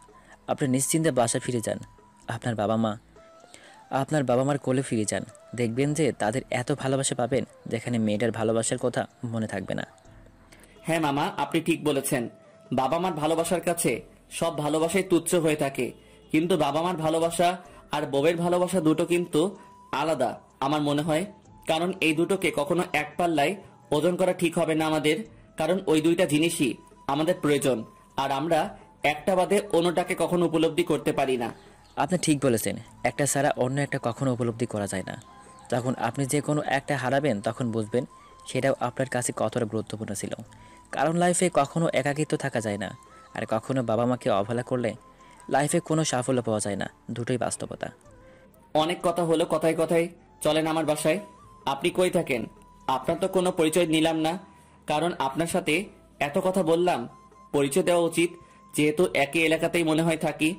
S6: আপনি নিশ্চিন্তে বাসা ফিরে যান, আপনার বাবা মার কোলে ফিরে যান। দেখবেন যে তাদের এত ভালোবাসা পাবেন যেখানে মেয়েটার ভালোবাসার কথা মনে থাকবে না।
S2: হ্যাঁ মামা, আপনি ঠিক বলেছেন। বাবা মার ভালোবাসার কাছে সব ভালোবাসাই তুচ্ছ হয়ে থাকে, কিন্তু বাবা মার ভালোবাসা আর বউয়ের ভালোবাসা দুটো কিন্তু আলাদা আমার মনে হয়। কারণ এই দুটোকে কখনো এক পাল্লায় ওজন করা ঠিক হবে না আমাদের, কারণ ওই দুইটা জিনিসই আমাদের প্রয়োজন, আর আমরা একটা বাদে অন্যটাকে কখনো উপলব্ধি করতে পারি না।
S6: আপনি ঠিক বলেছেন, একটা ছাড়া অন্য একটা কখনো উপলব্ধি করা যায় না। যখন আপনি যে কোনো একটা হারাবেন তখন বুঝবেন সেটাও আপনার কাছে কতটা গুরুত্বপূর্ণ ছিল। কারণ লাইফে কখনো একাকিত্ব থাকা যায় না, আর কখনো বাবা মাকে অবহেলা করলে লাইফে কোনো সাফল্য পাওয়া যায় না। দুটোই বাস্তবতা।
S2: অনেক কথা হলো, কথায় কথায় চলেন আমার বাসায়। আপনি কই থাকেন? আপনার তো কোনো পরিচয় নিলাম না, কারণ আপনার সাথে এত কথা বললাম, পরিচয় দেওয়া উচিত। যেহেতু একই এলাকাতেই মনে হয় থাকি,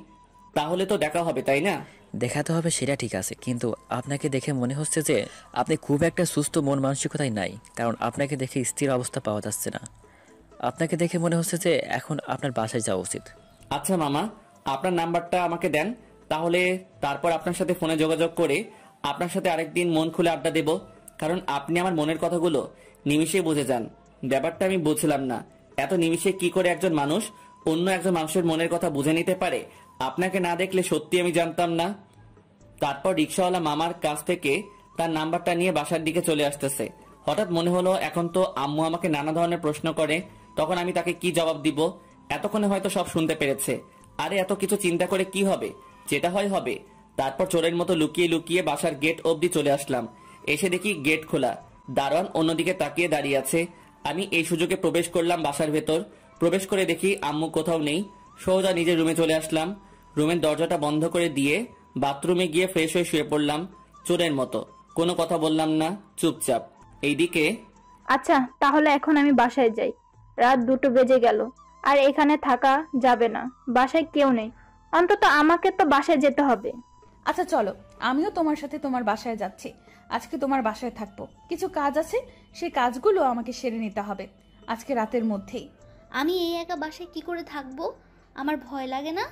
S2: তাহলে তো দেখা হবে, তাই না?
S6: দেখাতে হবে সেটা ঠিক আছে, কিন্তু আপনাকে দেখে মনে হচ্ছে যে আপনি খুব একটা সুস্থ মন মানসিকতায় নাই, কারণ আপনাকে দেখে স্থির অবস্থা পাওয়া যাচ্ছে না। আপনাকে দেখে মনে হচ্ছে যে এখন আপনার বাসায় যাওয়া উচিত।
S2: আচ্ছা মামা, আপনার নাম্বারটা আমাকে দেন, তাহলে তারপর আপনার সাথে ফোনে যোগাযোগ করে আপনার সাথে আরেকদিন মন খুলে আড্ডা দেব। কারণ আপনি আমার মনের কথাগুলো নিমিষে বুঝে যান। ব্যাপারটা আমি বুঝলাম না, এত নিমিষে কি করে একজন মানুষ অন্য একজন মানুষের মনের কথা বুঝে নিতে পারে। আপনাকে না দেখলে সত্যি আমি জানতাম না। তারপর রিক্সাওয়ালা মামার কাছ থেকে তার নাম্বারটা নিয়ে বাসার দিকে চলে আসতেছে। হঠাৎ মনে হলো এখন তো আম্মু আমাকে নানা ধরনের প্রশ্ন করে, তখন আমি তাকে কি জবাব দিব? এতক্ষণে হয়তো সব শুনতে পেরেছে। আরে এত কিছু চিন্তা করে কি হবে, যেটা হয় হবে। তারপর চোরের মতো লুকিয়ে লুকিয়ে বাসার গেট অবধি চলে আসলাম। এসে দেখি গেট খোলা, দারোয়ান অন্যদিকে তাকিয়ে দাঁড়িয়ে আছে। আমি এই সুযোগে প্রবেশ করলাম বাসার ভেতর। প্রবেশ করে দেখি আম্মু কোথাও নেই। সোজা নিজের রুমে চলে আসলাম। রুমের দরজাটা বন্ধ করে দিয়ে বাথরুমে গিয়ে ফ্রেশ হয়ে শুয়ে পড়লাম চোরের মতো। কোনো কথা বললাম না, চুপচাপ। এইদিকে
S3: আচ্ছা, তাহলে এখন আমি বাসায় যাই। রাত 2টো বেজে গেল, আর এখানে থাকা যাবে না। বাসায় কেউ নেই, অন্তত আমাকে তো বাসায় যেতে হবে।
S1: আচ্ছা চলো, আমিও তোমার সাথে তোমার বাসায় যাচ্ছি। আজকে তোমার বাসায় থাকবো, কিছু কাজ আছে, সেই কাজগুলো আমাকে সেরে নিতে হবে আজকে রাতের মধ্যেই।
S4: আমি এই একা বাসায় কি করে থাকবো? আমার ভয় লাগে না?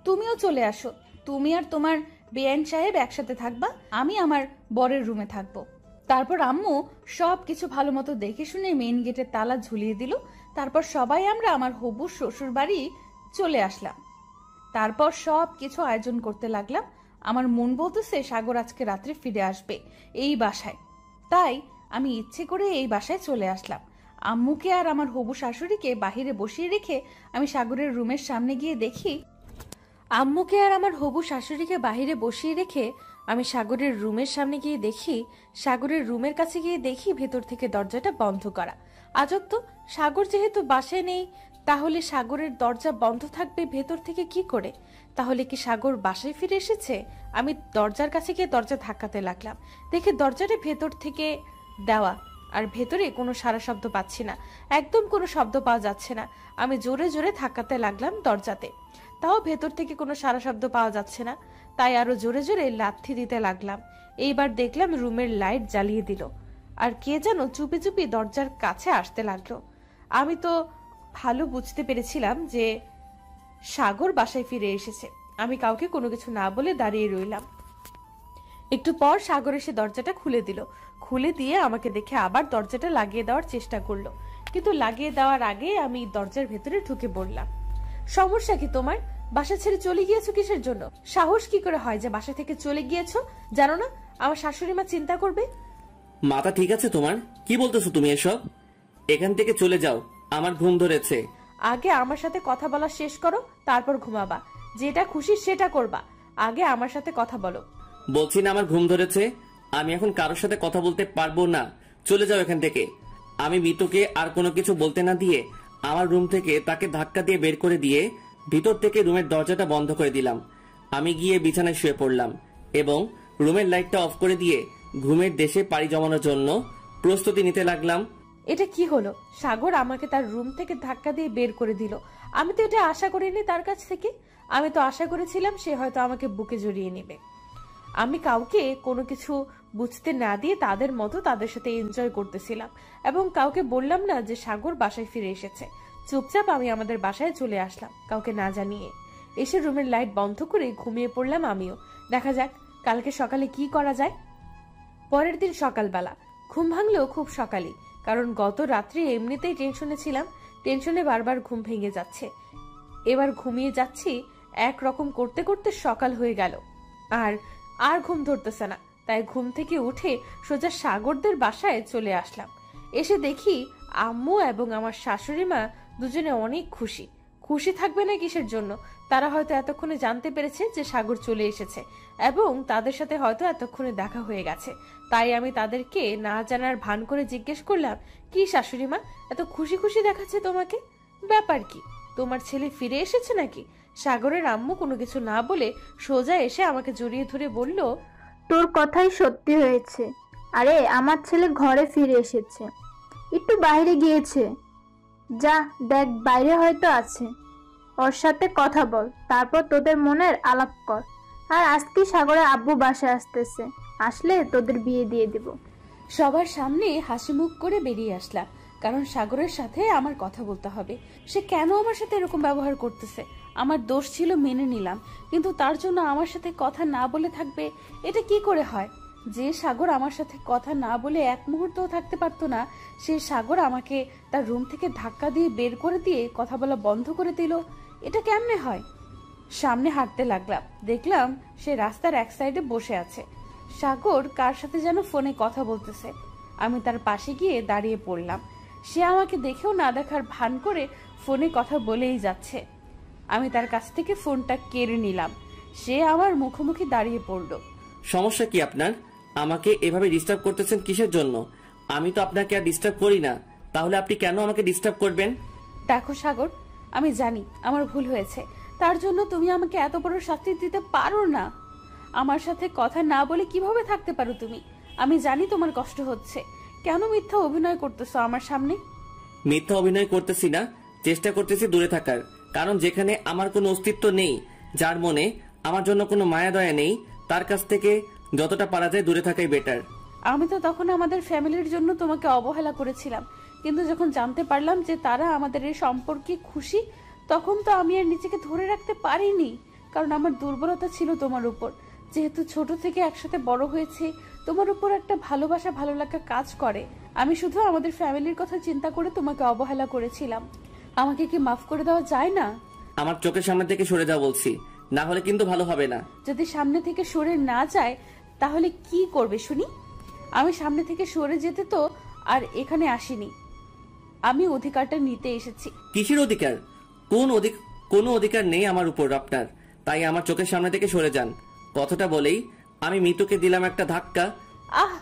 S1: তুমিও চলে আসো, তুমি আর তোমার বেআইন সাহেব একসাথে থাকবা, আমি আমার বরের রুমে থাকবো। তারপর আম্মু সব কিছু ভালো মতো দেখে শুনে মেইন গেটের তালা ঝুলিয়ে দিল। তারপর সবাই আমরা আমার হবু শ্বশুর বাড়ি চলে আসলাম। তারপর সব কিছু আয়োজন করতে লাগলাম। আমার মন বলতেছে সাগর আজকে রাত্রে ফিরে আসবে এই বাসায়, তাই আমি ইচ্ছে করে এই বাসায় চলে আসলাম। আম্মুকে আর আমার হবু শাশুড়িকে বাহিরে বসিয়ে রেখে আমি সাগরের রুমের সামনে গিয়ে দেখি আম্মুকে আর আমার হবু শাশুড়িকে বাহিরে বসিয়ে রেখে আমি সাগরের রুমের সামনে গিয়ে দেখি সাগরের রুমের কাছে গিয়ে দেখি ভেতর থেকে দরজাটা বন্ধ করা। আজব তো, সাগর যেহেতু বাসায় নেই, তাহলে সাগরের দরজা বন্ধ থাকবে ভেতর থেকে কি করে? তাহলে কি সাগর বাসায় ফিরে এসেছে? আমি দরজার কাছে গিয়ে দরজা ধাক্কাতে লাগলাম। দেখে দরজাটা ভেতর থেকে দেওয়া, আর ভেতরে কোনো সারা শব্দ পাচ্ছি না, একদম কোনো শব্দ পাওয়া যাচ্ছে না। আমি জোরে জোরে ধাক্কাতে লাগলাম দরজাতে, তাও ভেতর থেকে কোনো সারা শব্দ পাওয়া যাচ্ছে না। তাই আরো জোরে জোরে লাথি দিতে লাগলাম। এইবার দেখলাম রুমের লাইট জ্বালিয়ে দিল, আর কে যেন চুপি চুপি দরজার কাছে আসতে লাগলো। আমি তো ভালো বুঝতে পেরেছিলাম যে সাগর বাসায় ফিরে এসেছে। আমি কাউকে কোনো কিছু না বলে দাঁড়িয়ে রইলাম। একটু পর সাগর এসে দরজাটা খুলে দিল। খুলে দিয়ে আমাকে দেখে আবার দরজাটা লাগিয়ে দেওয়ার চেষ্টা করলো, কিন্তু লাগিয়ে দেওয়ার আগে আমি দরজার ভেতরে ঢুকে পড়লাম। সমস্যা কি তোমার? বাসা ছেড়ে চলে গিয়েছো কিসের জন্য? সাহস কি করে হয় যে বাসা থেকে চলে গিয়েছো? জানো না আমার শাশুড়ি মা চিন্তা করবে?
S2: মাথা ঠিক আছে তোমার? কি বলতেছো তুমি এসব? এখান থেকে চলে যাও, আমার ঘুম ধরেছে।
S1: আগে আমার সাথে কথা বলা শেষ করো, তারপর ঘুমাবা। যেটা খুশি সেটা করবা, আগে আমার সাথে কথা বলো।
S2: বলছি না আমার ঘুম ধরেছে, আমি এখন কারোর সাথে কথা বলতে পারবো না। চলে যাও এখান থেকে। আমি মিতুকে আর কোনো কিছু বলতে না দিয়ে আমার রুম থেকে তাকে ধাক্কা দিয়ে বের করে দিয়ে ভিতর থেকে রুমের দরজাটা বন্ধ করে দিলাম। আমি গিয়ে বিছানায় শুয়ে পড়লাম এবং রুমের লাইটটা অফ করে দিয়ে ঘুমের দেশে পাড়ি জমানোর জন্য প্রস্তুতি নিতে লাগলাম।
S1: এটা কি হলো? সাগর আমাকে তার রুম থেকে ধাক্কা দিয়ে বের করে দিল। আমি তো এটা আশা করিনি তার কাছ থেকে। আমি তো আশা করেছিলাম সে হয়তো আমাকে বুকে জড়িয়ে নেবে। আমি কাউকে কোনো কিছু বুঝতে না দিয়ে তাদের মতো তাদের সাথে এনজয় করতেছিলাম, এবং কাউকে বললাম না যে সাগর বাসায় ফিরে এসেছে। চুপচাপ আমি আমাদের বাসায় চলে আসলাম কাউকে না জানিয়ে। এসে রুমের লাইট বন্ধ করে ঘুমিয়ে পড়লাম আমিও। দেখা যাক কালকে সকালে কি করা যায়। পরের দিন সকালবেলা ঘুম ভাঙলেও খুব সকালই, কারণ গত রাত্রে এমনিতেই টেনশনে ছিলাম। টেনশনে বারবার ঘুম ভেঙে যাচ্ছে। এবার ঘুমিয়ে যাচ্ছি, একরকম করতে করতে সকাল হয়ে গেল, আর ঘুম ধরতেছে না। তাই ঘুম থেকে উঠে সোজা সাগরদের বাসায় চলে আসলাম। এসে দেখি আম্মু এবং আমার শাশুড়ি মা দুজনে অনেক খুশি। খুশি থাকবে না কিসের জন্য? তারা হয়তো এতক্ষণে জানতে পেরেছে যে সাগর চলে এসেছে এবং তাদের সাথে হয়তো এতক্ষণে দেখা হয়ে গেছে। তাই আমি তাদেরকে না জানার ভান করে জিজ্ঞেস করলাম, কি শাশুড়ি মা, এত খুশি খুশি দেখাচ্ছে তোমাকে? ব্যাপার কি? তোমার ছেলে ফিরে এসেছে নাকি? সাগরের আম্মু কোনো কিছু না বলে সোজা এসে আমাকে জড়িয়ে ধরে বলল,
S3: তোর কথাই সত্যি হয়েছে। আরে আমার ছেলে ঘরে ফিরে এসেছে, একটু বাইরে গিয়েছে। যা দেখ, বাইরে হয়তো আছে, ওর সাথে কথা বল, তারপর তোদের মনের আলাপ কর। আর আজকে সাগরের আব্বু বাসায় আসতেছে, আসলে তোদের বিয়ে দিয়ে দিব।
S1: সবার সামনে হাসি মুখ করে বেরিয়ে আসলাম, কারণ সাগরের সাথে আমার কথা বলতে হবে। সে কেন আমার সাথে এরকম ব্যবহার করতেছে? আমার দোষ ছিল, মেনে নিলাম, কিন্তু তার জন্য আমার সাথে কথা না বলে থাকবে? এটা কি করে হয়? যে সাগর আমার সাথে কথা না বলে এক মুহূর্তও থাকতে পারতো না, সে সাগর আমাকে তার রুম থেকে ধাক্কা দিয়ে বের করে দিয়ে কথা বলা বন্ধ করে দিল। এটা কেমনে হয়? সামনে হাঁটতে লাগলাম, দেখলাম সে রাস্তার এক সাইডে বসে আছে। সাগর কার সাথে যেন ফোনে কথা বলতেছে। আমি তার পাশে গিয়ে দাঁড়িয়ে পড়লাম। সে আমাকে দেখেও না দেখার ভান করে ফোনে কথা বলেই যাচ্ছে। আমি তার কাছ থেকে ফোনটা কেড়ে নিলাম। সে আমার মুখোমুখি দাঁড়িয়ে পড়লো।
S2: সমস্যা কি আপনার? আমাকে এভাবে ডিস্টার্ব করতেছেন কিসের জন্য? আমি তো আপনাকে আর ডিস্টার্ব করি না, তাহলে আপনি কেন আমাকে ডিস্টার্ব করবেন?
S1: দেখো সাগর, আমি জানি আমার ভুল হয়েছে, তার জন্য তুমি আমাকে এত বড় শাস্তি দিতে পারো না। আমার সাথে কথা না বলে কিভাবে থাকতে পারো তুমি? আমি জানি তোমার কষ্ট হচ্ছে, কেন মিথ্যা অভিনয় করতেছো আমার সামনে?
S2: মিথ্যা অভিনয় করতেছি না, চেষ্টা করতেছি দূরে থাকার। কারণ যেখানে আমার কোনো অস্তিত্ব নেই, যার মনে আমার জন্য কোনো মায়া দয়া নেই, তার কাছ থেকে যতটা পারা যায় দূরে থাকাই বেটার।
S1: আমি তো তখন আমাদের ফ্যামিলির জন্য তোমাকে অবহেলা করেছিলাম, কিন্তু যখন জানতে পারলাম যে তারা আমাদের এই সম্পর্কে খুশি, তখন তো আমি আর নিজেকে ধরে রাখতে পারিনি। কারণ আমার দুর্বলতা ছিল তোমার উপর। যেহেতু ছোট থেকে একসাথে বড় হয়েছে, তোমার উপর একটা ভালোবাসা ভালো লাগা কাজ করে। আমি শুধু আমাদের ফ্যামিলির কথা চিন্তা করে তোমাকে অবহেলা করেছিলাম। আমাকে কি মাফ করে দেওয়া যায় না?
S2: আমার চোখের সামনে থেকে সরে যাও বলছি, না হলে কিন্তু ভালো হবে না।
S1: যদি সামনে থেকে সরে না যায় তাহলে কি করবে শুনি? আমি সামনে থেকে সরে যেতে তো আর এখানে আসিনি, আমি অধিকারটা নিতে এসেছি।
S2: কিসের অধিকার? কোনো অধিকার নেই আমার উপর আপনার, তাই আমার চোখের সামনে থেকে সরে যান। কথাটা বলেই আমি মিতুকে দিলাম একটা ধাক্কা।
S1: আহ!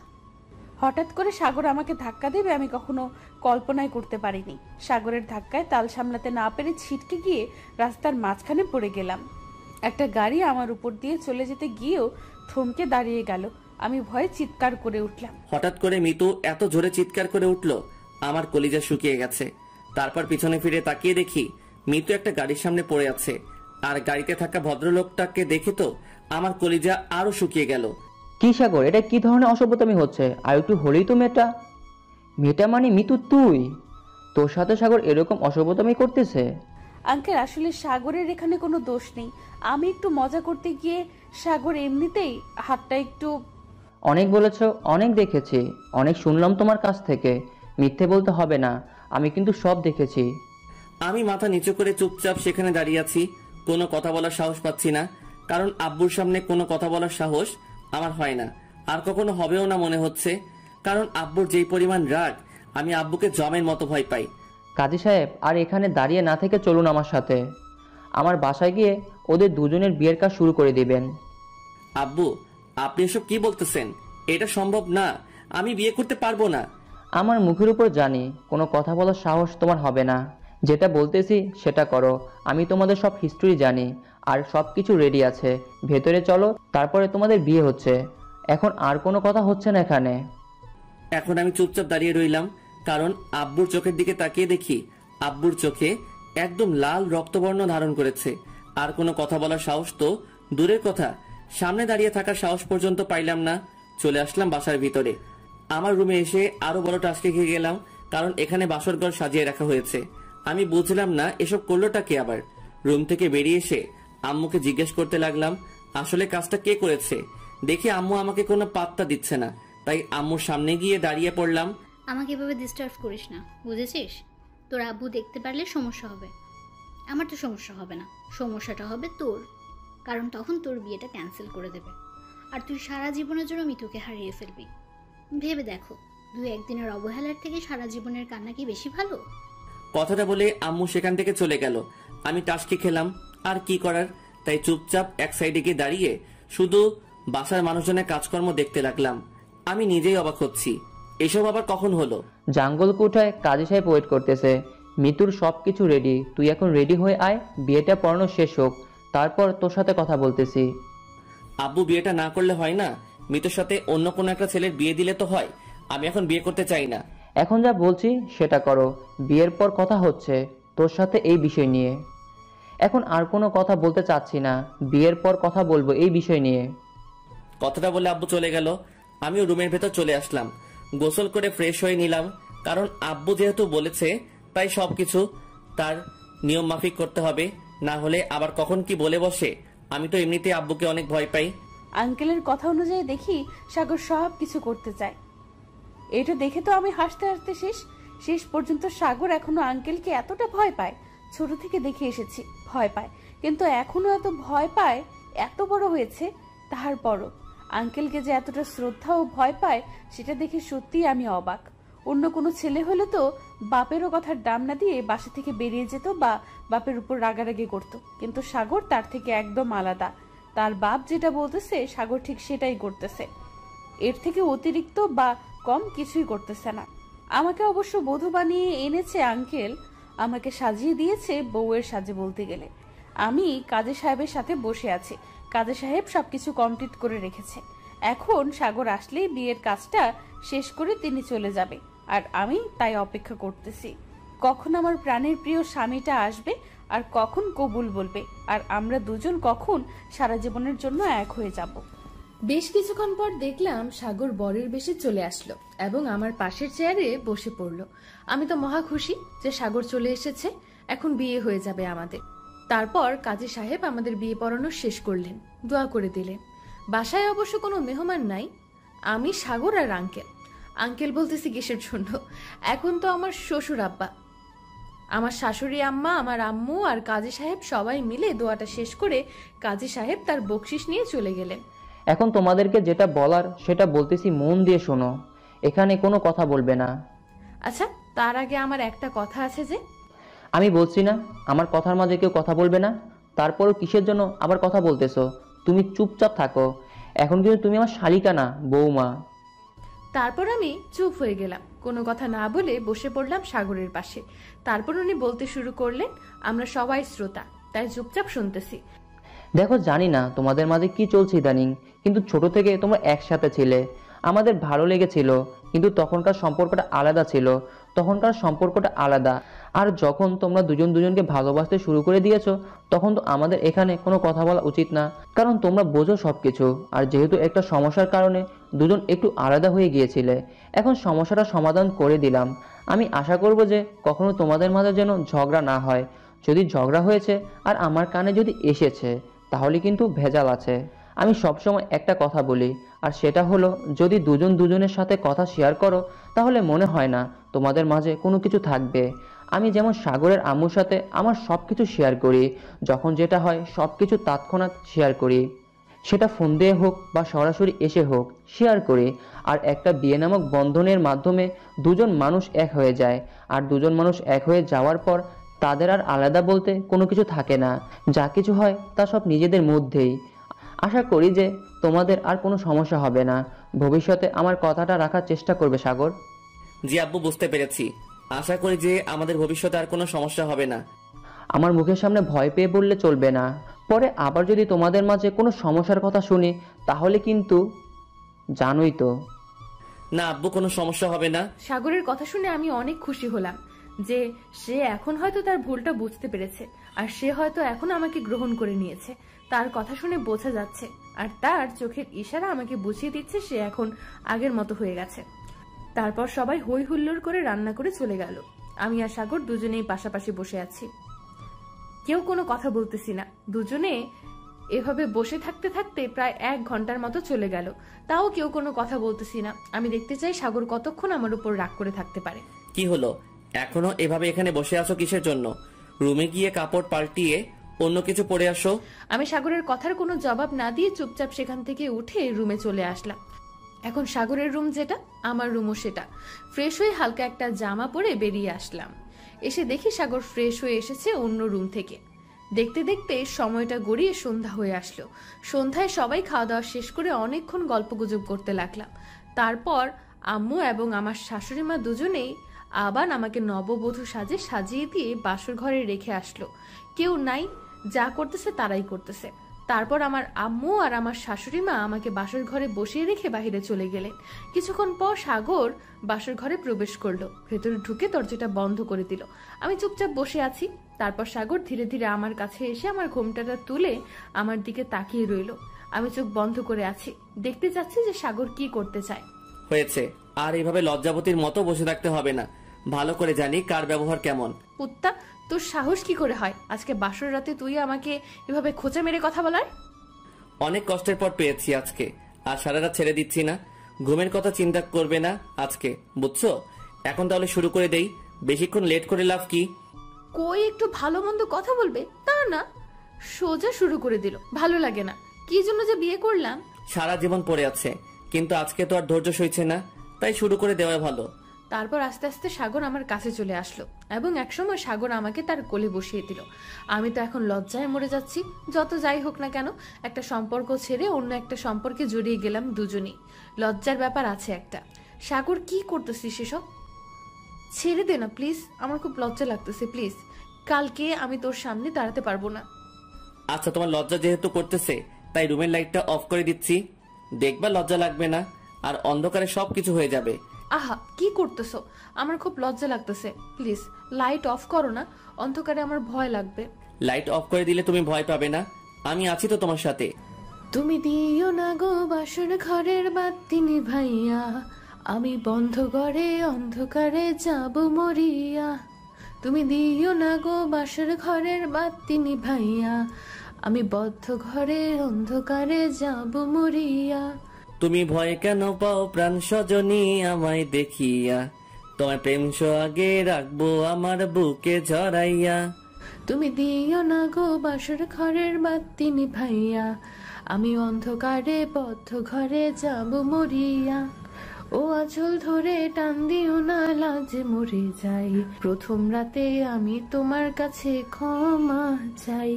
S1: হঠাৎ করে সাগর আমাকে ধাক্কা দেবে আমি কখনো কল্পনাই করতে পারিনি। সাগরের ধাক্কায় তাল সামলাতে না পেরে ছিটকে গিয়ে রাস্তার মাঝখানে পড়ে গেলাম। একটা গাড়ি আমার উপর দিয়ে চলে যেতে গিয়েও থমকে দাঁড়িয়ে গেল। আমি ভয়ে চিৎকার করে উঠলাম।
S2: হঠাৎ করে মিতু এত জোরে চিৎকার করে উঠলো, আমার কলিজা শুকিয়ে গেছে। তারপর পিছনে ফিরে তাকিয়ে দেখি মিতু একটা গাড়ির সামনে পড়ে আছে, আর গাড়িতে থাকা ভদ্রলোকটাকে দেখে তো আমার কলিজা আরো শুকিয়ে গেল।
S7: কি সাগর, এটা কি ধরনের অসভ্যতামি হচ্ছে? আর একটু হলেই তো মেয়েটা মানে মিতু, তুই? তোর সাথে সাগর এরকম অসভ্যতামি করতেছে?
S1: আঙ্কেল, আসলে সাগরের এখানে কোনো দোষ নেই। আমি একটু মজা করতে গিয়ে সাগর এমনিতেই হাতটা একটু...
S7: অনেক বলেছ, অনেক দেখেছি, অনেক শুনলাম তোমার কাছ থেকে। মিথ্যে বলতে হবে না, আমি কিন্তু সব দেখেছি।
S2: আমি মাথা নিচু করে চুপচাপ সেখানে দাঁড়িয়ে আছি, কোনো কথা বলার সাহস পাচ্ছি না। কারণ আব্বুর সামনে কোনো কথা বলার সাহস আমার হয় না, আর কখনো হবেও না মনে হচ্ছে। কারণ আব্বুর যেই পরিমাণ রাগ, আমি আব্বুকে জমের মতো ভয় পাই।
S7: কাজী সাহেব, আর এখানে দাঁড়িয়ে না থেকে চলুন আমার সাথে। আমার বাসায় গিয়ে ওদের দুজনের বিয়ের কাজ শুরু করে দিবেন।
S2: আব্বু, আপনি এসব কি বলতেছেন? এটা সম্ভব না, আমি বিয়ে করতে পারবো না।
S7: আমার মুখের উপর জানি কোনো কথা বলার সাহস তোমার হবে না। যেটা বলতেছি সেটা করো। আমি তোমাদের সব হিস্ট্রি জানি, আর সব কিছু রেডি আছে। ভেতরে চলো, তারপরে তোমাদের বিয়ে হচ্ছে। এখন আর কোনো কথা হচ্ছে না এখানে।
S2: এখন আমি চুপচাপ দাঁড়িয়ে রইলাম, কারণ আব্বুর চোখের দিকে তাকিয়ে দেখি আব্বুর চোখে একদম লাল রক্তবর্ণ ধারণ করেছে। আর কোনো কথা বলার সাহস তো দূরের কথা, সামনে দাঁড়িয়ে থাকার সাহস পর্যন্ত পাইলাম না। চলে আসলাম বাসার ভিতরে। আমার রুমে এসে আরো বড় টাস্কে খেয়ে গেলাম, কারণ এখানে বাসর ঘর সাজিয়ে রাখা হয়েছে। আমি বুঝলাম না এসব করলোটা কে আবার। রুম থেকে বেরিয়ে এসে আম্মুকে জিজ্ঞেস করতে লাগলাম আসলে কাজটা কে করেছে। দেখি আম্মু আমাকে কোনো পাত্তা দিচ্ছে না, তাই আম্মুর সামনে গিয়ে দাঁড়িয়ে পড়লাম।
S4: আমাকে এভাবে ডিস্টার্ব করিস না, বুঝেছিস? তোর আব্বু দেখতে পারলে সমস্যা হবে। আমার তো সমস্যা হবে না, সমস্যাটা হবে তোর। কারণ তখন তোর বিয়েটা ক্যান্সেল করে দেবে, আর তুই সারা জীবনের জন্য মিতুকে হারিয়ে ফেলবি। ভেবে দেখো, 2-1 দিনের অবহেলার থেকে সারা জীবনের কান্না কি বেশি ভালো?
S2: কথাটা বলে আম্মু সেখান থেকে চলে গেল। আমি টাস্কি খেলাম, আর কি করার, তাই চুপচাপ এক সাইডে গিয়ে দাঁড়িয়ে শুধু বাসার মানুষজনের কাজকর্ম দেখতে লাগলাম। আমি নিজেই অবাক হচ্ছি, এসব আবার কখন হলো?
S7: জাঙ্গল কোঠায় কাজী সাহেব ওয়েট করতেছে। মিতুর সব কিছু রেডি, তুই এখন রেডি হয়ে আয়। বিয়েটা পড়ানো শেষ হোক, তারপর তোর সাথে কথা বলতেছি।
S2: আব্বু, বিয়েটা না করলে হয় না? মিতুর সাথে অন্য কোনো একটা ছেলের বিয়ে দিলে তো হয়। আমি এখন বিয়ে করতে চাই না।
S7: এখন যা বলছি সেটা করো। বিয়ের পর কথা হচ্ছে তোর সাথে এই বিষয় নিয়ে। এখন আর কোনো কথা বলতে চাচ্ছি না, বিয়ের পর কথা বলবো এই বিষয় নিয়ে।
S2: কথাটা বলে আব্বু চলে গেল। আমিও রুমের ভেতর চলে আসলাম, গোসল করে ফ্রেশ হয়ে নিলাম। কারণ আব্বু যেহেতু বলেছে, তাই সবকিছু তার নিয়ম মাফিক করতে হবে, না হলে আবার কখন কি বলে বসে। আমি তো এমনিতে আব্বুকে অনেক ভয় পাই।
S1: আঙ্কেলের কথা অনুযায়ী দেখি সাগর সব কিছু করতে চায়। এটা দেখে তো আমি হাসতে হাসতে শেষ পর্যন্ত। সাগর এখনো আঙ্কেলকে এতটা ভয় পায়। ছোট থেকে দেখে এসেছি ভয় পায়, কিন্তু এখনো এত ভয় পায়, এত বড় হয়েছে তারপরও আঙ্কেলকে যে এতটা শ্রদ্ধা ও ভয় পায় সেটা দেখে সত্যিই আমি অবাক। অন্য কোনো ছেলে হলে তো বাপেরও কথার দাম না দিয়ে বাসা থেকে বেরিয়ে যেত বা বাপের উপর রাগারাগি করত, কিন্তু সাগর তার থেকে একদম আলাদা। তার বাপ যেটা বলতেছে সাগর ঠিক সেটাই করতেছে, এর থেকে অতিরিক্ত বা কম কিছুই করতেছে না। আমাকে অবশ্য বধূ বানিয়ে এনেছে আঙ্কেল, আমাকে সাজিয়ে দিয়েছে বউয়ের সাজে বলতে গেলে। আমি কাজী সাহেবের সাথে বসে আছি, কাজী সাহেব সবকিছু কমপ্লিট করে রেখেছে। এখন সাগর আসলেই বিয়ের কাজটা শেষ করে তিনি চলে যাবে, আর আমি তাই অপেক্ষা করতেছি কখন আমার প্রাণের প্রিয় স্বামীটা আসবে আর কখন কবুল বলবে, আর আমরা দুজন কখন সারা জীবনের জন্য এক হয়ে যাব। বেশ কিছুক্ষণ পর দেখলাম সাগর বরের বেশে চলে আসলো এবং আমার পাশের চেয়ারে বসে পড়লো। আমি তো মহা খুশি যে সাগর চলে এসেছে, এখন বিয়ে হয়ে যাবে আমাদের। তারপর কাজী সাহেব আমাদের বিয়ে পড়ানো শেষ করলেন, দোয়া করে দিলেন। বাসায় অবশ্য কোনো মেহমান নাই, আমি, সাগর আর আঙ্কেল। আঙ্কেল বলতেছি কিসের জন্য, এখন তো আমার শ্বশুর আব্বা, আমার শাশুড়ি আম্মা, আমার আম্মু আর কাজী সাহেব সবাই মিলে দোয়াটা শেষ করে কাজী সাহেব তার বকশিশ নিয়ে চলে গেলেন।
S7: এখন তোমাদেরকে যেটা বলার সেটা বলতেছি, মন দিয়ে শোনো। এখানে কোনো কথা বলবে না।
S1: আচ্ছা, তার আগে আমার একটা কথা আছে যে।
S7: আমি বলছি না আমার কথার মাঝে কেউ কথা বলবে না, তারপরও কিসের জন্য আবার কথা বলতেছো? তুমি চুপচাপ থাকো। এখন কিন্তু তুমি আমার শালিকা না, বৌমা।
S1: তারপর আমি চুপ হয়ে গেলাম, কোনো কথা না বলে বসে পড়লাম সাগরের পাশে। তারপর উনি বলতে শুরু করলেন, আমরা সবাই শ্রোতা, তাই চুপচাপ শুনতেছি।
S7: দেখো, জানি না তোমাদের মাঝে কি চলছে ইদানিং, কিন্তু ছোট থেকে তোমরা একসাথে ছিলে, আমাদের ভালো লেগেছিল, কিন্তু তখনকার সম্পর্কটা আলাদা ছিল, তখনকার সম্পর্কটা আলাদা। আর যখন তোমরা দুজন দুজনকে ভালোবাসতে শুরু করে দিয়েছো, তখন তো আমাদের এখানে কোনো কথা বলা উচিত না, কারণ তোমরা বোঝো সব কিছু। আর যেহেতু একটা সমস্যার কারণে দুজন একটু আলাদা হয়ে গিয়েছিলে, এখন সমস্যাটা সমাধান করে দিলাম। আমি আশা করব যে কখনো তোমাদের মাঝে যেন ঝগড়া না হয়। যদি ঝগড়া হয়েছে আর আমার কানে যদি এসেছে, তাহলে কিন্তু ভেজাল আছে। আমি সবসময় একটা কথা বলি, আর সেটা হলো, যদি দুজন দুজনের সাথে কথা শেয়ার করো, তাহলে মনে হয় না তোমাদের মাঝে কোনো কিছু থাকবে। আমি যেমন সাগরের আম্মুর সাথে আমার সব কিছু শেয়ার করি, যখন যেটা হয় সব কিছু তৎক্ষণাৎ শেয়ার করি, সেটা ফোন দিয়ে হোক বা সরাসরি এসে হোক শেয়ার করি। আর একটা বিয়ে নামক বন্ধনের মাধ্যমে দুজন মানুষ এক হয়ে যায়, আর দুজন মানুষ এক হয়ে যাওয়ার পর তাদের আর আলাদা বলতে কোনো কিছু থাকে না। যা কিছু হয় তা সব নিজেদের মধ্যেই। আশা করি যে তোমাদের আর কোনো সমস্যা হবে না। ভবিষ্যতে আমার কথাটা রাখার চেষ্টা করবে সাগর।
S2: জি আব্বু, বুঝতে পেরেছি। আশা করি যে আমাদের ভবিষ্যতে আর কোনো সমস্যা হবে না।
S7: আমার মুখের সামনে ভয় পেয়ে বললে চলবে না। পরে আবার যদি তোমাদের মাঝে কোনো সমস্যার কথা শুনি, তাহলে কিন্তু জানোই তো।
S2: না আব্বু, কোনো সমস্যা হবে না।
S1: সাগরের কথা শুনে আমি অনেক খুশি হলাম যে সে এখন হয়তো তার ভুলটা বুঝতে পেরেছে, আর সে হয়তো এখন আমাকে গ্রহণ করে নিয়েছে। তার কথা শুনে বোঝা যাচ্ছে, আর তার চোখের ইশারা আমাকে বুঝিয়ে দিচ্ছে সে এখন আগের মতো হয়ে গেছে। তারপর সবাই হই হুল্লোড় করে রান্না করে চলে গেল। আমি আর সাগর দুজনেই পাশাপাশি বসে আছি, কেউ কোনো কথা বলতেছি না। দুজনে এভাবে বসে থাকতে থাকতে প্রায় 1 ঘন্টার মতো চলে গেল, তাও কেউ কোনো কথা বলতেছি না। আমি দেখতে চাই সাগর কতক্ষণ আমার উপর রাগ করে থাকতে পারে।
S2: কি হলো, এখনো এভাবে এখানে বসে আছো কিসের জন্য? রুমে গিয়ে কাপড় পাল্টিয়ে অন্য কিছু পরে আসো।
S1: আমি সাগরের কথার কোনো জবাব না দিয়ে চুপচাপ সেখান থেকে উঠে রুমে চলে আসলাম। এখন সাগরের রুম যেটা, আমার রুমও সেটা। ফ্রেশ হয়ে হালকা একটা জামা পরে বেরিয়ে আসলাম। এসে দেখি সাগর ফ্রেশ হয়ে এসেছে অন্য রুম থেকে। দেখতে দেখতে সময়টা গড়িয়ে সন্ধ্যা হয়ে আসলো। সন্ধ্যায় সবাই খাওয়া দাওয়া শেষ করে অনেকক্ষণ গল্পগুজব করতে লাগলাম। তারপর আম্মু এবং আমার শাশুড়ি মা দুজনেই আবার আমাকে নববধূ সাজে সাজিয়ে দিয়ে বাসর ঘরে রেখে আসলো। কেউ নাই, যা করতেছে তারাই করতেছে। তারপর আমার আম্মু আর আমার শাশুড়ি মা আমাকে বাসর ঘরে বসিয়ে রেখে বাইরে চলে গেলেন। কিছুক্ষণ পর সাগর বাসর ঘরে প্রবেশ করলো, ভেতরে ঢুকে দরজাটা বন্ধ করে দিল। আমি চুপচাপ বসে আছি। তারপর সাগর ধীরে ধীরে আমার কাছে এসে আমার ঘোমটাটা তুলে আমার দিকে তাকিয়ে রইল। আমি চোখ বন্ধ করে আছি, দেখতে চাচ্ছি যে সাগর কি করতে চায়।
S2: হয়েছে, আর এইভাবে লজ্জাবতীর মতো বসে থাকতে হবে না। ভালো করে জানি কার ব্যবহার কেমন।
S1: কুত্তা, তোর সাহস কি করে হয় আজকে বাসর রাতে তুই আমাকে এভাবে খোঁচা মেরে কথা বলার?
S2: অনেক কষ্টের পর পেয়েছি আজকে, আর সারা রাত ছেড়ে দিচ্ছি না। ঘুমের কথা চিন্তা করবে না আজকে, বুঝছো? এখন তাহলে শুরু করে দেই, বেশিক্ষণ লেট করে লাভ কি?
S1: কই একটু ভালো মন্দ কথা বলবে তা না, সোজা শুরু করে দিল। ভালো লাগে না, কি জন্য যে বিয়ে করলাম।
S2: সারা জীবন পড়ে আছে, কিন্তু আজকে তো আর ধৈর্য সইছে না, তাই শুরু করে দেওয়া ভালো।
S1: তারপর আস্তে আস্তে সাগর আমার কাছে চলে আসলো এবং একসময় সাগর আমাকে তার কোলে বসিয়ে দিল। আমি তো এখন লজ্জায় মরে যাচ্ছি। যত যাই হোক না কেন, একটা সম্পর্ক ছেড়ে অন্য একটা সম্পর্কে জড়িয়ে গেলাম দুজনেই। লজ্জার ব্যাপার আছে একটা। সাগর, কি করতেছিস এসব? ছেড়ে দে না প্লিজ, আমার খুব লজ্জা লাগতেছে। প্লিজ, কালকে আমি তোর সামনে দাঁড়াতে পারবো না।
S2: আচ্ছা, তোমার লজ্জা যেহেতু করতেছে তাই রুমের লাইটটা অফ করে দিচ্ছি, দেখবা লজ্জা লাগবে না, আর অন্ধকারে সবকিছু হয়ে যাবে।
S1: আহা, কি করতেছো? আমার খুব লজ্জা লাগতেছে। প্লিজ লাইট অফ করো না, অন্ধকারে আমার ভয় লাগবে।
S2: লাইট অফ করে দিলে তুমি ভয় পাবে না, আমি আছি তো তোমার সাথে।
S1: তুমি দিও না গো বাসর ঘরের বাতি নিভাইয়া, আমি বন্ধ ঘরে অন্ধকারে যাব মরিয়া। তুমি দিও না গো বাসর ঘরের বাতি নিভাইয়া, আমি বদ্ধ ঘরে অন্ধকারে যাব মরিয়া।
S2: তুমি ভয় কেন পাও প্রাণ সজনী আমায় দেখিয়া, তোমার প্রেম সোহাগে রাখবো আমার বুকে জড়াইয়া।
S1: তুমি দিও না গো বাসর ঘরের বাতি নিভাইয়া, আমি অন্ধকারে বদ্ধ ঘরে যাব মরিয়া। ও আঁচল ধরে টান দিও না, লাজে মরে যাই, প্রথম রাতে আমি তোমার কাছে ক্ষমা চাই।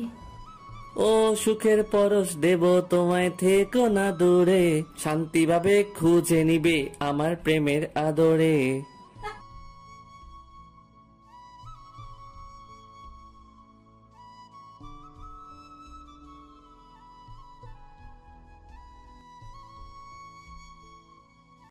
S2: ও সুখের পরশ দেব তোমায়, থেকো না দূরে, শান্তিভাবে খুঁজে নিবে আমার প্রেমের আদরে।